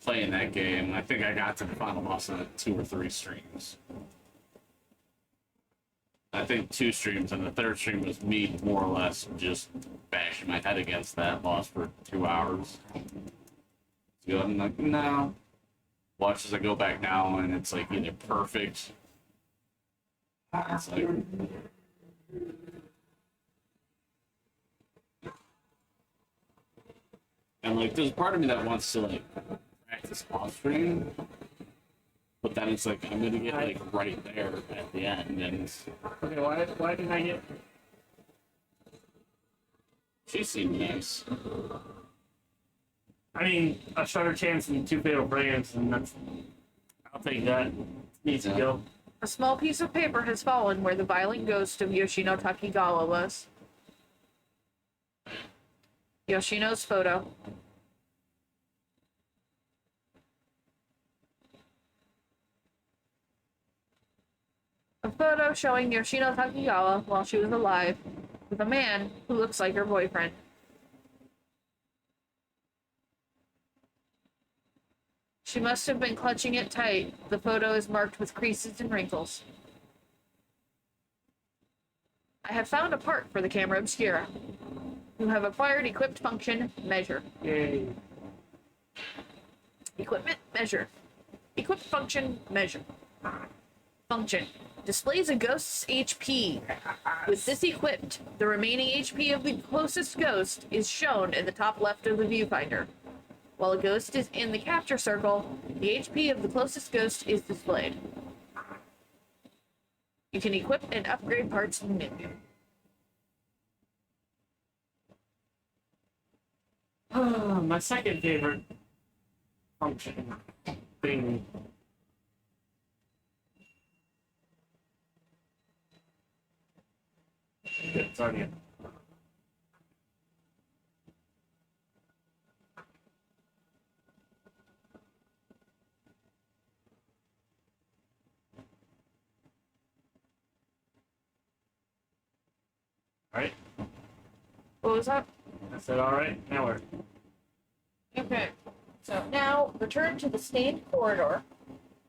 playing that game. I think I got to the final boss in 2 or 3 streams. I think 2 streams, and the third stream was me more or less just bashing my head against that boss for 2 hours. So I'm like, no. Watch as I go back now, and it's like either perfect. It's like, and like, there's a part of me that wants to like practice off screen, but then it's like I'm gonna get like right there at the end, and Okay, why didn't I get... she seemed nice. I mean, a shorter chance than 2 fatal frames, and that's... I'll take that. Needs to go. A small piece of paper has fallen where the violent ghost of Yoshino Takigawa was. Yoshino's photo. A photo showing Yoshino Takigawa while she was alive, with a man who looks like her boyfriend. She must have been clutching it tight. The photo is marked with creases and wrinkles. I have found a part for the camera obscura. You have acquired equipped function measure. Yay. Equipment measure. Equipped function measure. Function. Displays a ghost's HP. With this equipped, the remaining HP of the closest ghost is shown in the top left of the viewfinder. While a ghost is in the capture circle, the HP of the closest ghost is displayed. You can equip and upgrade parts in the menu. My second favorite function thing. Good, it's already in. Alright, What was that? I said alright, now we're... Okay. So now return to the stained corridor,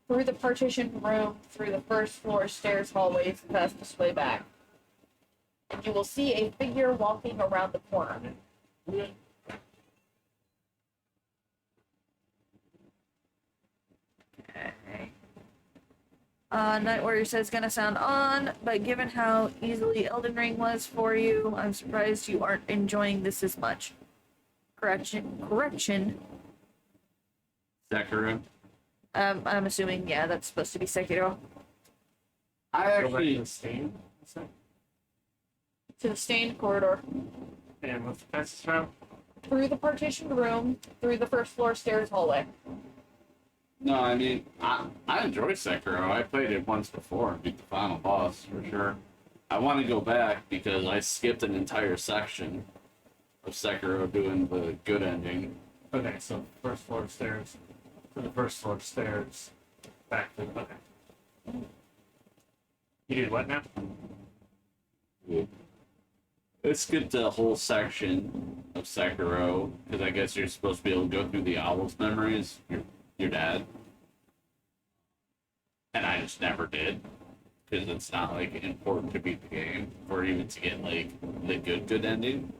through the partitioned room, through the first floor stairs, hallways, the fastest way back. And you will see a figure walking around the corner. Okay. Night Warrior says gonna sound on, but given how easily Elden Ring was for you, I'm surprised you aren't enjoying this as much. Correction. Sekiro. I'm assuming, yeah, that's supposed to be Sekiro. I Go back to actually, the stain. What's that? To the stained corridor. And what's the fastest route? Through the partitioned room, through the first floor stairs hallway. no, I mean, I enjoy Sekiro. I played it once before and beat the final boss for sure. I want to go back because I skipped an entire section of Sekiro doing the good ending. Okay, so first floor stairs. To the first floor stairs. Back to... Okay. You did what now? I skipped a whole section of Sekiro because I guess you're supposed to be able to go through the owl's memories. You your dad. And I just never did. Because it's not, like, important to beat the game, or even to get, like, the good ending.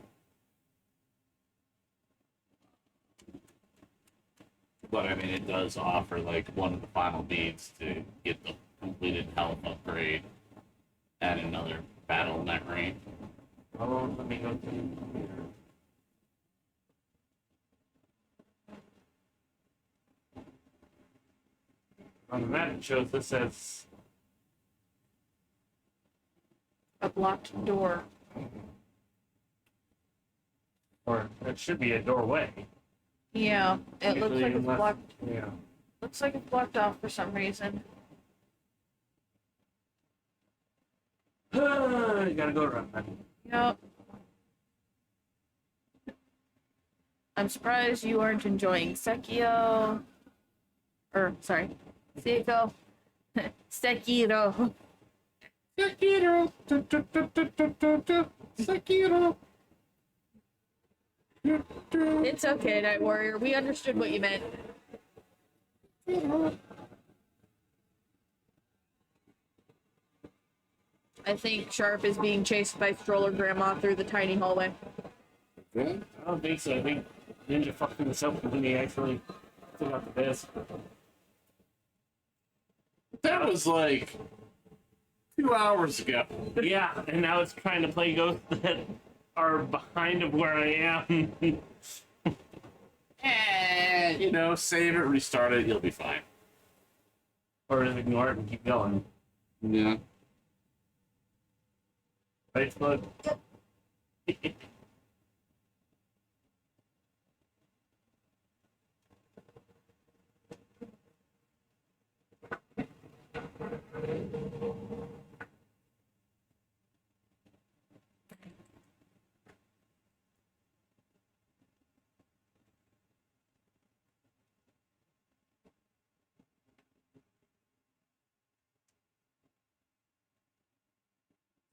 But, I mean, it does offer, like, one of the final needs to get the completed health upgrade and another battle in that range. Oh, let me go through the computer. On the map, it shows this as A blocked door. or it should be a doorway. Yeah, it looks Usually like it's unless- blocked. Yeah. Looks like it's blocked off for some reason. You gotta go around that. Yep. I'm surprised you aren't enjoying Sekiro. Or, sorry, Seiko. Sekiro. Sekiro. Sekiro. It's okay, Night Warrior. We understood what you meant. I think Sharp is being chased by Stroller Grandma through the tiny hallway. Yeah. I don't think so. I think Ninja fucked himself when he actually took out the disc. That was like 2 hours ago. Yeah, and now it's trying to play ghosts that are behind of where I am. You know, save it, restart it, you'll be fine. Or just ignore it and keep going. Yeah. Right, Spud?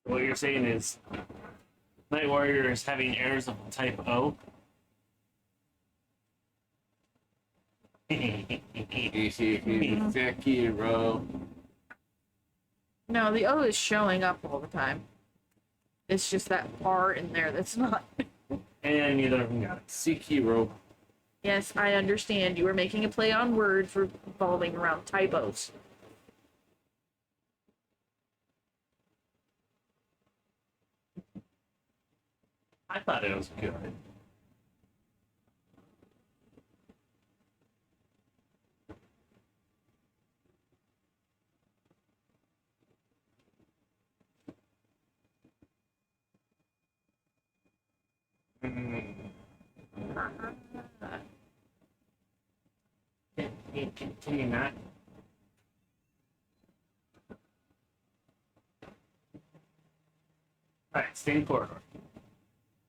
What you're saying is Night Warrior is having errors of type O. Sekiro. No, the O is showing up all the time. It's just that part in there that's not. And neither of them got it. Sekiro. Yes, I understand. You were making a play on words revolving around typos. I thought it was good. Can you not? Alright, stay in corridor.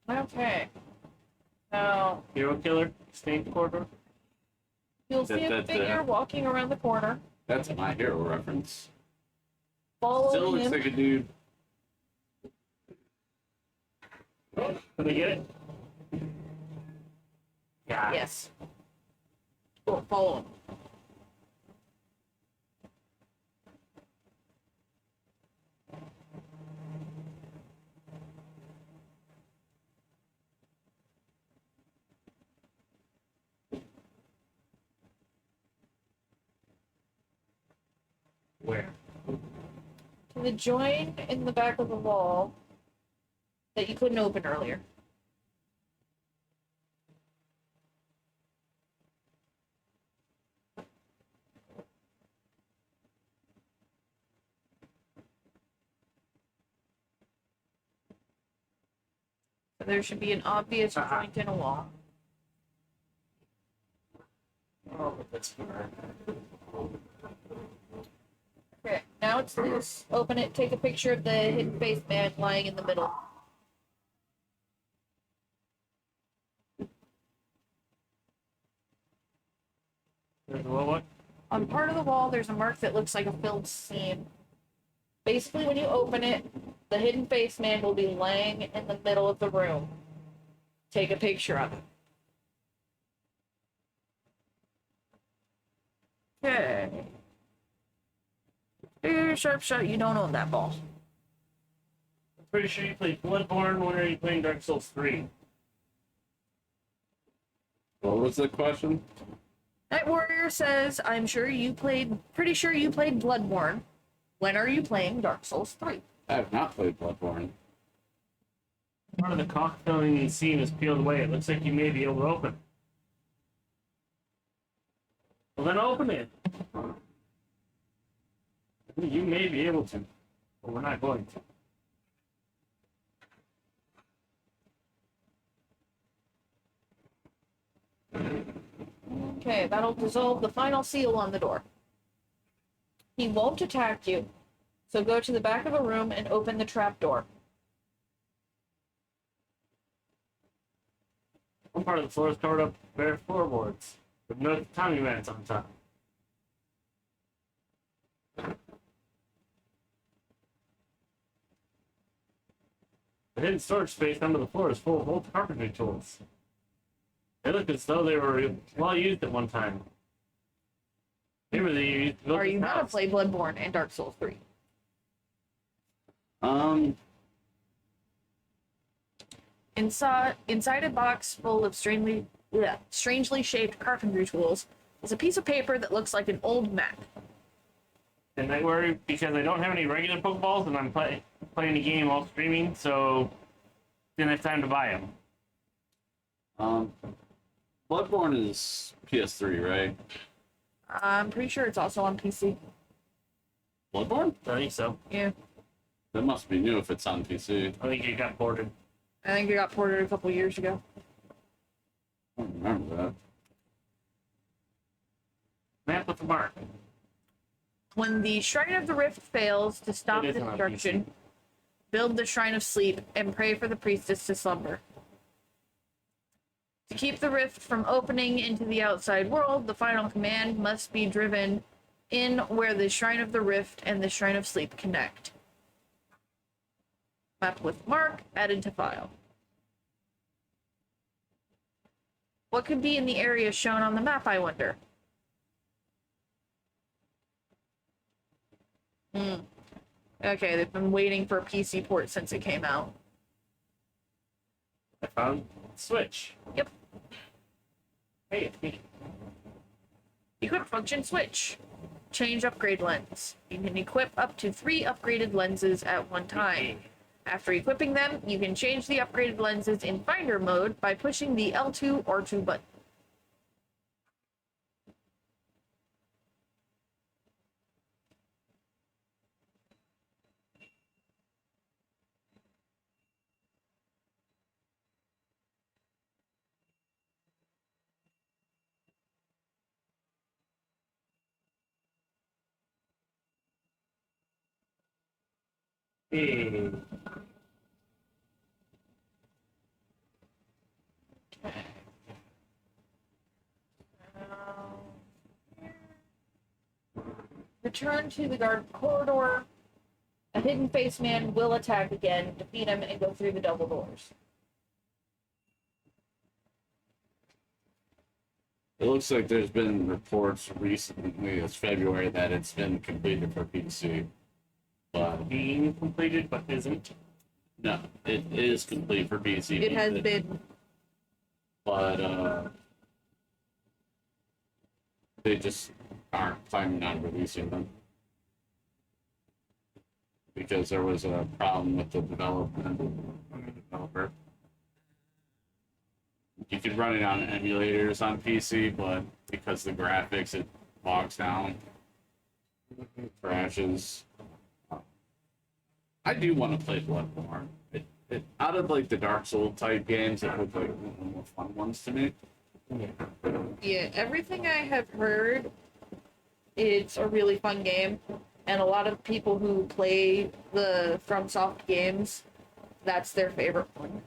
Okay. So, Hero killer, stay in corridor. you'll see a That- figure walking around the corner. That's my hero reference. Follow Still looks him. like a dude. Did they get it? Yeah. Yes. Cool, follow him. Where? To the joint in the back of the wall that you couldn't open earlier. So there should be an obvious joint in a wall. Oh, that's hard. Okay, now it's loose. Open it, take a picture of the hidden face man lying in the middle. What? On part of the wall, there's a mark that looks like a filled seam. Basically, when you open it, the hidden face man will be laying in the middle of the room. Take a picture of it. Sharp shot, you don't own that ball. I'm pretty sure you played Bloodborne. When are you playing Dark Souls 3? What was the question? Night Warrior says, pretty sure you played Bloodborne. When are you playing Dark Souls 3? I have not played Bloodborne. Part of the cock filling scene is peeled away. It looks like you may be able to open. Well, then open it. You may be able to, but we're not going to. Okay, that'll dissolve the final seal on the door. He won't attack you, so go to the back of a room and open the trap door. One part of the floor is covered up with bare floorboards, with no timing mats on top. The hidden storage space under the floor is full of old carpentry tools. They look as though they were well used at one time. Maybe they used to build Are you this gonna house. play Bloodborne and Dark Souls 3? Inside a box full of strangely shaped carpentry tools is a piece of paper that looks like an old map. And I worry because I don't have any regular Pokeballs and I'm playing the game while streaming, so didn't have time to buy them. Bloodborne is PS3, right? I'm pretty sure it's also on PC. Bloodborne? I think so. Yeah, That must be new if it's on PC. I think it got ported. I think it got ported a couple years ago. I don't remember that. Map with the mark. When the Shrine of the Rift fails to stop It isn't on destruction, build the Shrine of Sleep and pray for the priestess to slumber. To keep the rift from opening into the outside world, the final command must be driven in where the Shrine of the Rift and the Shrine of Sleep connect. Map with mark added to file. What could be in the area shown on the map, I wonder? Okay, they've been waiting for a PC port since it came out. I found Switch. Yep. Hey, it's me. Equip function switch. Change upgrade lens. You can equip up to 3 upgraded lenses at one time. After equipping them, you can change the upgraded lenses in Finder mode by pushing the L2 or 2 button. Hey. Return to the guard corridor. A hidden face man will attack again, defeat him, and go through the double doors. It looks like there's been reports recently, it's February, that it's been completed for PC. But Being completed, but isn't. no, it is complete for PC. It has been. But they just aren't planning on releasing them because there was a problem with the developer. You could run it on emulators on PC, but because the graphics, it bogs down, crashes. I do want to play Bloodborne. Out of like the Dark Souls type games, it look like one of the more fun ones to me. Yeah, everything I have heard, it's a really fun game, and a lot of people who play the FromSoft games, that's their favorite one.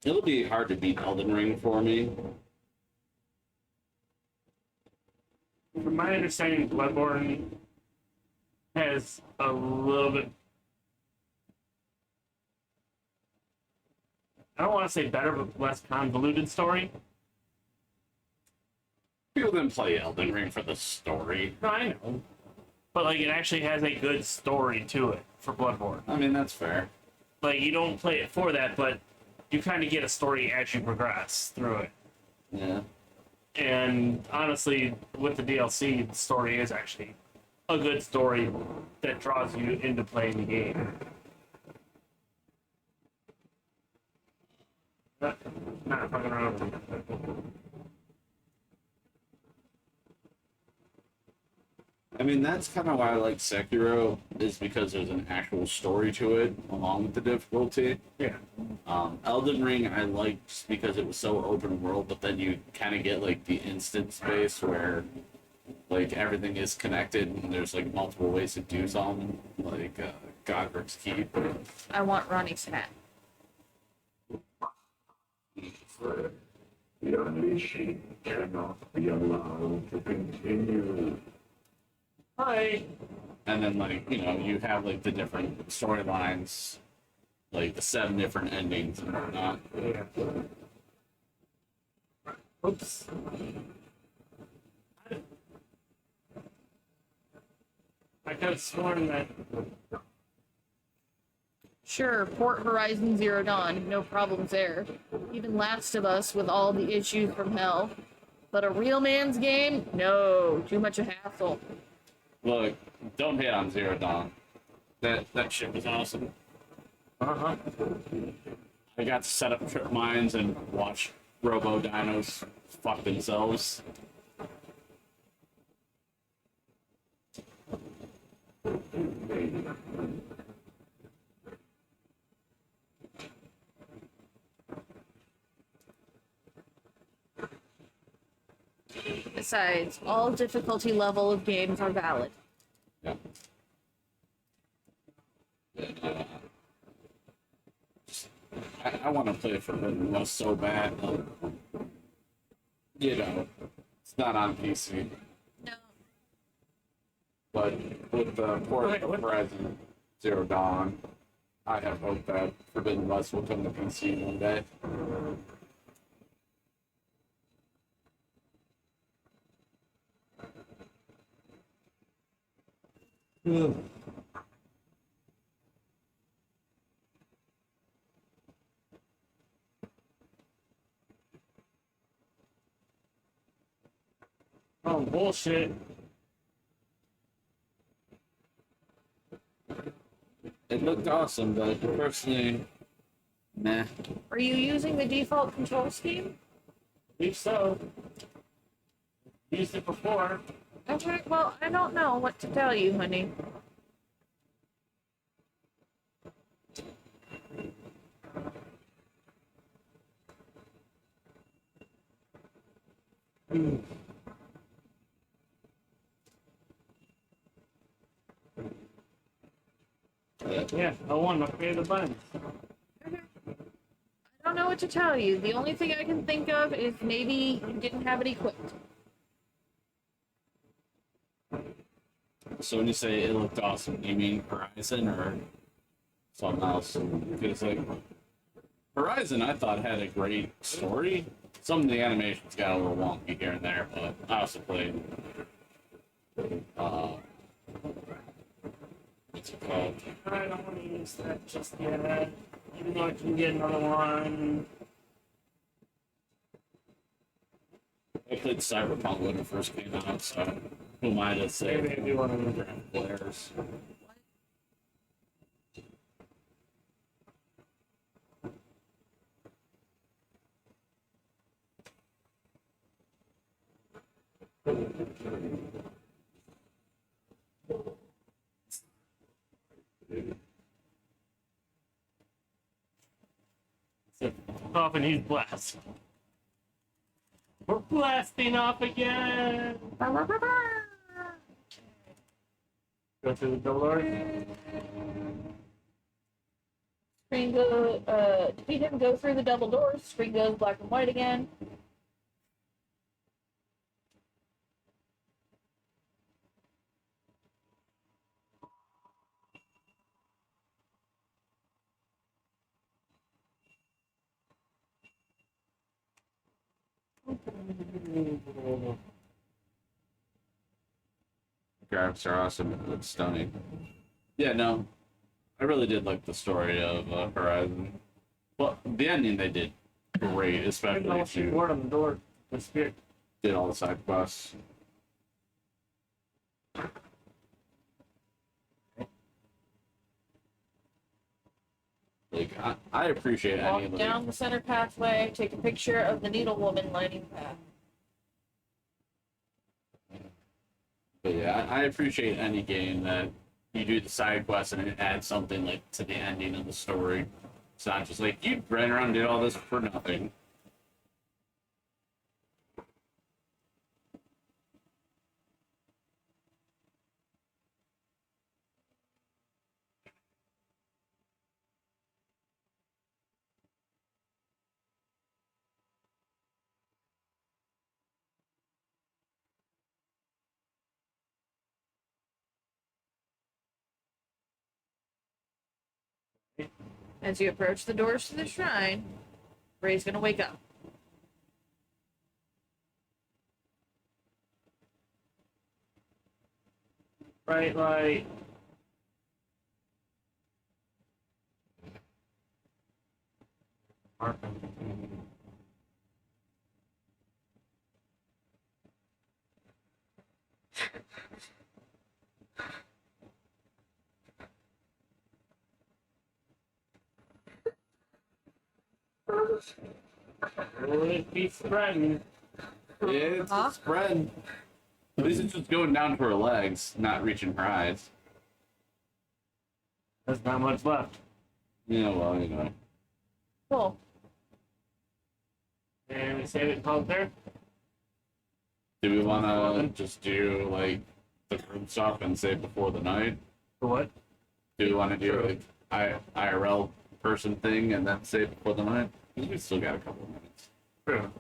It'll be hard to beat Elden Ring for me. From my understanding, Bloodborne has a little bit. I don't want to say better, but less convoluted story. I feel didn't play Elden Ring for the story. No, I know. But like, it actually has a good story to it for Bloodborne. I mean, that's fair. Like, you don't play it for that, but you kind of get a story as you progress through it. Yeah. And honestly, with the DLC, the story is actually a good story that draws you into playing the game. Not fucking around. I mean, that's kind of why I like Sekiro, is because there's an actual story to it, along with the difficulty. Yeah. Elden Ring I liked just because it was so open world, but then you kind of get like the instant space where like everything is connected and there's like multiple ways to do something, like Godric's Keep. I want Ronnie's hat. The unleashing cannot be allowed to continue. Hi. And then like, you know, you have like the different storylines, like the 7 different endings and whatnot. Yeah. Oops. I could have sworn that. Sure, port Horizon Zero Dawn, no problems there. Even Last of Us with all the issues from hell. But a real man's game? No, too much a hassle. Look, don't hate on Zero Dawn. That shit was awesome. Uh-huh. I got to set up trip mines and watch Robo Dinos fuck themselves. Besides, all difficulty level of games are valid. Yeah. I want to play Forbidden West so bad. You know, it's not on PC. No. But with the port of Horizon Zero Dawn, I have hope that Forbidden West will come to PC one day. Oh, bullshit. It looked awesome, but personally, meh. Are you using the default control scheme? Believe so. Used it before. Okay, well, I don't know what to tell you, honey. Yeah, I want to upgrade the buttons. Okay. I don't know what to tell you. The only thing I can think of is maybe you didn't have it equipped. So when you say it looked awesome, you mean Horizon or something else? Because like Horizon, I thought had a great story. Some of the animations got a little wonky here and there, but I also played. What's it called? I don't want to use that just yet. Even though I can get another one. I played Cyberpunk when it first came out, so who am I to say? Maybe I do want to move it. Players. Off and he's blessed. We're blasting off again. Go through the door. Screen go, defeat him, go through the double doors. Screen goes black and white again. graphics are awesome. It's stunning. Yeah, no, I really did like the story of Horizon. Well, the ending they did great, I didn't know especially what she if wore you on the door. The spirit. did all the side quests. Like, I appreciate any Walk of down the center pathway, take a picture of the needle woman lighting the path. But yeah, I appreciate any game that you do the side quests and it adds something like to the ending of the story. It's not just like you ran around and did all this for nothing. As you approach the doors to the shrine, Ray's gonna wake up. Bright light. It be spreading. It's Huh? a spread. At least it's just going down to her legs, not reaching her eyes. There's not much left. Yeah, well, you know. Cool. And we save it and call it there. Do we want to just do, like, the group stuff and save before the night? For what? Do we want to do, like, IRL person thing and then save before the night? Because we still got a couple of minutes. True.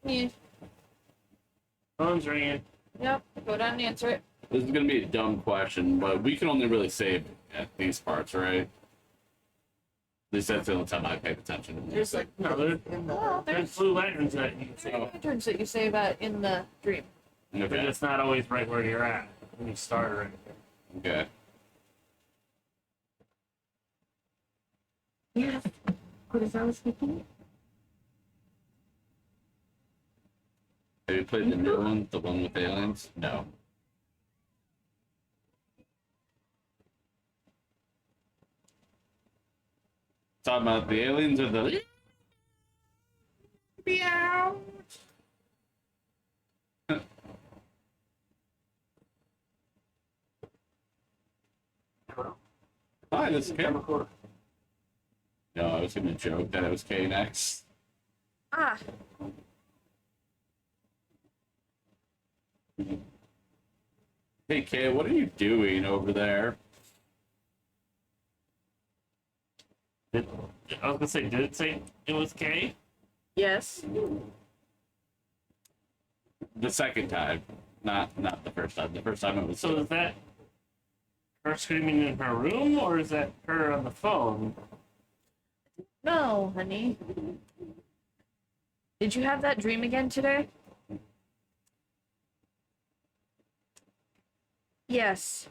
Yeah. Phone's ringing. Yep. Go down and answer it. This is going to be a dumb question, but we can only really save at these parts, right? At least that's the only time I paid attention. There's like No, there's, in the Well, there's there's blue lanterns that you can see. Oh. lanterns that you save at in the dream. But Okay. it's not always right where you're at when you start right there. Okay. Yes. Kurosawa speaking. Have you played the new one, the one with aliens? No. Talking about the aliens or the meow. Hi, this is Cam. No, I was gonna joke that it was KNX. Ah, Hey, Kay, what are you doing over there? I was gonna say, did it say it was K? yes. The second time, not the first time. The first time it was So is that her screaming in her room, or is that her on the phone? No, honey. Did you have that dream again today? Yes.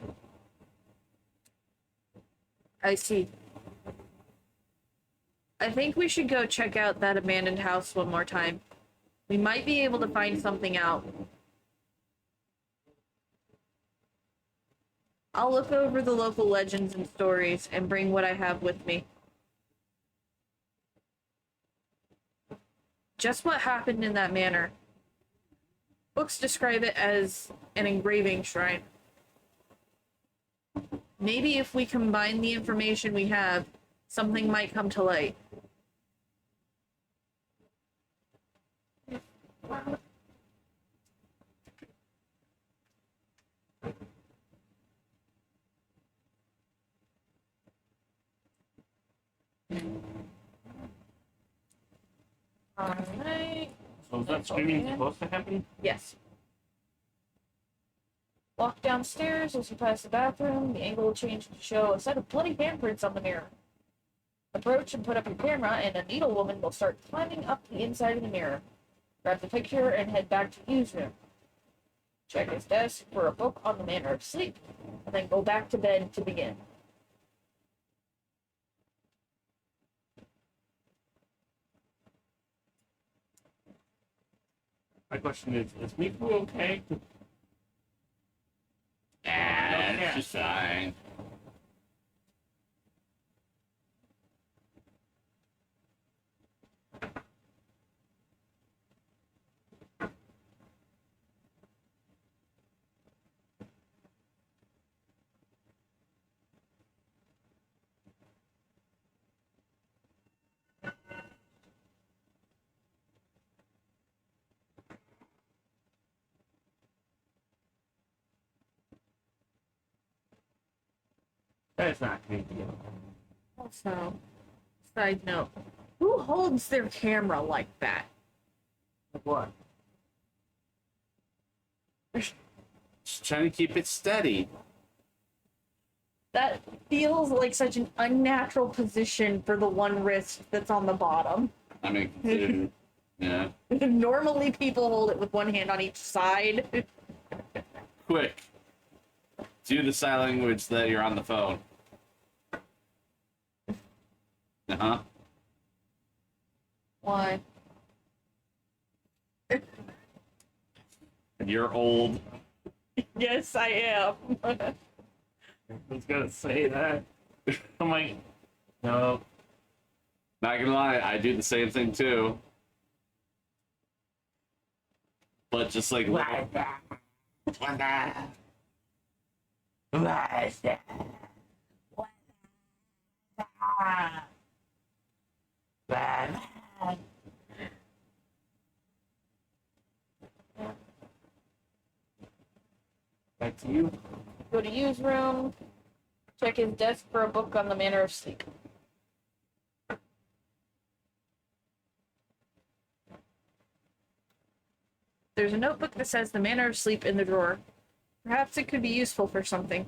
I see. I think we should go check out that abandoned house one more time. We might be able to find something out. I'll look over the local legends and stories and bring what I have with me. Just what happened in that manor. Books describe it as an engraving shrine. Maybe if we combine the information we have, something might come to light. Alright. So is that screaming supposed to happen? Yes. Walk downstairs as you pass the bathroom. The angle will change to show a set of bloody handprints on the mirror. Approach and put up your camera, and a needle woman will start climbing up the inside of the mirror. Grab the picture and head back to use room. Check his desk for a book on the manner of sleep, and then go back to bed to begin. My question is Miku okay? Yeah, it's just fine. That's not a big deal. Also, side note, who holds their camera like that? Like what? Just trying to keep it steady. That feels like such an unnatural position for the one wrist that's on the bottom. I mean, considering, yeah. Normally people hold it with one hand on each side. Quick. Do the sign language that you're on the phone. Uh-huh. Why? You're old. Yes, I am. I was gonna say that. I'm like, no. Not gonna lie, I do the same thing too. But just like Back to you. Go to use room. Check his desk for a book on the manner of sleep. There's a notebook that says the manner of sleep in the drawer. Perhaps it could be useful for something.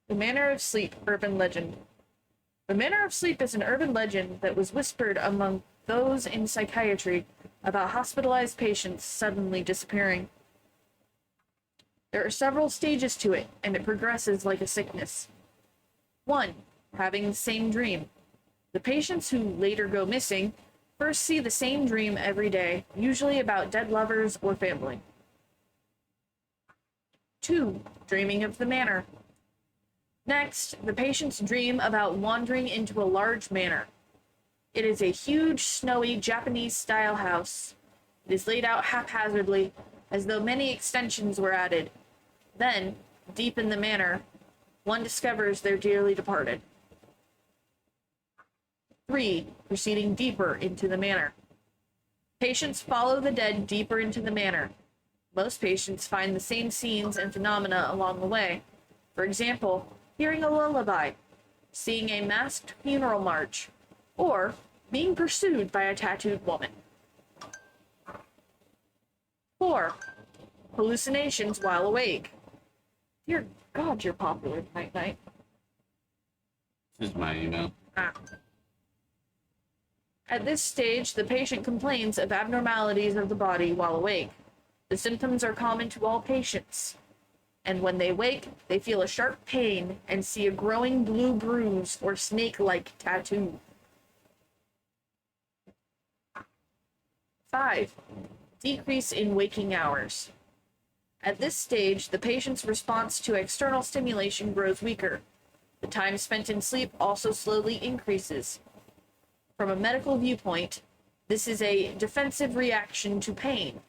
The manner of sleep, urban legend. The manner of sleep is an urban legend that was whispered among those in psychiatry about hospitalized patients suddenly disappearing. There are several stages to it, and it progresses like a sickness. 1. Having the same dream. The patients who later go missing first see the same dream every day, usually about dead lovers or family. 2. Dreaming of the manor. Next, the patients dream about wandering into a large manor. It is a huge, snowy, Japanese-style house. It is laid out haphazardly, as though many extensions were added. Then, deep in the manor, one discovers their dearly departed. 3. Proceeding deeper into the manor. Patients follow the dead deeper into the manor. Most patients find the same scenes and phenomena along the way. For example, hearing a lullaby, seeing a masked funeral march, or being pursued by a tattooed woman. 4. Hallucinations while awake. Dear God, you're popular tonight, Night. this is my email. Ah. At this stage, the patient complains of abnormalities of the body while awake. The symptoms are common to all patients, and when they wake, they feel a sharp pain and see a growing blue bruise or snake-like tattoo. 5. Decrease in waking hours. At this stage, the patient's response to external stimulation grows weaker. The time spent in sleep also slowly increases. From a medical viewpoint, this is a defensive reaction to pain.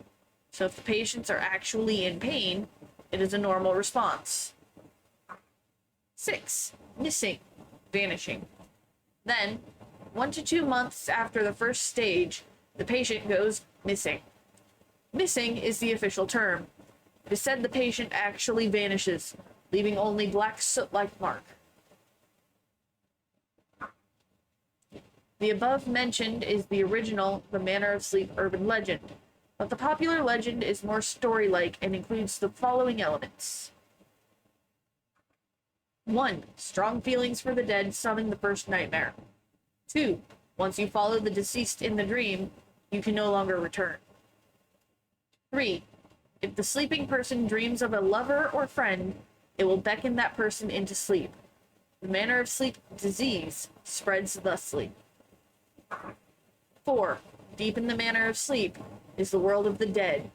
So if the patients are actually in pain, it is a normal response. 6. Missing, vanishing. Then, 1 to 2 months after the first stage, the patient goes missing. Missing is the official term. It is said the patient actually vanishes, leaving only black soot-like mark. The above mentioned is the original The Manner of Sleep urban legend, but the popular legend is more story-like and includes the following elements. 1. Strong feelings for the dead summon the first nightmare. 2. Once you follow the deceased in the dream, you can no longer return. 3. If the sleeping person dreams of a lover or friend, it will beckon that person into sleep. The manner of sleep disease spreads thusly. 4. Deep in the manner of sleep is the world of the dead,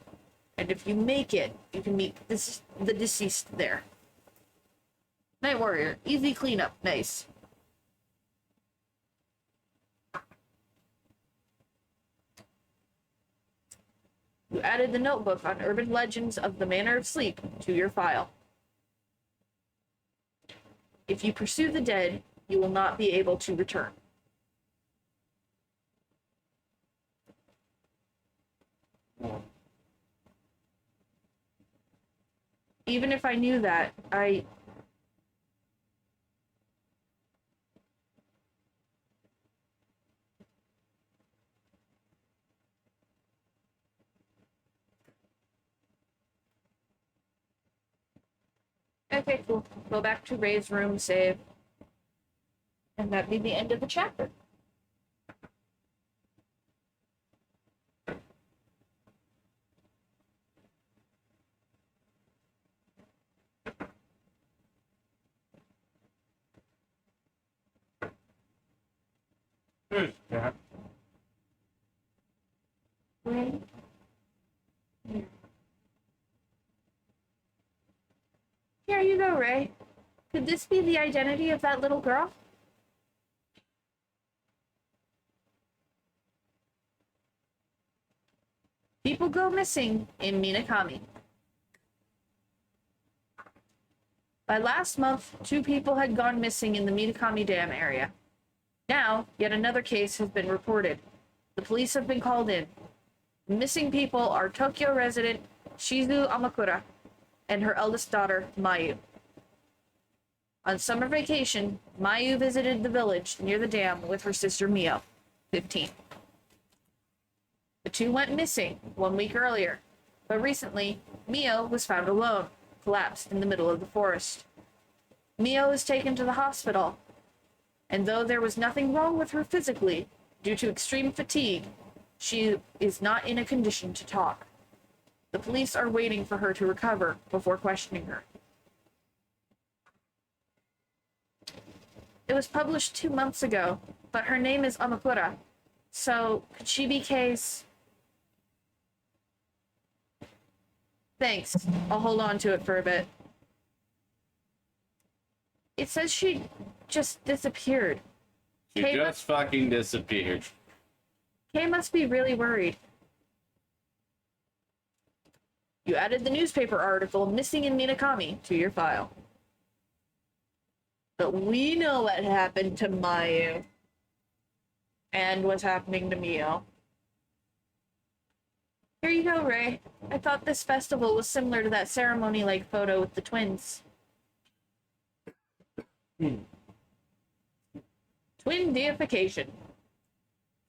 and if you make it, you can meet the deceased there. Night Warrior, easy cleanup, nice. You added the notebook on urban legends of the manner of sleep to your file. If you pursue the dead, you will not be able to return. Even if I knew that, Okay, cool. Go back to Ray's room, save. And that'd be the end of the chapter. Who's that? Ray? Here you go, Ray. Could this be the identity of that little girl? People go missing in Minakami. By last month, 2 people had gone missing in the Minakami Dam area. Now, yet another case has been reported. The police have been called in. The missing people are Tokyo resident Shizu Amakura and her eldest daughter, Mayu. On summer vacation, Mayu visited the village near the dam with her sister Mio, 15. The 2 went missing 1 week earlier, but recently, Mio was found alone, collapsed in the middle of the forest. Mio was taken to the hospital, and though there was nothing wrong with her physically, due to extreme fatigue, she is not in a condition to talk. The police are waiting for her to recover before questioning her. It was published 2 months ago, but her name is Amakura, so could she be case? Thanks. I'll hold on to it for a bit. It says she just disappeared. She Kay just fucking disappeared. Kay must be really worried. You added the newspaper article Missing in Minakami to your file. But we know what happened to Mayu. And what's happening to Mio. Here you go, Ray. I thought this festival was similar to that ceremony-like photo with the twins. Twin deification.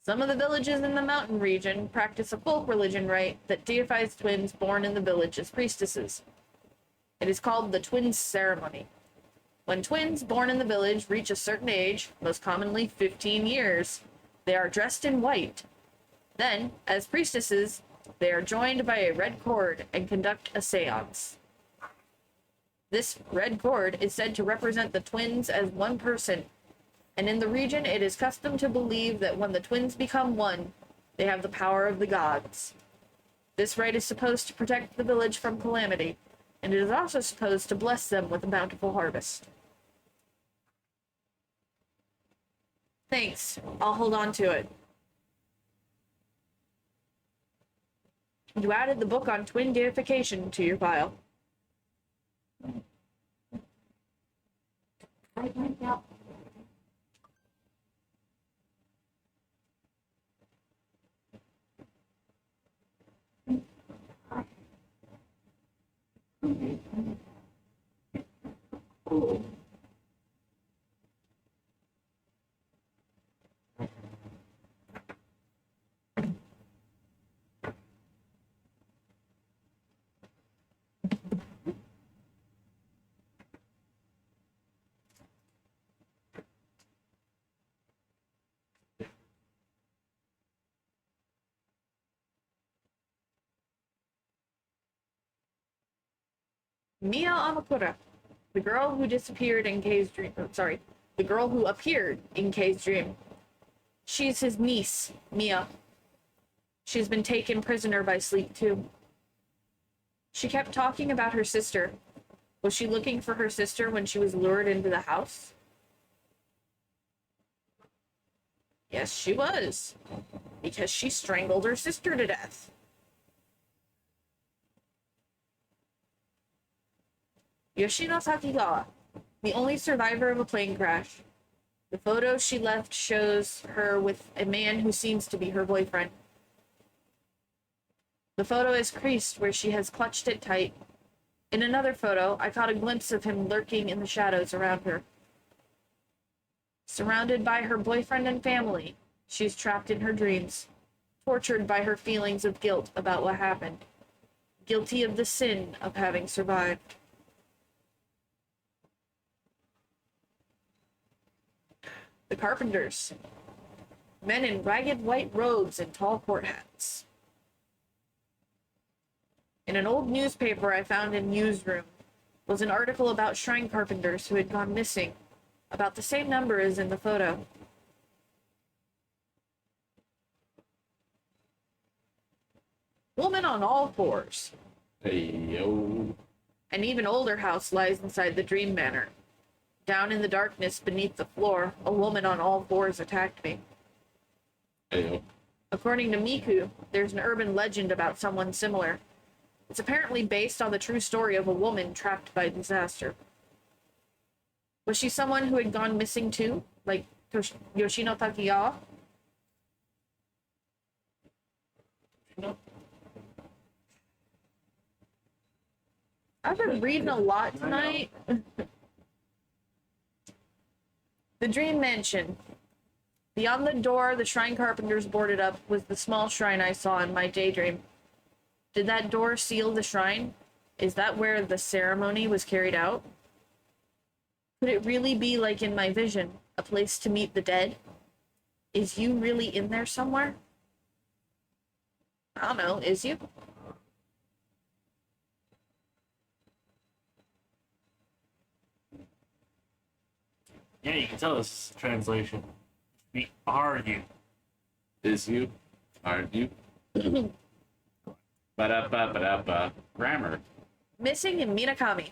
Some of the villages in the mountain region practice a folk religion rite that deifies twins born in the village as priestesses. It is called the twins ceremony. When twins born in the village reach a certain age, most commonly 15 years, they are dressed in white. Then, as priestesses, they are joined by a red cord and conduct a seance. This red cord is said to represent the twins as one person, and in the region it is custom to believe that when the twins become one, they have the power of the gods. This rite is supposed to protect the village from calamity, and it is also supposed to bless them with a bountiful harvest. Thanks. I'll hold on to it. You added the book on twin deification to your file. I went out. Mia Amakura, the girl who disappeared in Kei's dream. The girl who appeared in Kei's dream. She's his niece, Mia. She's been taken prisoner by Sleep too. She kept talking about her sister. Was she looking for her sister when she was lured into the house? Yes, she was. Because she strangled her sister to death. Yoshino Takigawa, the only survivor of a plane crash. The photo she left shows her with a man who seems to be her boyfriend. The photo is creased where she has clutched it tight. In another photo, I caught a glimpse of him lurking in the shadows around her. Surrounded by her boyfriend and family, she's trapped in her dreams, tortured by her feelings of guilt about what happened, guilty of the sin of having survived. The Carpenters. Men in ragged white robes and tall court hats. In an old newspaper I found in newsroom was an article about shrine carpenters who had gone missing, about the same number as in the photo. Woman on all fours. Hey, yo. An even older house lies inside the Dream Manor. Down in the darkness beneath the floor, a woman on all fours attacked me. Hey, yo. According to Miku, there's an urban legend about someone similar. It's apparently based on the true story of a woman trapped by disaster. Was she someone who had gone missing too, like Yoshino Takigawa? No. I've been reading a lot tonight. The Dream Mansion. Beyond the door the shrine carpenters boarded up was the small shrine I saw in my daydream. Did that door seal the shrine? Is that where the ceremony was carried out? Could it really be like in my vision, a place to meet the dead? Is you really in there somewhere? I don't know, is you? Yeah, you can tell this is a translation. We are you. Is you? Aren't you? Ba-da-ba-ba-da-ba. Grammar. Missing in Minakami.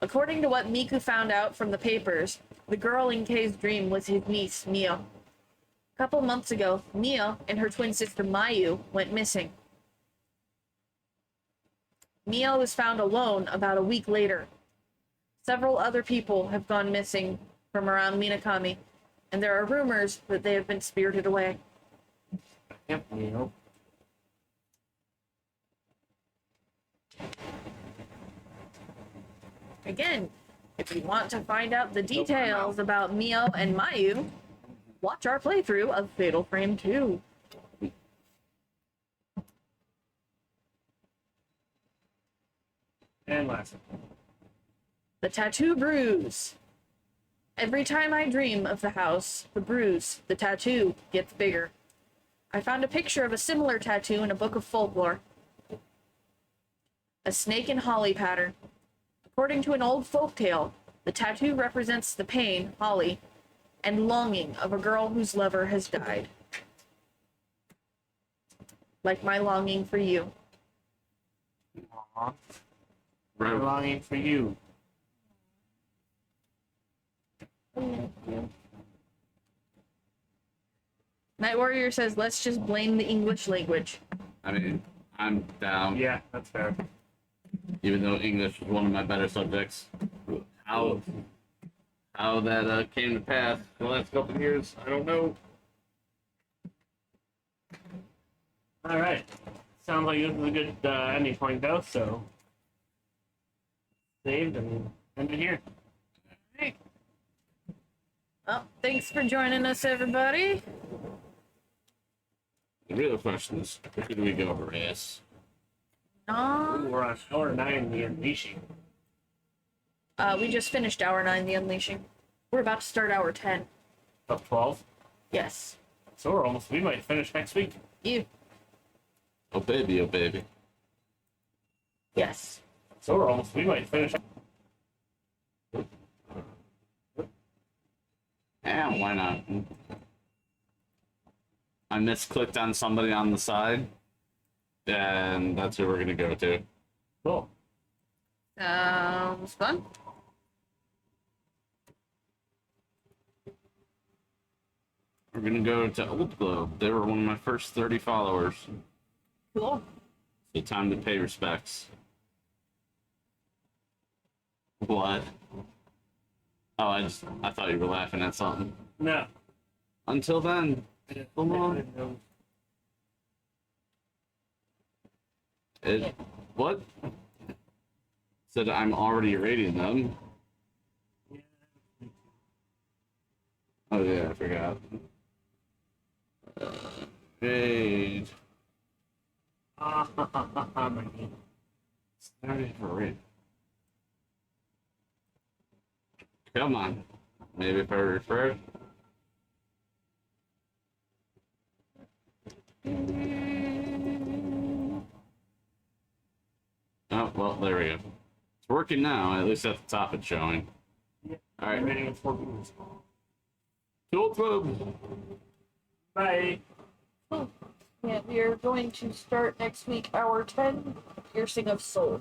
According to what Miku found out from the papers, the girl in Kei's dream was his niece, Mio. A couple months ago, Mio and her twin sister Mayu went missing. Mio was found alone about a week later. Several other people have gone missing from around Minakami, and there are rumors that they have been spirited away. Yep, you know. Again, if you want to find out the details about Mio and Mayu, watch our playthrough of Fatal Frame 2. And last. The tattoo bruise. Every time I dream of the house, the bruise, the tattoo, gets bigger. I found a picture of a similar tattoo in a book of folklore. A snake and holly pattern. According to an old folktale, the tattoo represents the pain, holly, and longing of a girl whose lover has died. Like my longing for you. Aww. We're longing for you. Night Warrior says, let's just blame the English language. I mean, I'm down. Yeah, that's fair. Even though English was one of my better subjects. How that came to pass the last couple of years, I don't know. All right. Sounds like this is a good ending point, though. So saved and ended here. Alright. Well, thanks for joining us, everybody. The real question is, where do we go over this? Ooh, we're on hour 9, the unleashing. We just finished hour 9, the unleashing. We're about to start hour 10. Up 12. Yes. So we might finish next week. You. Oh baby, oh baby. Yes. So we're almost. We might finish. Yeah, why not? I misclicked on somebody on the side, and that's who we're gonna go to. Cool. Sounds fun. We're gonna go to Old Globe. They were one of my first 30 followers. Cool. So time to pay respects. What? Oh, I thought you were laughing at something. No. Until then, come on. It what? Said I'm already rating them. Oh yeah, I forgot. Page. Started for rate. Come on. Maybe if I refresh. Oh, well, there we go. It's working now. At least at the top it's showing. All right. Rating of 4 minutes. Cool Club. Bye. Yeah, we are going to start next week our 10 Piercing of Soul.